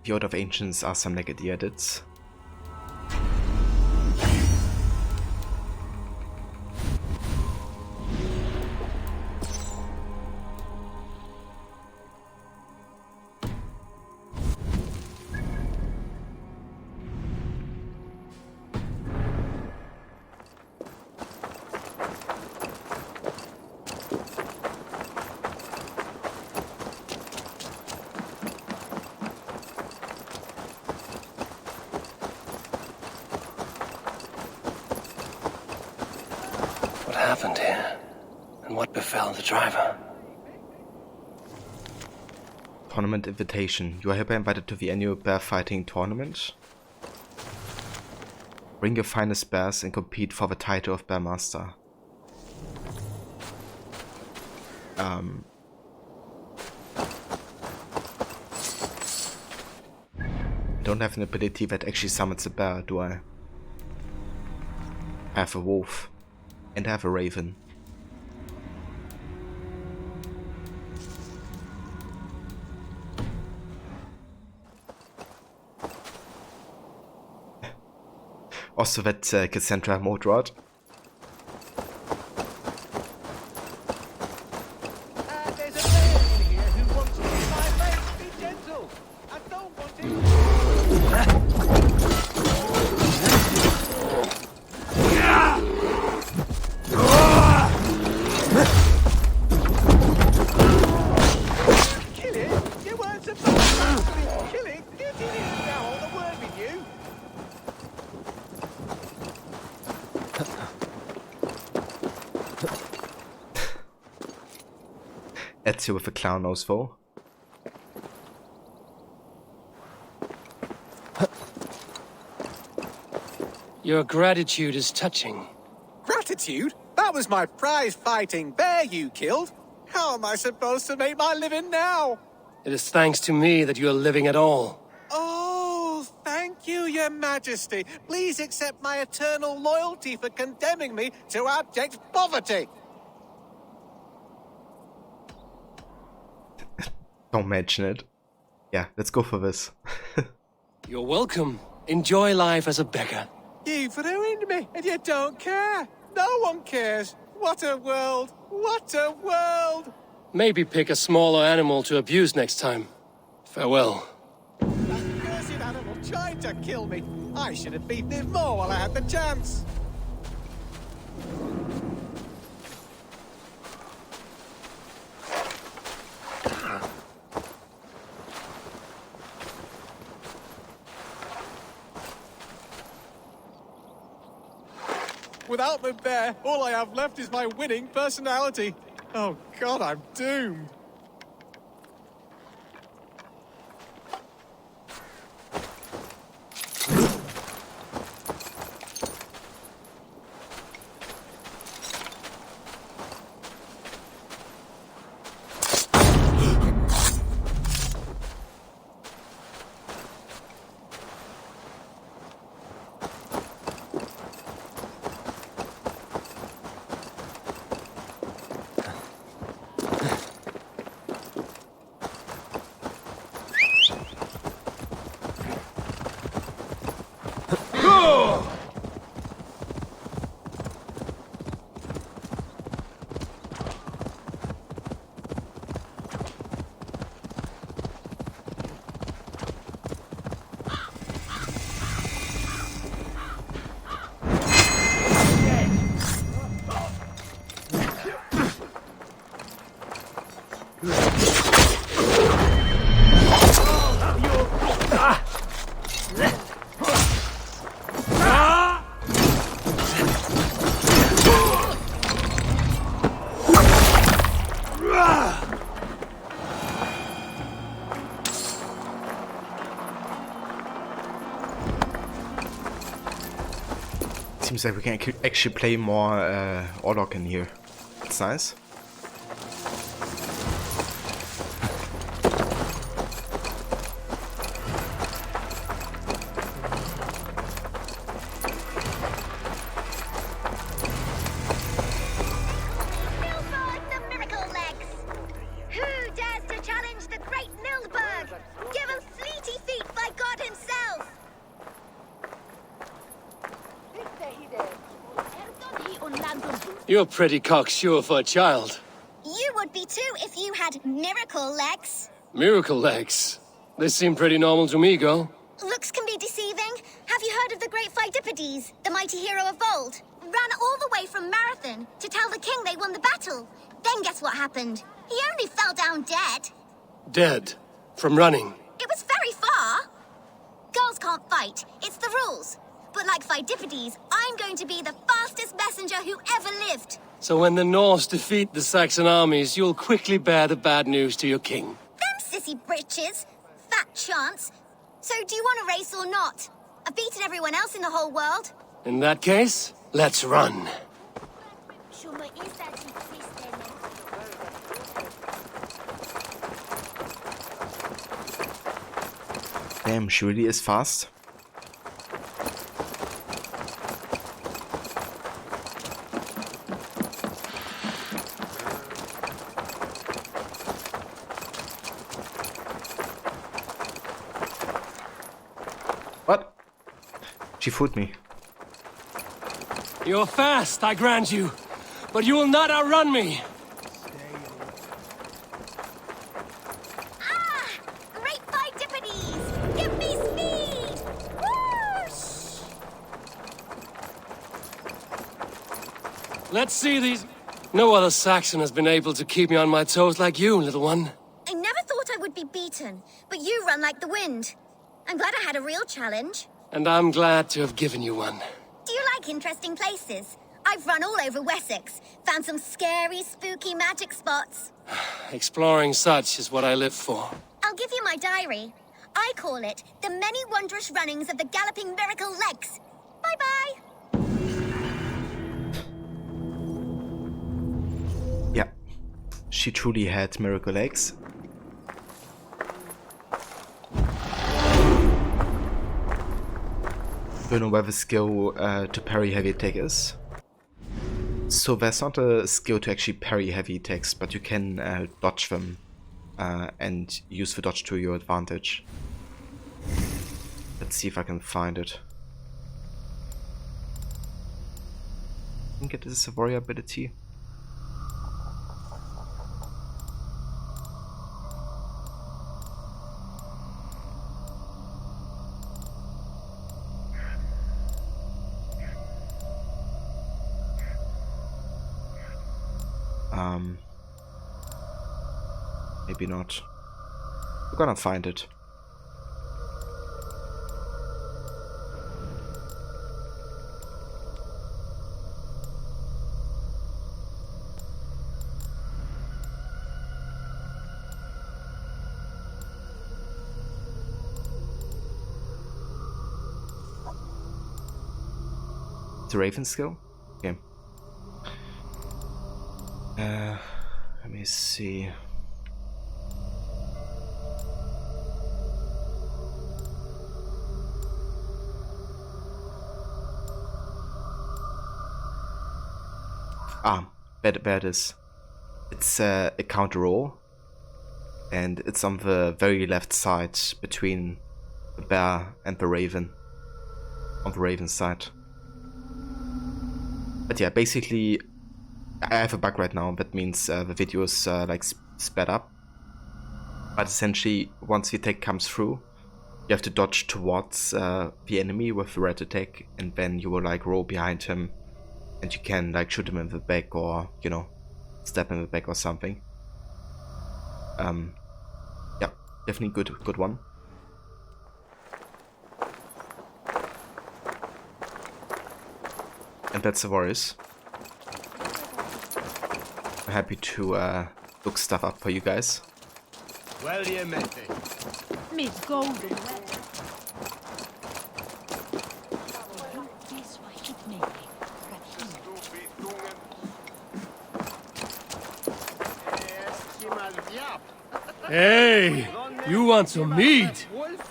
B: The Order of Ancients are some legacy edits.
C: What happened here? And what befell the driver?
B: Tournament invitation. You are hereby invited to the annual bear fighting tournament. Bring your finest bears and compete for the title of Bear Master. I don't have an ability that actually summons a bear, do I? I have a wolf. And I have a raven. Also that Cassandra mode rod.
K: There's a man in here who wants to be my mate. Be gentle. I don't want him. Kill it? You weren't supposed to kill it. Get in it now. I want a word with you.
B: Ezio with a clown nose though.
C: Your gratitude is touching.
L: Gratitude? That was my prize-fighting bear you killed. How am I supposed to make my living now?
C: It is thanks to me that you are living at all.
L: Oh, thank you, Your Majesty. Please accept my eternal loyalty for condemning me to abject poverty.
B: Don't mention it. Yeah, let's go for this.
C: You're welcome. Enjoy life as a beggar.
L: You've ruined me, and you don't care. No one cares. What a world. What a world.
C: Maybe pick a smaller animal to abuse next time. Farewell.
L: That cursed animal tried to kill me. I should have beaten it more while I had the chance. Without the bear, all I have left is my winning personality. Oh God, I'm doomed.
B: Seems like we can actually play more Orlok in here. That's nice.
J: Who dares to challenge the great Nilbert? Give 'em fleety feet
C: You're pretty cocksure for a child.
J: You would be too if you had miracle legs.
C: Miracle legs. They seem pretty normal to me, girl.
J: Looks can be deceiving. Have you heard of the great Pheidippides, the mighty hero of old? Ran all the way from Marathon to tell the king they won the battle. Then guess what happened? He only fell down dead.
C: Dead? From running?
J: It was very far. Girls can't fight. It's the rules. But like Pheidippides, I'm going to be the fastest messenger who ever lived.
C: So when the Norse defeat the Saxon armies, you'll quickly bear the bad news to your king.
J: Them sissy britches. Fat chance. So do you want a race or not? I've beaten everyone else in the whole world.
C: In that case, let's run.
B: Damn, she really is fast. What? She fooled me.
C: You're fast, I grant you. But you will not outrun me.
J: Great Pheidippides! Give me speed! Whoosh!
C: Let's see these... No other Saxon has been able to keep me on my toes like you, little one.
J: I never thought I would be beaten, but you run like the wind. I'm glad I had a real challenge.
C: And I'm glad to have given you one.
J: Do you like interesting places? I've run all over Wessex, found some scary, spooky magic spots.
C: Exploring such is what I live for.
J: I'll give you my diary. I call it The Many Wondrous Runnings of the Galloping Miracle Legs. Bye-bye!
B: Yeah, she truly had miracle legs. Don't know where the skill to parry heavy attack is. So there's not a skill to actually parry heavy attacks, but you can dodge them and use the dodge to your advantage. Let's see if I can find it. I think it is a warrior ability. Maybe not. We're gonna find it. The Raven skill? Okay. Let me see. There it is. It's a counter roll, and it's on the very left side between the bear and the raven. On the raven side. But yeah, basically, I have a bug right now. That means the video is like sped up. But essentially, once the attack comes through, you have to dodge towards the enemy with the red attack, and then you will like roll behind him. And you can like shoot him in the back, or you know, stab him in the back or something. Yeah, definitely good one. And that's the Warriors. I'm happy to look stuff up for you guys.
N: Well, you met it.
F: Miss Golden.
D: Hey, you want some meat?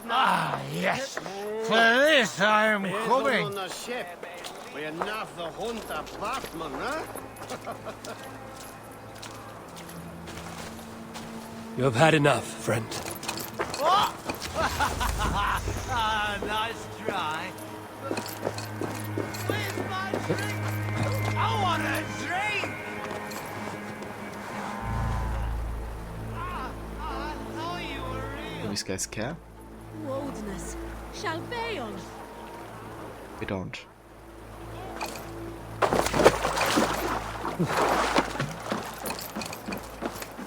N: Ah, yes. For this I'm coming. On the ship. We enough the hunt a Batman, huh?
C: You have had enough, friend.
N: Oh! Ah, nice try. Where's my drink? I want
B: these guys care?
F: Woldness shall be on.
B: We don't.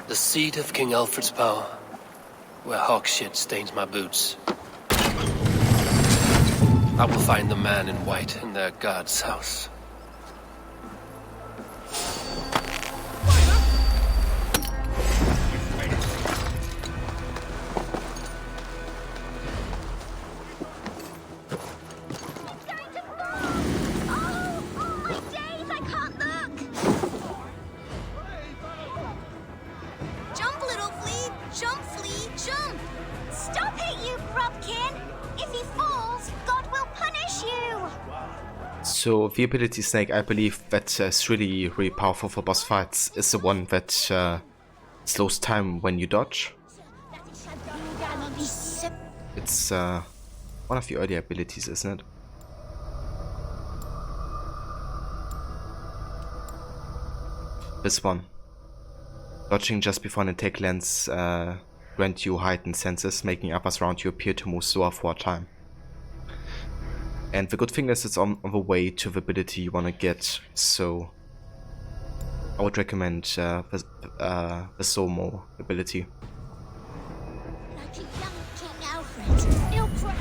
C: The seat of King Alfred's power, where hawk shit stains my boots. I will find the man in white in their god's house.
B: So the ability Snake, I believe that is really, really powerful for boss fights, is the one that slows time when you dodge. It's one of the earlier abilities, isn't it? This one. Dodging just before an attack lands grant you heightened senses, making others around you appear to move slower for a time. And the good thing is it's on the way to the ability you want to get, so I would recommend the Somo ability.
J: Like a young King Alfred, he'll cry.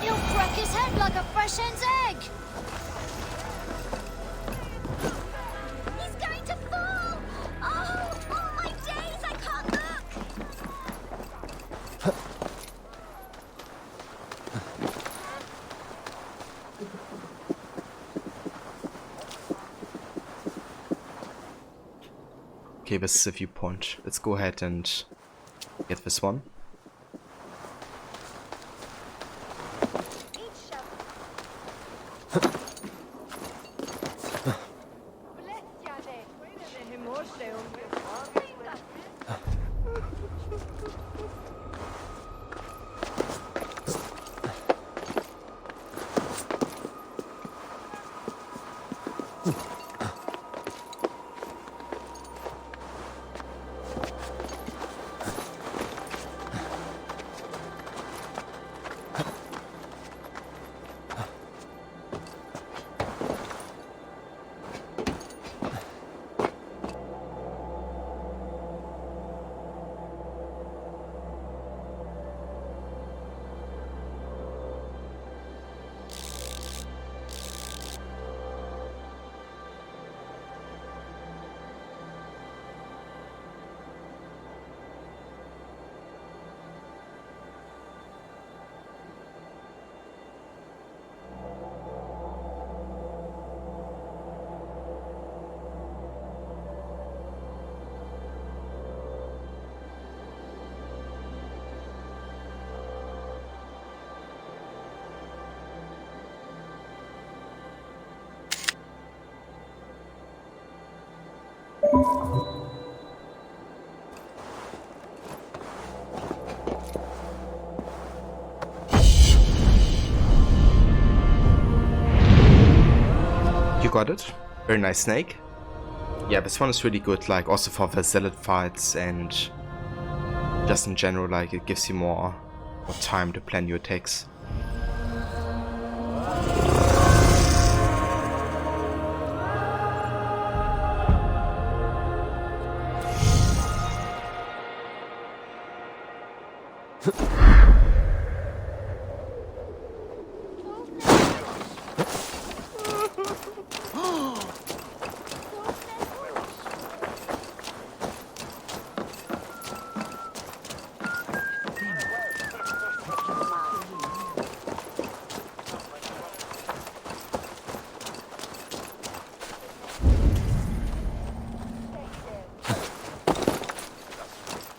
J: He'll crack his head like a fresh hen's egg. He's going to fall. Oh, all my days, I can't look.
B: Okay, this is a viewpoint. Let's go ahead and get this one. You got it. Very nice, Snake. Yeah, this one is really good, like also for the zealot fights and just in general, like it gives you more time to plan your attacks.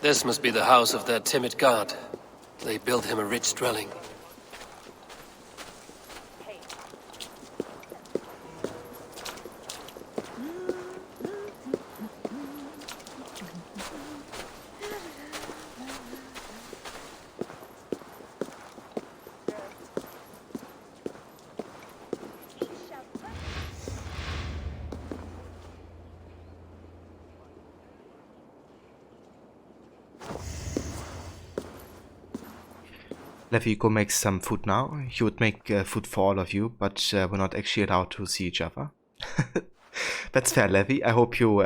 C: This must be the house of their timid god. They built him a rich dwelling.
B: Levy, go make some food now. He would make food for all of you, but we're not actually allowed to see each other. That's fair, Levy. I hope you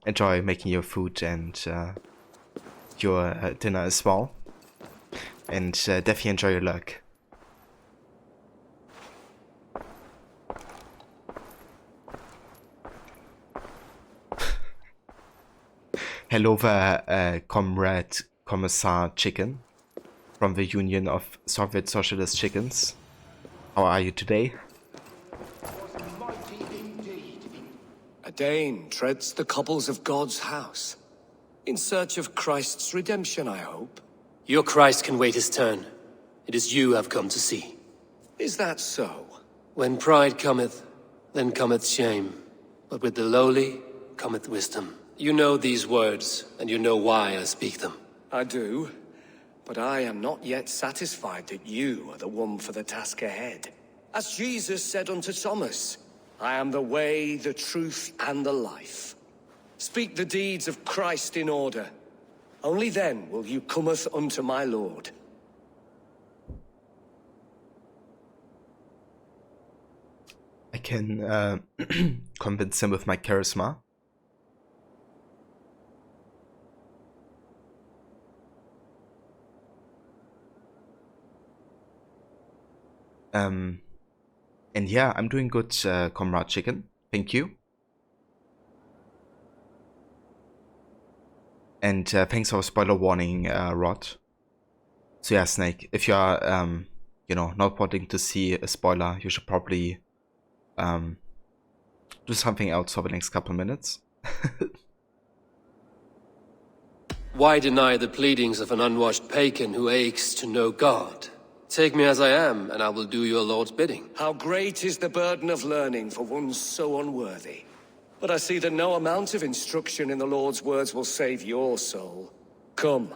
B: enjoy making your food and your dinner as well. And definitely enjoy your luck. Hello there, Comrade Commissar Chicken from the Union of Soviet Socialist Chickens. How are you today?
C: A Dane treads the cobbles of God's house. In search of Christ's redemption, I hope. Your Christ can wait his turn. It is you I've come to see. Is that so? When pride cometh, then cometh shame. But with the lowly cometh wisdom. You know these words, and you know why I speak them. I do, but I am not yet satisfied that you are the one for the task ahead. As Jesus said unto Thomas, I am the way, the truth, and the life. Speak the deeds of Christ in order. Only then will you cometh unto my Lord.
B: I can convince him with my charisma. And yeah, I'm doing good, Comrade Chicken. Thank you. And thanks for spoiler warning, Rod. So yeah, Snake, if you are, you know, not wanting to see a spoiler, you should probably do something else for the next couple minutes.
C: Why deny the pleadings of an unwashed pagan who aches to know God? Take me as I am, and I will do your Lord's bidding. How great is the burden of learning for one so unworthy. But I see that no amount of instruction in the Lord's words will save your soul. Come.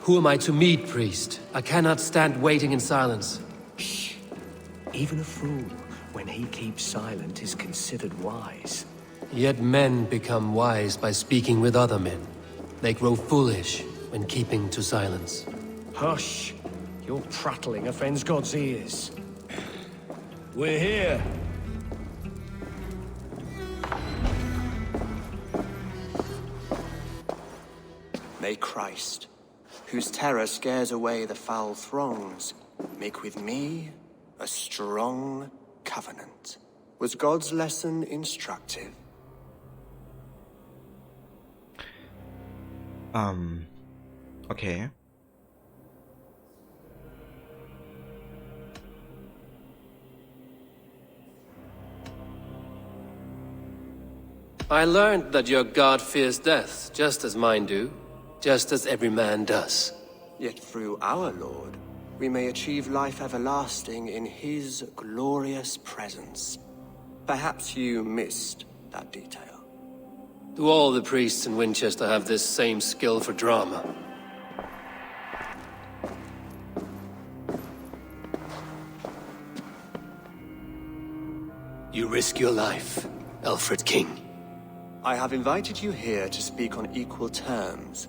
C: Who am I to meet, priest? I cannot stand waiting in silence.
K: Shh. Even a fool, when he keeps silent, is considered wise.
C: Yet men become wise by speaking with other men. They grow foolish when keeping to silence.
K: Hush! Your prattling offends God's ears. We're here.
R: May Christ, whose terror scares away the foul throngs, make with me a strong covenant. Was God's lesson instructive?
B: Okay.
C: I learned that your God fears death, just as mine do, just as every man does.
R: Yet through our Lord, we may achieve life everlasting in his glorious presence. Perhaps you missed that detail.
C: Do all the priests in Winchester have this same skill for drama? You risk your life, Alfred King.
R: I have invited you here to speak on equal terms.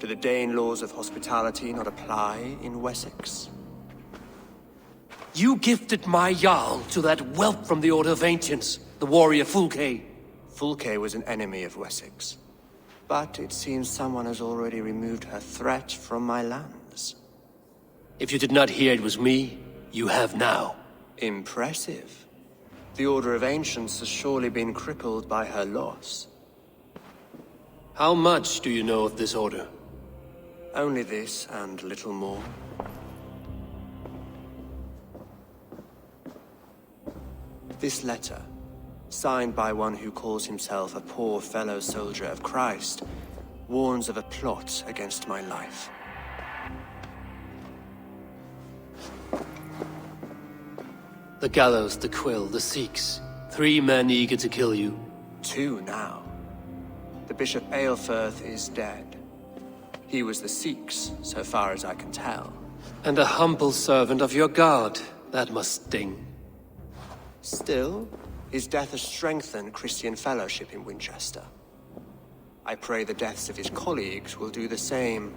R: Do the Dane laws of hospitality not apply in Wessex?
C: You gifted my Jarl to that whelp from the Order of Ancients, the warrior Fulke.
R: Fulke was an enemy of Wessex. But it seems someone has already removed her threat from my lands.
C: If you did not hear it was me, you have now.
R: Impressive. The Order of Ancients has surely been crippled by her loss.
C: How much do you know of this order?
R: Only this and little more. This letter, signed by one who calls himself a poor fellow soldier of Christ, warns of a plot against my life.
C: The gallows, the quill, the Sikhs. 3 men eager to kill you.
R: 2 now. The Bishop Aelfirth is dead. He was the Sikhs, so far as I can tell.
C: And a humble servant of your God. That must sting.
R: Still, His death has strengthened Christian fellowship in Winchester. I pray the deaths of his colleagues will do the same.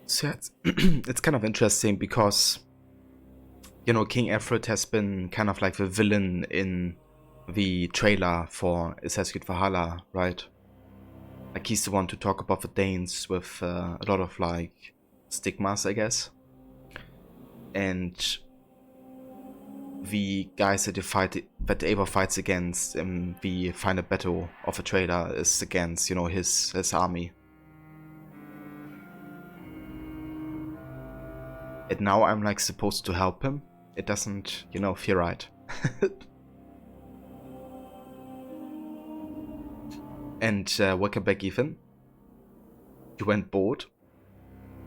B: So it's kind of interesting because, you know, King Alfred has been kind of like the villain in the trailer for Assassin's Creed Valhalla, right? Like he's the one to talk about the Danes with a lot of like stigmas, I guess. And the guys that Eivor fights against in the final battle of the trailer is against, you know, his army. And now I'm like supposed to help him. It doesn't, you know, feel right. And welcome back, Ethan. You went bored.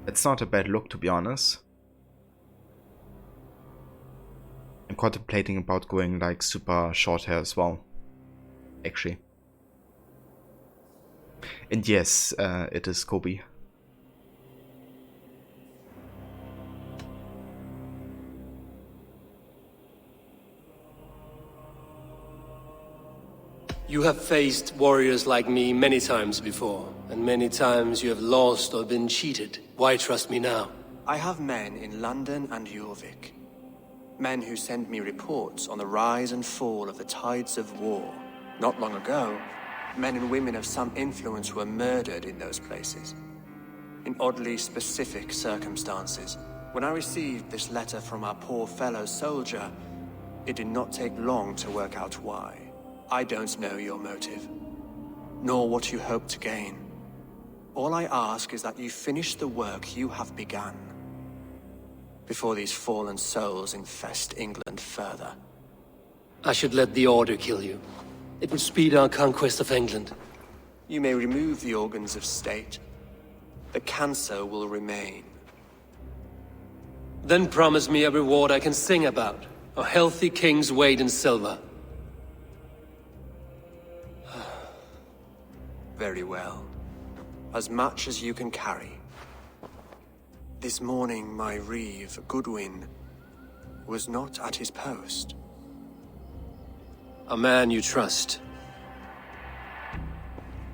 B: It's not a bad look, to be honest. I'm contemplating about going like super short hair as well, actually. And yes, it is Kobe.
C: You have faced warriors like me many times before, and many times you have lost or been cheated. Why trust me now?
R: I have men in London and Jorvik. Men who send me reports on the rise and fall of the tides of war. Not long ago, men and women of some influence were murdered in those places. In oddly specific circumstances. When I received this letter from our poor fellow soldier, it did not take long to work out why. I don't know your motive, nor what you hope to gain. All I ask is that you finish the work you have begun, before these fallen souls infest England further.
C: I should let the Order kill you. It would speed our conquest of England.
R: You may remove the organs of state. The cancer will remain.
C: Then promise me a reward I can sing about. A healthy king's weight in silver.
R: Very well. As much as you can carry. This morning, my reeve, Goodwin, was not at his post.
C: A man you trust.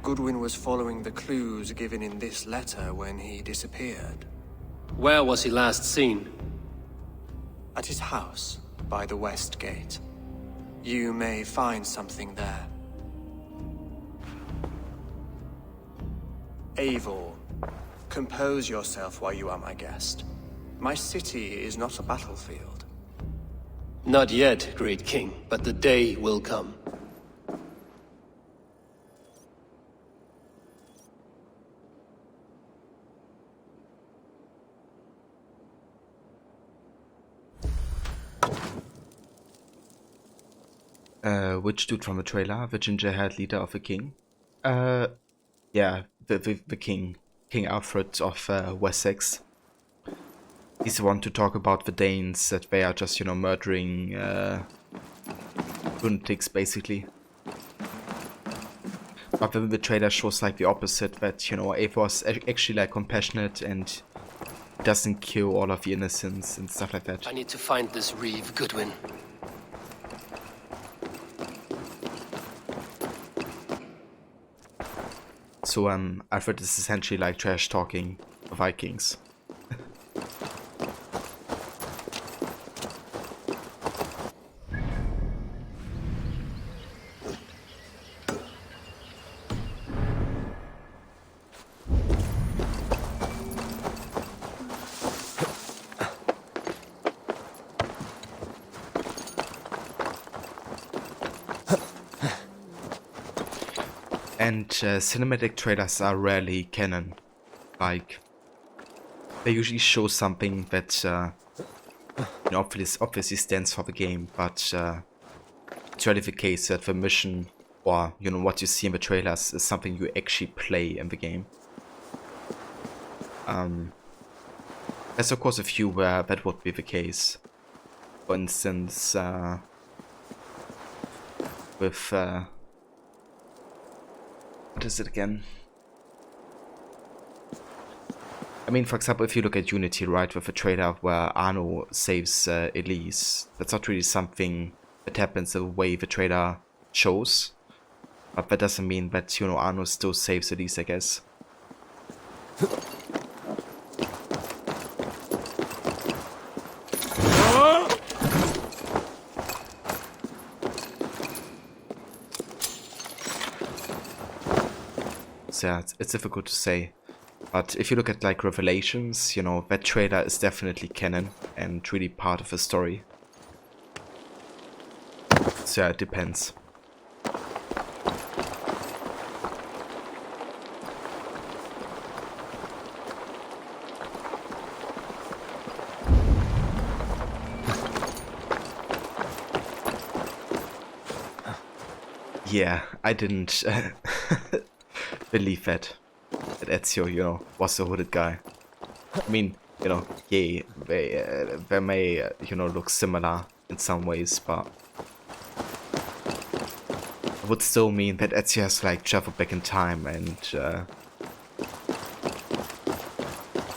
R: Goodwin was following the clues given in this letter when he disappeared.
C: Where was he last seen?
R: At his house, by the West Gate. You may find something there. Eivor, compose yourself while you are my guest. My city is not a battlefield.
C: Not yet, great king, but the day will come.
B: Which dude from the trailer? The ginger-haired leader of the king? Yeah, the king. King Alfred of Wessex. He's the one to talk about the Danes, that they are just, you know, murdering lunatics, basically. But then the trailer shows like the opposite, that, you know, Eivor's actually like compassionate and doesn't kill all of the innocents and stuff like that.
C: I need to find this reeve, Goodwin.
B: So Alfred is essentially like trash talking the Vikings. And cinematic trailers are rarely canon. Like, they usually show something that you know, obviously stands for the game, but it's rarely the case that the mission or, you know, what you see in the trailers is something you actually play in the game. There's of course a few where that would be the case. For instance, with what is it again? I mean, for example, if you look at Unity, right, with a trailer where Arno saves Elise, that's not really something that happens the way the trailer shows. But that doesn't mean that, you know, Arno still saves Elise, I guess. So yeah, it's difficult to say. But if you look at like Revelations, you know, that trailer is definitely canon and really part of the story. So yeah, it depends. Yeah, I didn't believe that Ezio, you know, was the hooded guy. I mean, you know, yeah, they may, you know, look similar in some ways, but it would still mean that Ezio has, like, traveled back in time, and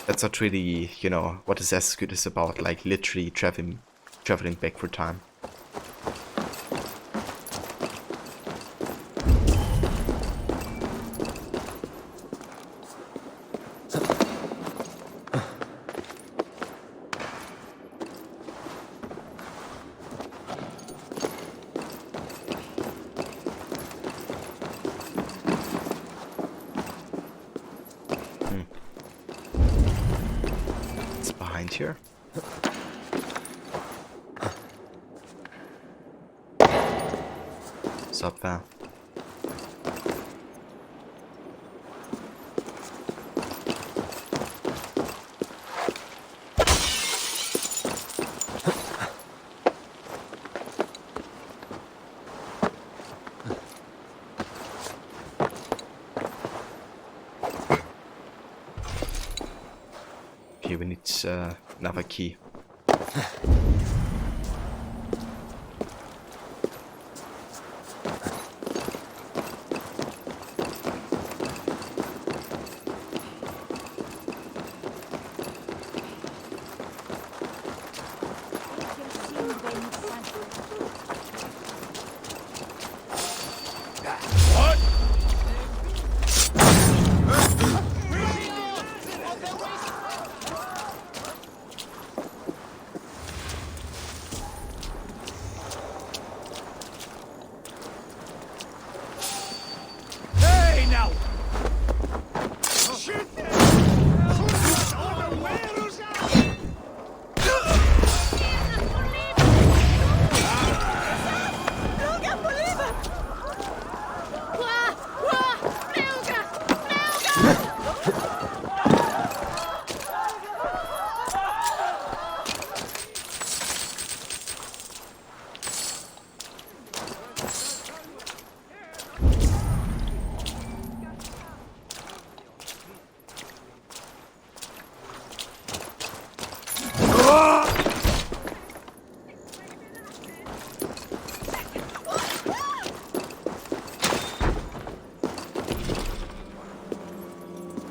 B: that's not really, you know, what Assassin's Creed is about, like, literally traveling back through time. Here. What's up there? Okay, we need another key.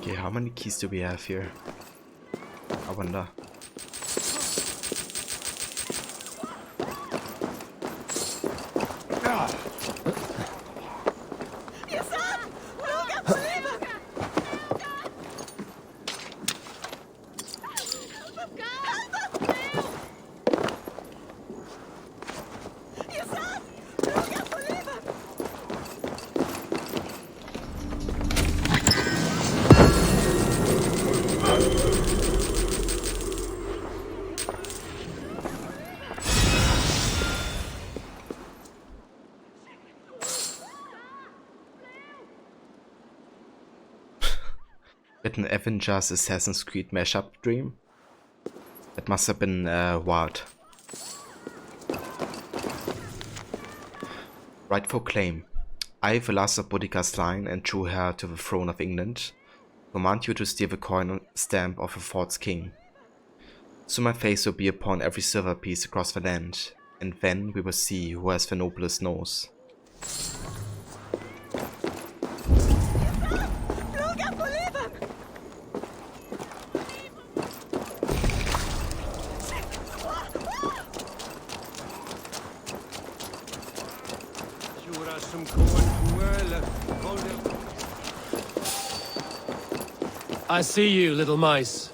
B: Okay, how many keys do we have here? I wonder. An Avengers Assassin's Creed mashup dream? That must have been wild. Rightful claim. I, the last of Boudica's line and true heir to the throne of England, command you to steal the coin stamp of a false king. So my face will be upon every silver piece across the land, and then we will see who has the noblest nose.
C: I see you, little mice.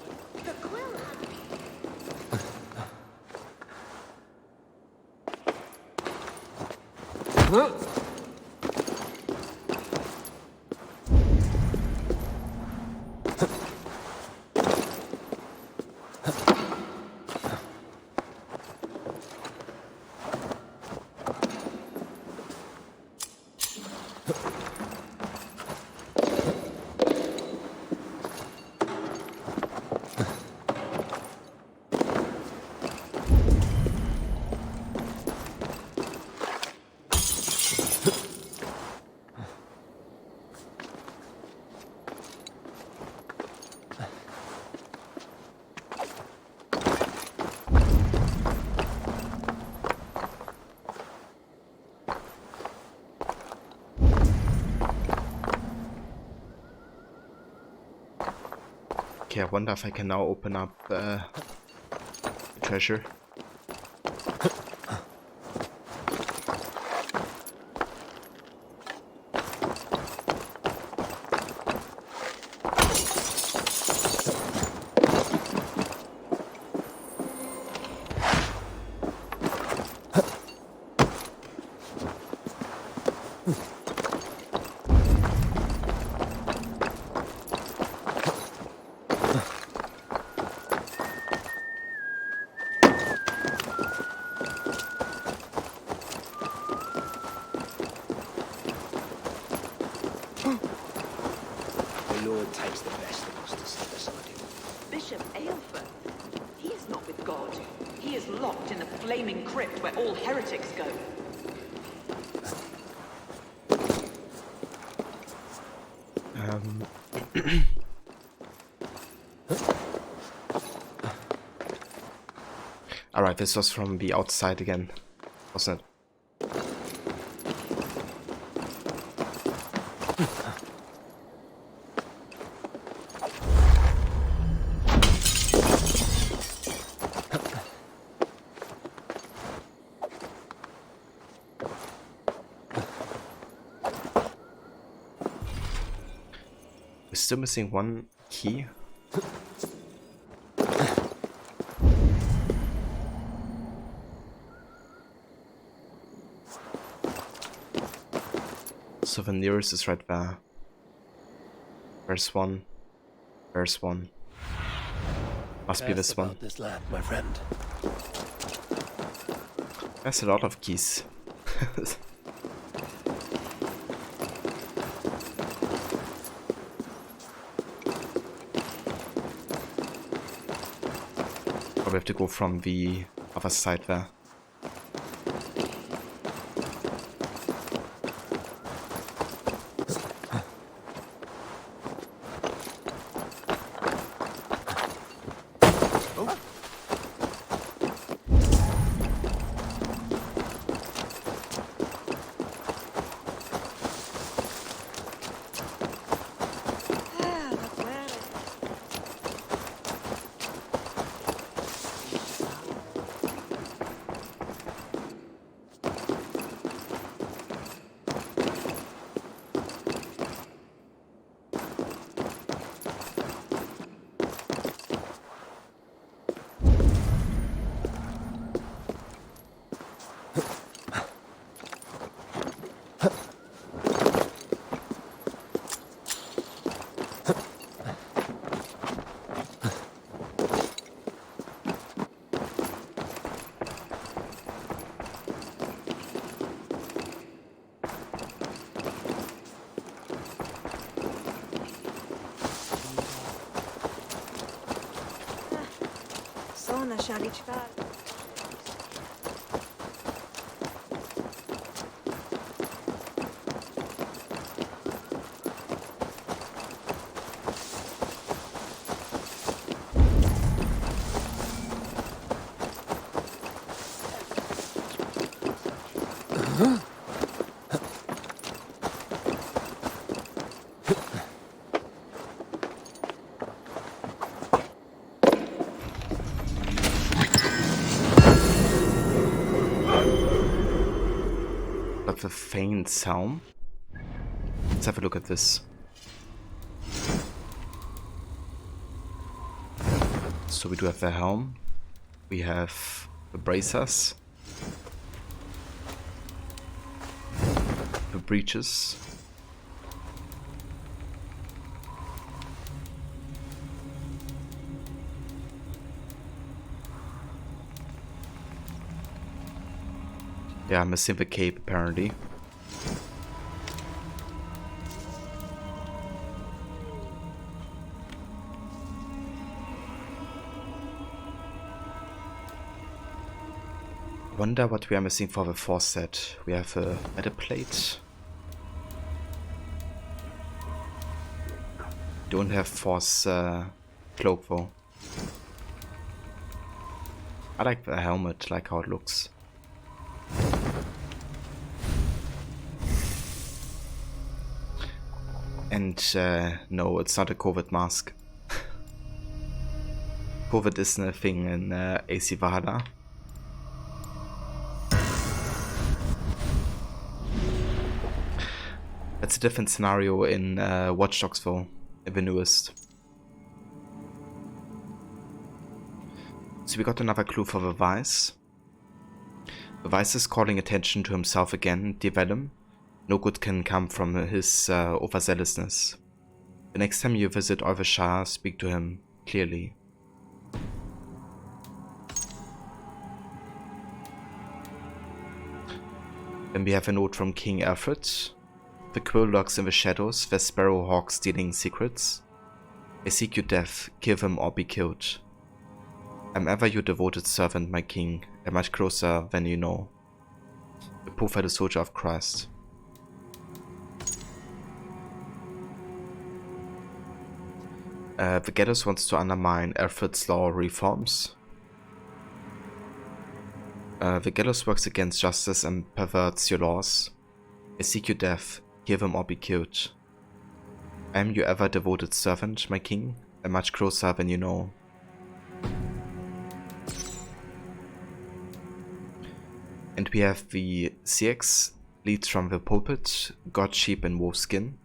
C: Huh?
B: Okay, I wonder if I can now open up the treasure.
G: The Lord takes the best of us to set aside him.
S: Bishop Aelford, he is not with God. He is locked in the flaming crypt where all heretics go.
B: Alright, this was from the outside again, wasn't it? We're still missing one key. So the nearest is right there. There's one. There's one. Must be this one.
C: This land, my friend.
B: There's a lot of keys. Probably have to go from the other side there. Got the Thane's helm. Let's have a look at this. So we do have the helm. We have the bracers. The breeches. Yeah, I'm missing the cape apparently. Wonder what we are missing for the force set. We have a metal plate. Don't have force cloak though. I like the helmet, like how it looks. And no, it's not a COVID mask. COVID isn't a thing in AC Valhalla. That's a different scenario in Watch Dogs though, the newest. So we got another clue for the Vice. The Vice is calling attention to himself again, Devellum. No good can come from his overzealousness. The next time you visit Overshire, speak to him clearly. Then we have a note from King Alfred. The quill lurks in the shadows, the sparrowhawk stealing secrets. I seek your death, kill him or be killed. I'm ever your devoted servant, my king, and much closer than you know. The poor fellow soldier of Christ. The Gallows wants to undermine Alfred's law reforms. The Gallows works against justice and perverts your laws. I seek your death, kill him or be killed. I am your ever devoted servant, my king, and much closer than you know. And we have the CX leads from the pulpit, God, sheep and wolf skin.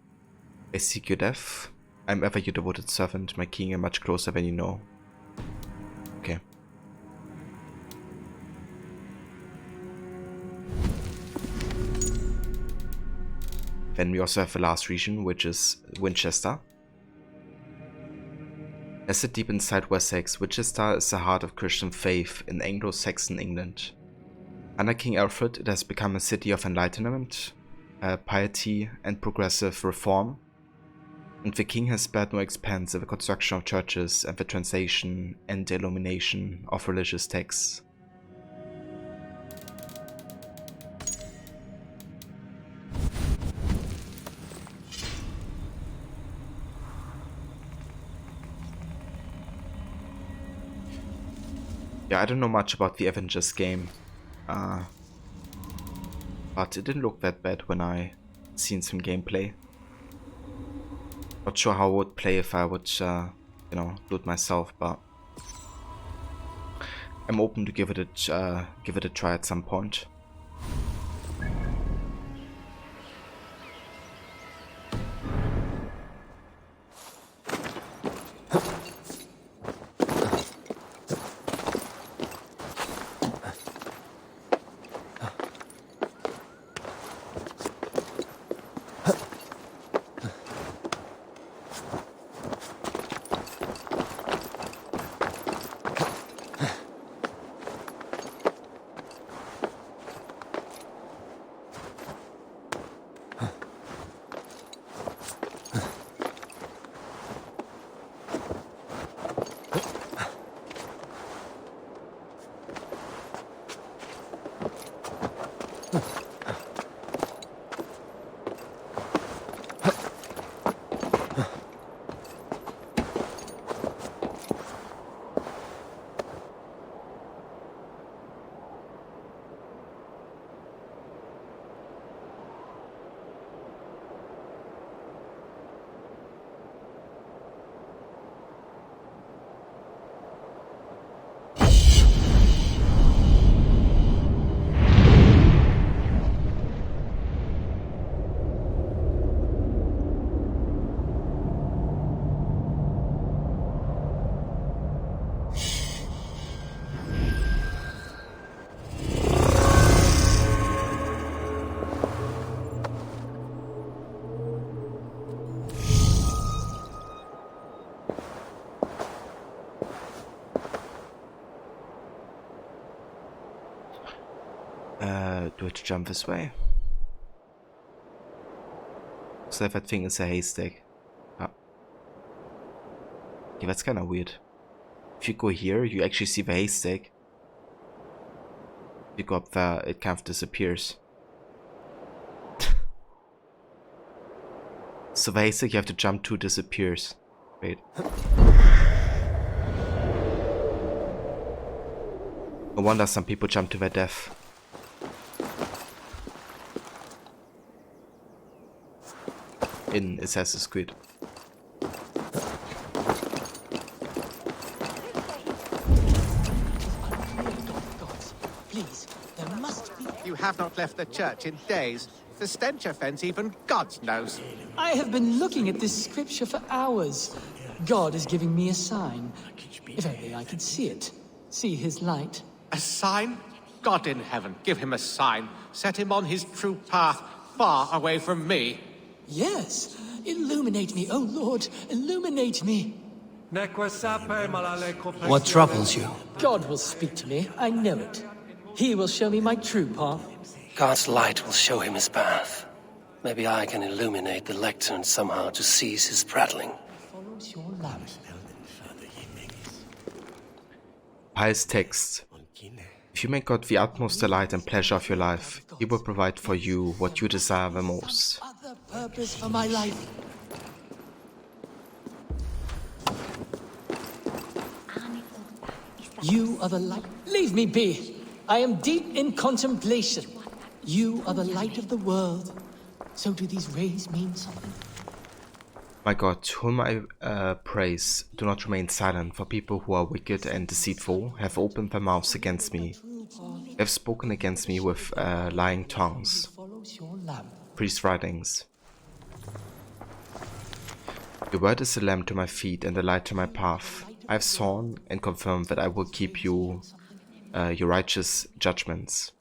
B: I seek your death. I am ever your devoted servant, my king, and much closer than you know. Okay. Then we also have the last region, which is Winchester. Nestled deep inside Wessex, Winchester is the heart of Christian faith in Anglo-Saxon England. Under King Alfred, it has become a city of enlightenment, piety and progressive reform, and the king has spared no expense in the construction of churches and the translation and the illumination of religious texts. Yeah, I don't know much about the Avengers game. But it didn't look that bad when I seen some gameplay. Not sure how I would play if I would, you know, do it myself, but I'm open to give it a try at some point. Do I have to jump this way? So that thing is a haystack. Oh. Yeah, that's kind of weird. If you go here, you actually see the haystack. If you go up there, it kind of disappears. So the haystack you have to jump to disappears. Wait. No wonder some people jump to their death. In Assassin's Creed.
L: Please, there must be. You have not left the church in days. The stench offends even God knows.
H: I have been looking at this scripture for hours. God is giving me a sign. If only I could see it. See his light.
L: A sign? God in heaven, give him a sign. Set him on his true path, far away from me.
H: Yes. Illuminate me, oh Lord. Illuminate me.
C: What troubles you?
H: God will speak to me. I know it. He will show me my true path.
C: God's light will show him his path. Maybe I can illuminate the lectern somehow to cease his prattling.
H: Follows your lamp.
B: Pious text. If you make God the utmost delight and pleasure of your life, He will provide for you what you desire the most.
H: Other purpose for my life. You are the light. Leave me be. I am deep in contemplation. You are the light of the world. So do these rays mean something?
B: My God, whom I praise, do not remain silent, for people who are wicked and deceitful have opened their mouths against me. They have spoken against me with lying tongues. Priest writings. Your word is a lamp to my feet and a light to my path. I have sworn and confirmed that I will keep you your righteous judgments.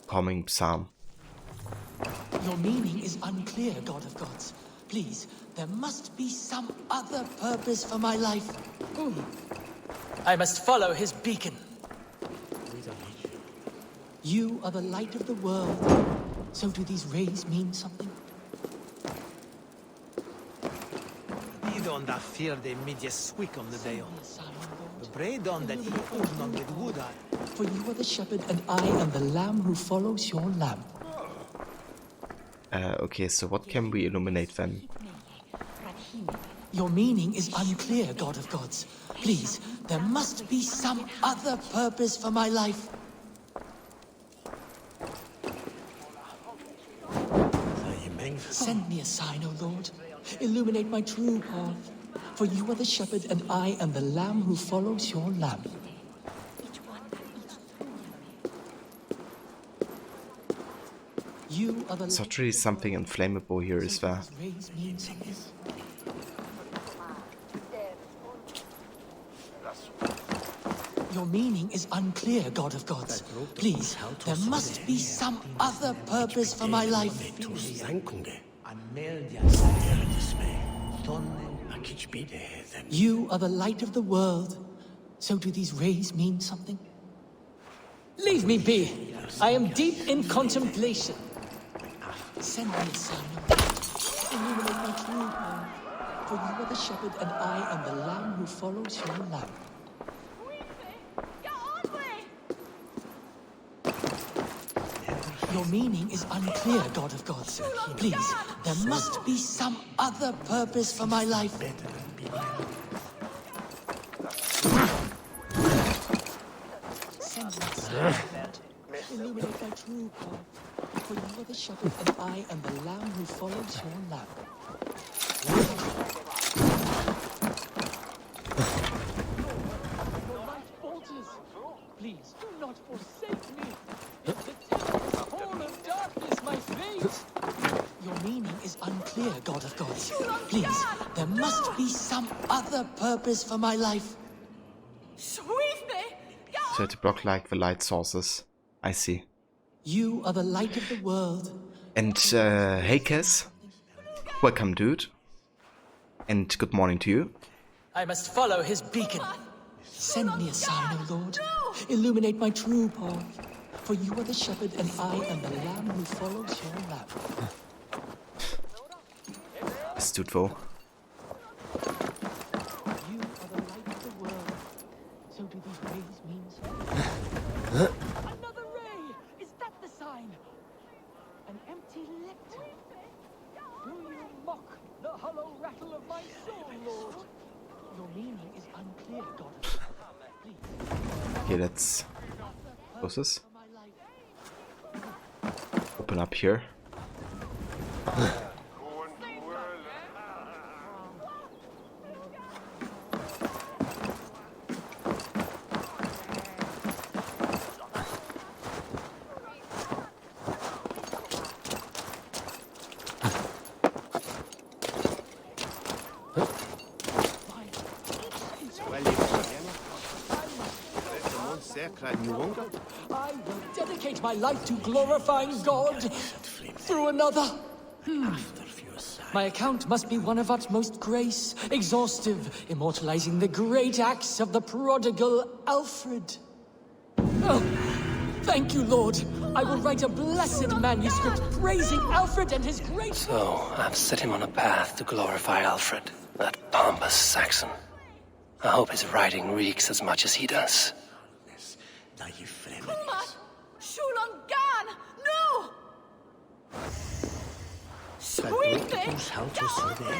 B: Calming psalm.
H: Your meaning is unclear, God of gods. Please, there must be some other purpose for my life. I must follow his beacon. You are the light of the world. So do these rays mean something? For you are the shepherd and I am the lamb who follows your lamp.
B: Okay, so what can we illuminate then?
H: Your meaning is unclear, God of gods. Please, there must be some other purpose for my life. Send me a sign, O Lord. Illuminate my true path. For you are the shepherd and I am the lamb who follows your lamp. You are the
B: Certainly something inflammable here, is there?
H: Your meaning is unclear, God of gods. Please, there must be some other purpose for my life. You are the light of the world. So do these rays mean something? Leave me be. I am deep in contemplation. Send me a sign. Illuminate my true path. For you are the shepherd and I am the lamb who follows your lamp. Your meaning is unclear, God of gods. Please, there must be some other purpose for my life. Send me a sign. Illuminate my true path. For you are the shepherd and I am the lamb who follows your lamp. Your light falters. Please do not forsake me. It's the tempest, horror of darkness, my fate. Your meaning is unclear, God of gods. Please, there must be some other purpose for my life.
B: So to block like the light sources. I see.
H: You are the light of the world.
B: And hey Kes, welcome dude. And good morning to you.
H: I must follow his beacon. Send me a sign, O Lord. Illuminate my true path. For you are the shepherd, and I am the lamb who follows your lamp.
B: Es tut wohl.
H: You are the light of the world. So do these rays mean something? Another ray! Is that the sign? An empty lectern. Do you mock the hollow rattle of my soul, Lord? Your meaning is unclear, God. Please.
B: Okay, let's close this. Open up here.
H: I will dedicate my life to glorifying God through another. My account must be one of utmost grace, exhaustive, immortalizing the great acts of the prodigal Alfred. Oh, thank you, Lord. I will write a blessed manuscript praising Alfred and his great...
C: So, I've set him on a path to glorify Alfred, that pompous Saxon. I hope his writing reeks as much as he does.
P: Shulangan! No! Sweet thing! Get off me!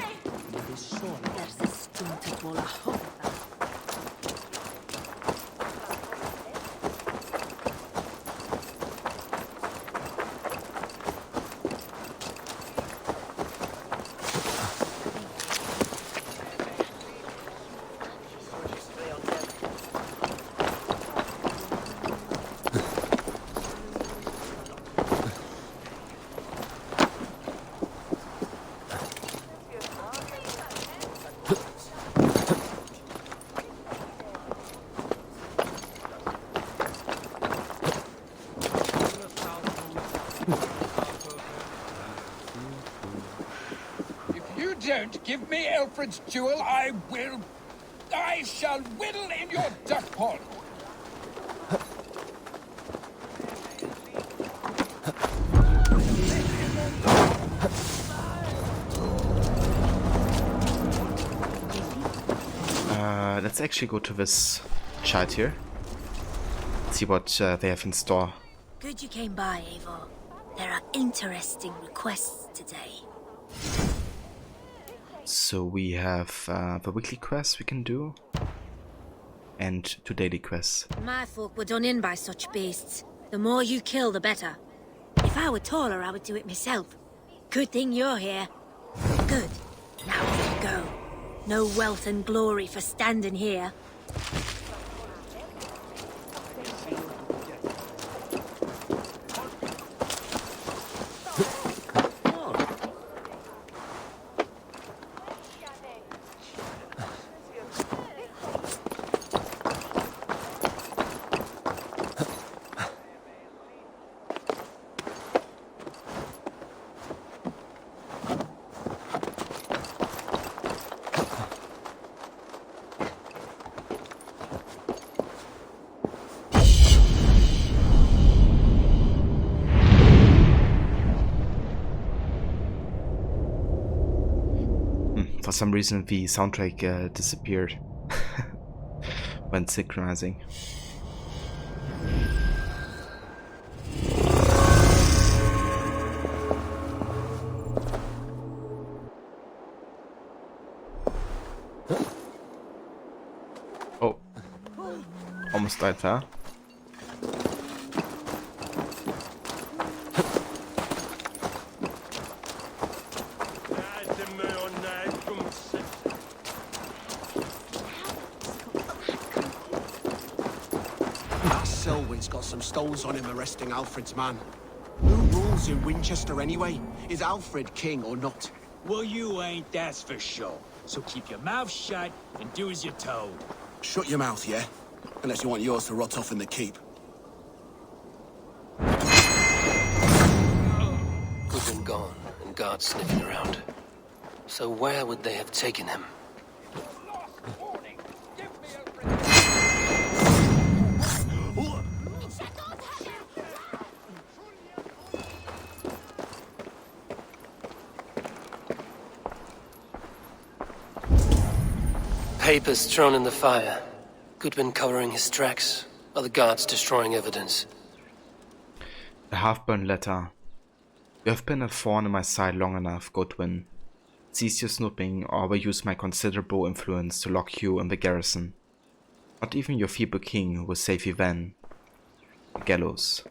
M: Don't give me Alfred's jewel, I shall whittle in your duck pond.
B: Let's actually go to this chat here. See what they have in store.
T: Good you came by, Eivor. There are interesting requests today.
B: So we have the weekly quests we can do, and 2 daily quests.
T: My folk were done in by such beasts. The more you kill, the better. If I were taller, I would do it myself. Good thing you're here. Good. Now we can go. No wealth and glory for standing here.
B: For some reason the soundtrack disappeared when synchronizing. Oh, almost died there.
G: Selwyn's got some stones on him arresting Alfred's man. Who rules in Winchester anyway? Is Alfred king or not?
K: Well, you ain't, that's for sure. So keep your mouth shut and do as you're told.
G: Shut your mouth, yeah? Unless you want yours to rot off in the keep.
C: We've been gone, and guards sniffing around. So where would they have taken him? papers thrown in the fire. Goodwin covering his tracks, or the guards destroying evidence.
B: A half-burned letter. You have been a thorn in my side long enough, Goodwin. Cease your snooping, or I will use my considerable influence to lock you in the garrison. Not even your feeble king will save you then. The gallows.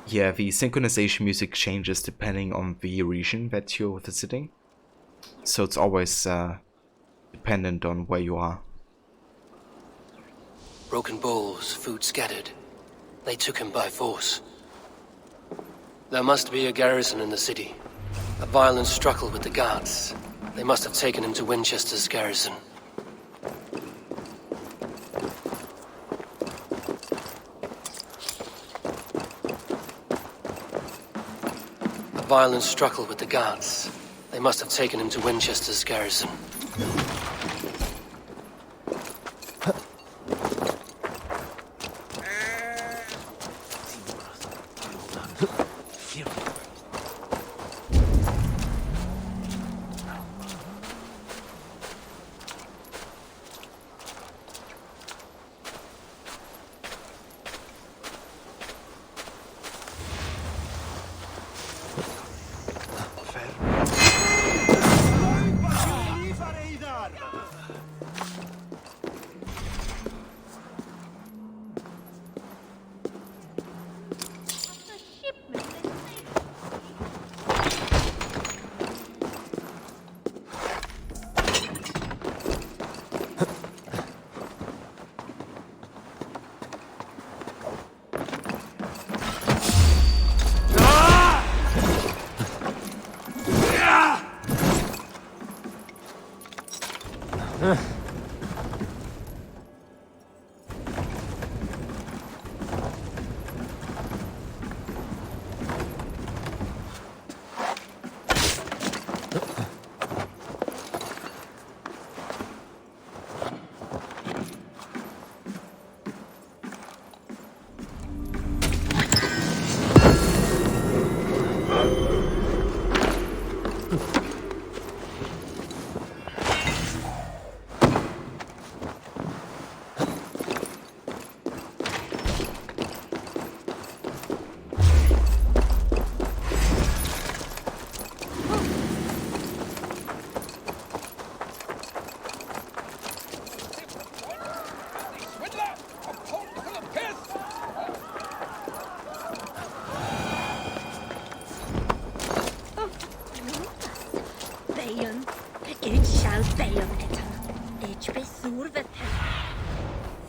B: Yeah, the synchronization music changes depending on the region that you're visiting. So it's always dependent on where you are.
C: Broken bowls, food scattered. They took him by force. There must be a garrison in the city. A violent struggle with the guards. They must have taken him to Winchester's garrison. A violent struggle with the guards. They must have taken him to Winchester's garrison.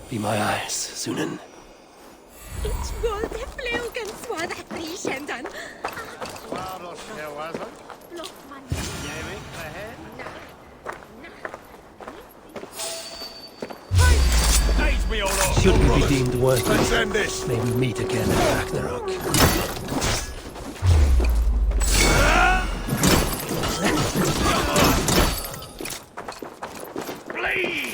C: Be my eyes, Sunan.
T: It's would have flogen swad at Rishendan.
C: Should we be deemed worthy?
D: Let's end this.
C: May we meet again at Ragnarok.
D: Bleed!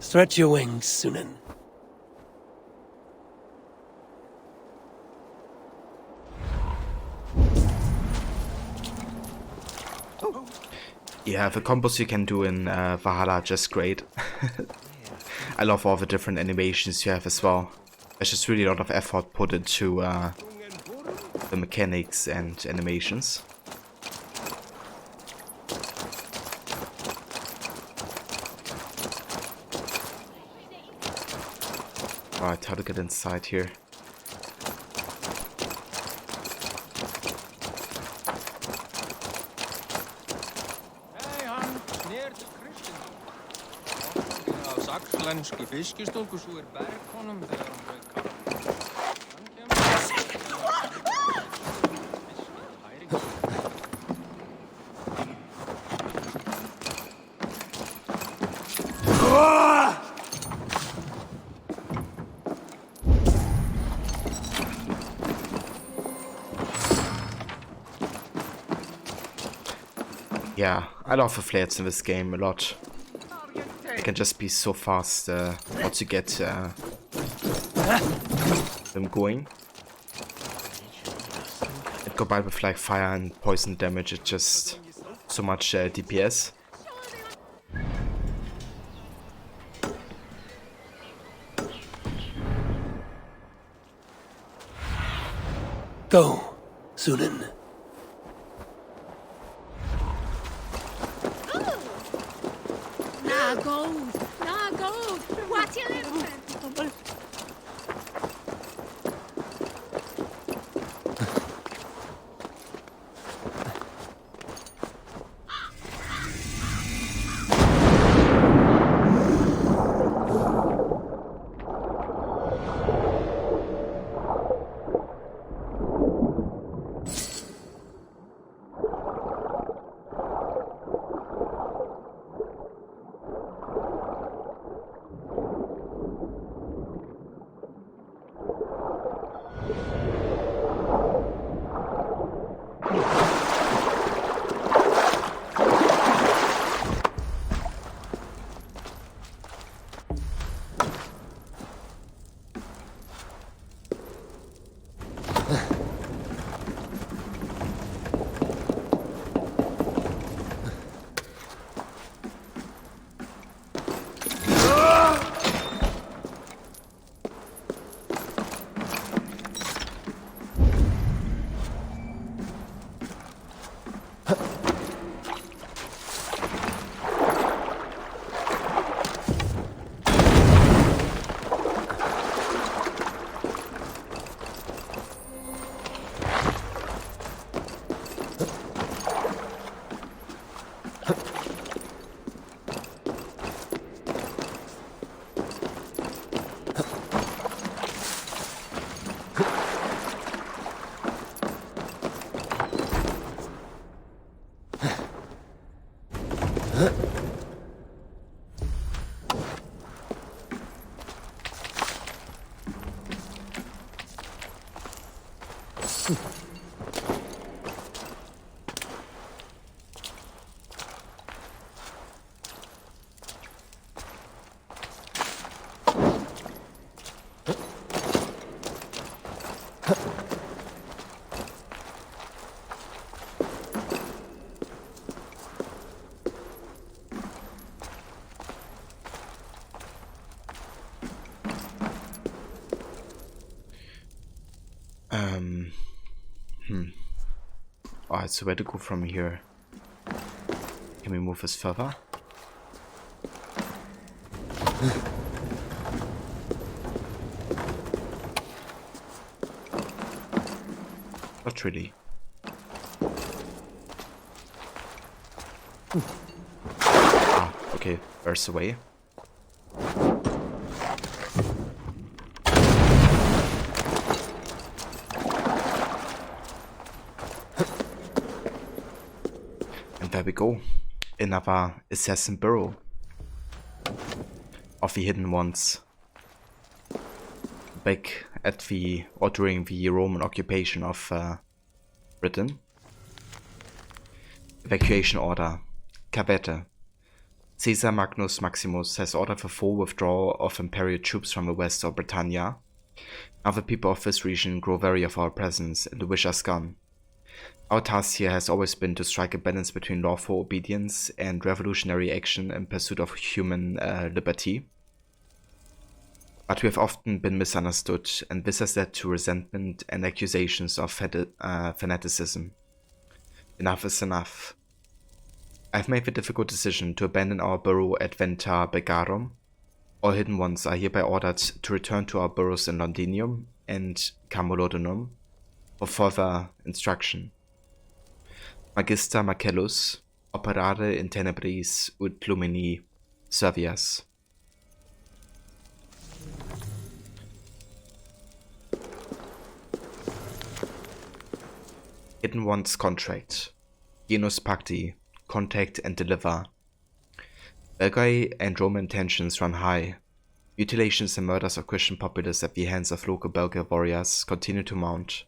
C: Stretch your wings, Sunan.
B: Yeah, the combos you can do in Valhalla are just great. I love all the different animations you have as well. there's just really a lot of effort put into the mechanics and animations. Right, how to get inside here?
U: Saxlenski fiskistúlku svo bergkonum þegar hann rauk
B: Yeah, I love the flares in this game a lot. They can just be so fast once you get them going. And combined with like fire and poison damage, it's just so much DPS.
C: Go, Sunan.
T: Nah, gold. Nah, gold. What you living?
B: Alright, so where to go from here? Can we move this further? Not really. Ah, okay, there's the way. There we go, another assassin burrow of the hidden ones. Back at the, or during the Roman occupation of Britain. Evacuation order. Cavete. Caesar Magnus Maximus has ordered the full withdrawal of imperial troops from the west of Britannia. Now the people of this region grow wary of our presence and wish us gone. Our task here has always been to strike a balance between lawful obedience and revolutionary action in pursuit of human liberty. But we have often been misunderstood, and this has led to resentment and accusations of fanaticism. Enough is enough. I've made the difficult decision to abandon our burrow at Venta Begarum. All Hidden Ones are hereby ordered to return to our burrows in Londinium and Camulodunum for further instruction. Magister Macellus, operare in tenebris ut lumini servias. Hidden Ones contract. Genus Pacti, contact and deliver. Belgae and Roman tensions run high. Mutilations and murders of Christian populace at the hands of local Belgae warriors continue to mount.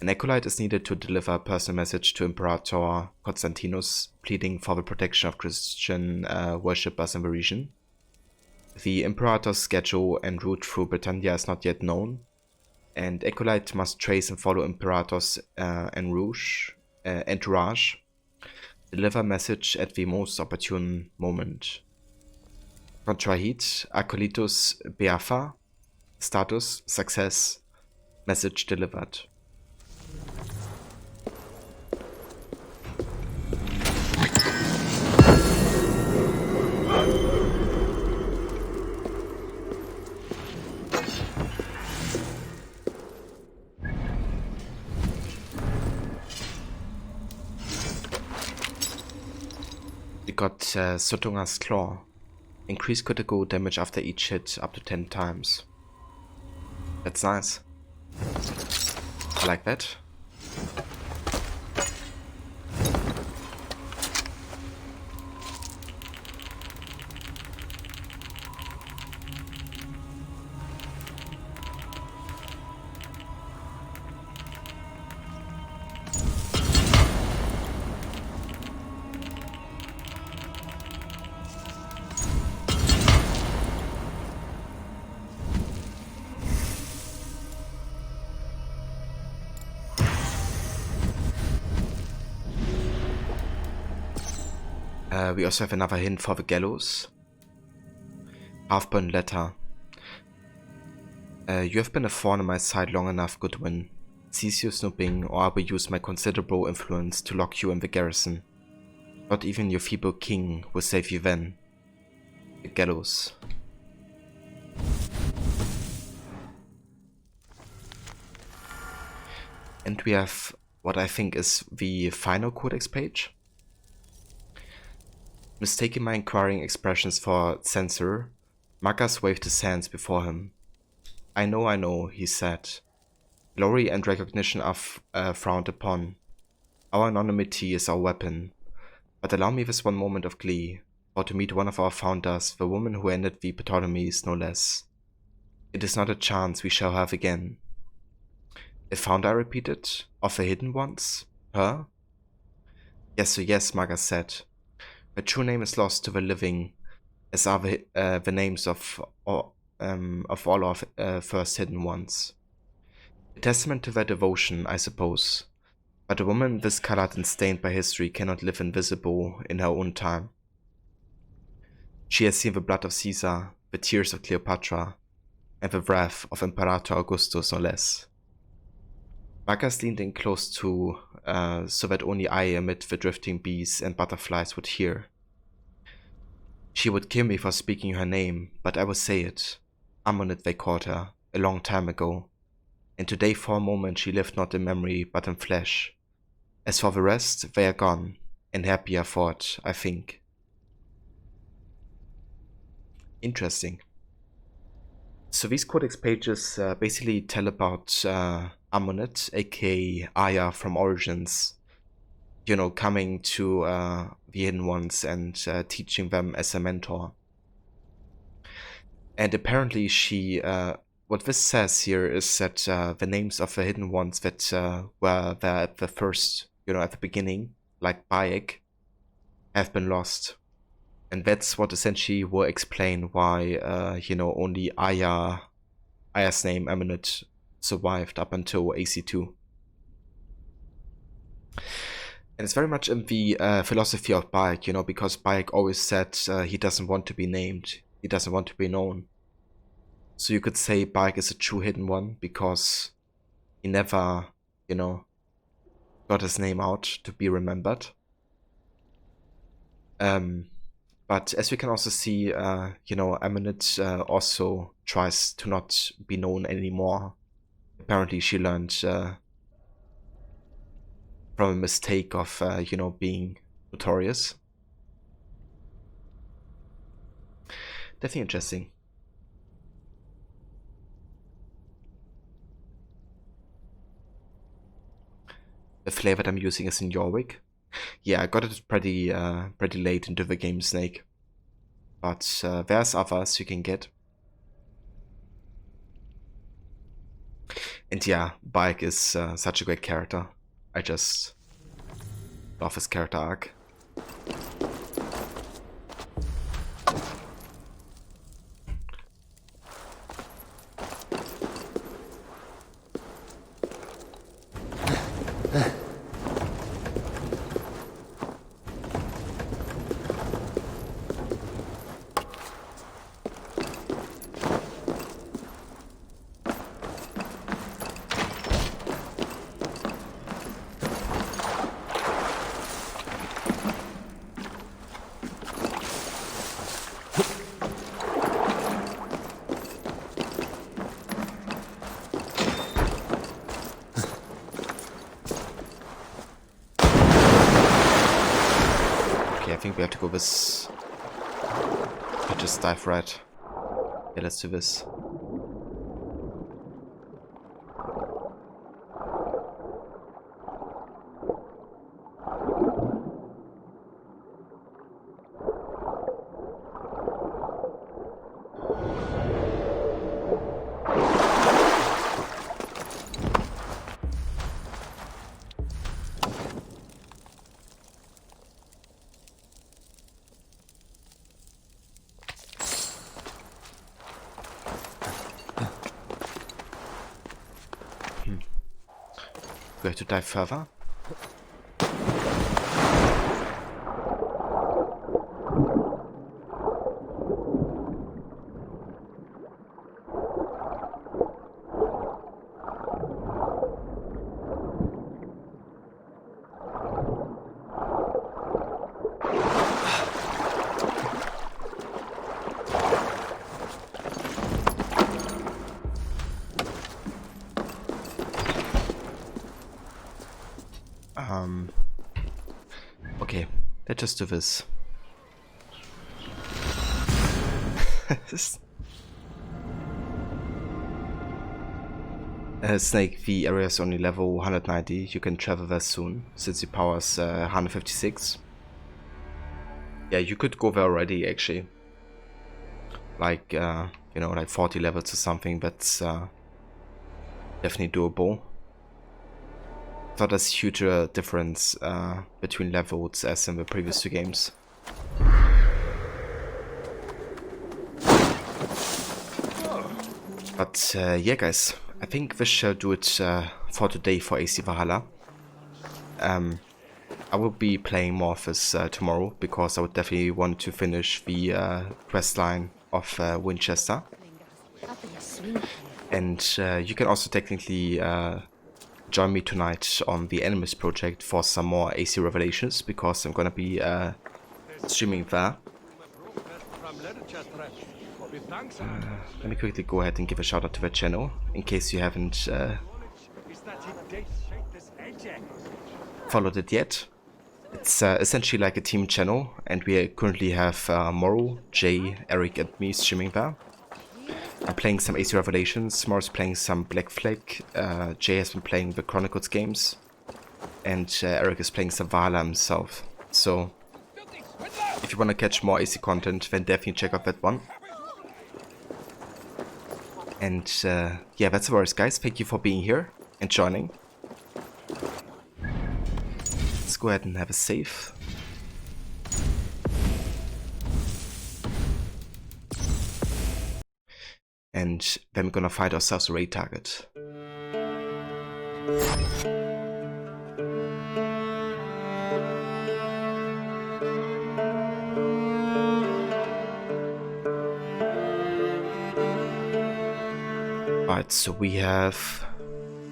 B: An acolyte is needed to deliver a personal message to Imperator Constantinus, pleading for the protection of Christian worshippers in the region. The Imperator's schedule and route through Britannia is not yet known, and acolyte must trace and follow Imperator's entourage, deliver message at the most opportune moment. Contrahit, Acolytus Beafa, status, success, message delivered. We got Sotunga's Claw. Increase critical damage after each hit up to 10 times. That's nice. I like that. We also have another hint for the gallows. Half-burned letter. You have been a thorn in my side long enough, Goodwin. Cease your snooping, or I will use my considerable influence to lock you in the garrison. Not even your feeble king will save you then. The gallows. And we have what I think is the final codex page. Mistaking my inquiring expressions for censor, Magas waved his hands before him. I know, he said. Glory and recognition are frowned upon. Our anonymity is our weapon. But allow me this one moment of glee, for to meet one of our founders, the woman who ended the Ptolemies, no less. It is not a chance we shall have again. A founder, I repeated, of the Hidden Ones? Her? Yes, Magas said. Her true name is lost to the living, as are the names of all our first Hidden Ones. A testament to their devotion, I suppose. But a woman this colored and stained by history cannot live invisible in her own time. She has seen the blood of Caesar, the tears of Cleopatra, and the wrath of Imperator Augustus, no less. Magas leaned in close to, so that only I amid the drifting bees and butterflies would hear. She would kill me for speaking her name, but I will say it. Ammonit they called her, a long time ago. And today for a moment she lived not in memory, but in flesh. As for the rest, they are gone, and happier for it, I think. Interesting. So these codex pages basically tell about Ammonit, aka Aya from Origins, you know, coming to the Hidden Ones and teaching them as a mentor. And apparently she, what this says here is that the names of the Hidden Ones that were there at the first, you know, at the beginning, like Bayek, have been lost. And that's what essentially will explain why, you know, only Aya's name, Ammonit, survived up until AC2. And it's very much in the philosophy of Bayek, you know, because Bayek always said he doesn't want to be named, he doesn't want to be known. So you could say Bike is a true hidden one because he never, you know, got his name out to be remembered. But as we can also see, you know, Amunet also tries to not be known anymore. Apparently she learned from a mistake of, you know, being notorious. Definitely interesting. The flavor that I'm using is in Jorvik. Yeah, I got it pretty late into the game, Snake. But there's others you can get. And yeah, Bike is such a great character. I just love his character arc. I think we have to go this. I just dive right. Yeah, let's do this. We have to dive further. Okay, let's just do this. Snake, the area is only level 190. You can travel there soon, since the power is 156. Yeah, you could go there already, actually. Like, you know, like 40 levels or something. That's definitely doable. I thought there's huge difference between levels as in the previous two games. But yeah, guys, I think this shall do it for today for AC Valhalla. I will be playing more of this tomorrow because I would definitely want to finish the quest line of Winchester. And you can also technically join me tonight on the Enemies project for some more AC Revelations because I'm gonna be streaming there. Let me quickly go ahead and give a shout out to the channel in case you haven't followed it yet. It's essentially like a team channel, and we currently have Moro, Jay, Eric and me streaming there. I'm playing some AC Revelations, Moro's playing some Black Flag, Jay has been playing the Chronicles games, and Eric is playing some Valhalla himself. So if you want to catch more AC content, then definitely check out that one. And yeah, that's about it, guys. Thank you for being here and joining. Let's go ahead and have a save. And then we're gonna find ourselves a raid target. Alright, so we have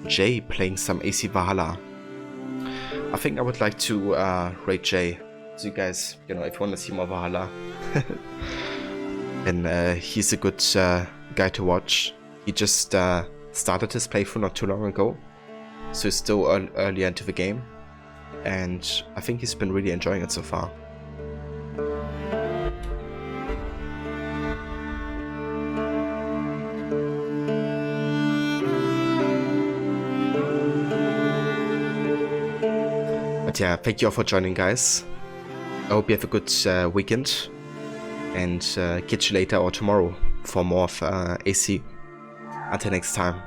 B: Jay playing some AC Valhalla. I think I would like to rate Jay. So you guys, you know, if you want to see more Valhalla, then he's a good guy to watch. He just started his playthrough not too long ago, so he's still early into the game, and I think he's been really enjoying it so far. But yeah, thank you all for joining, guys. I hope you have a good weekend, and catch you later or tomorrow for more of AC. Until next time.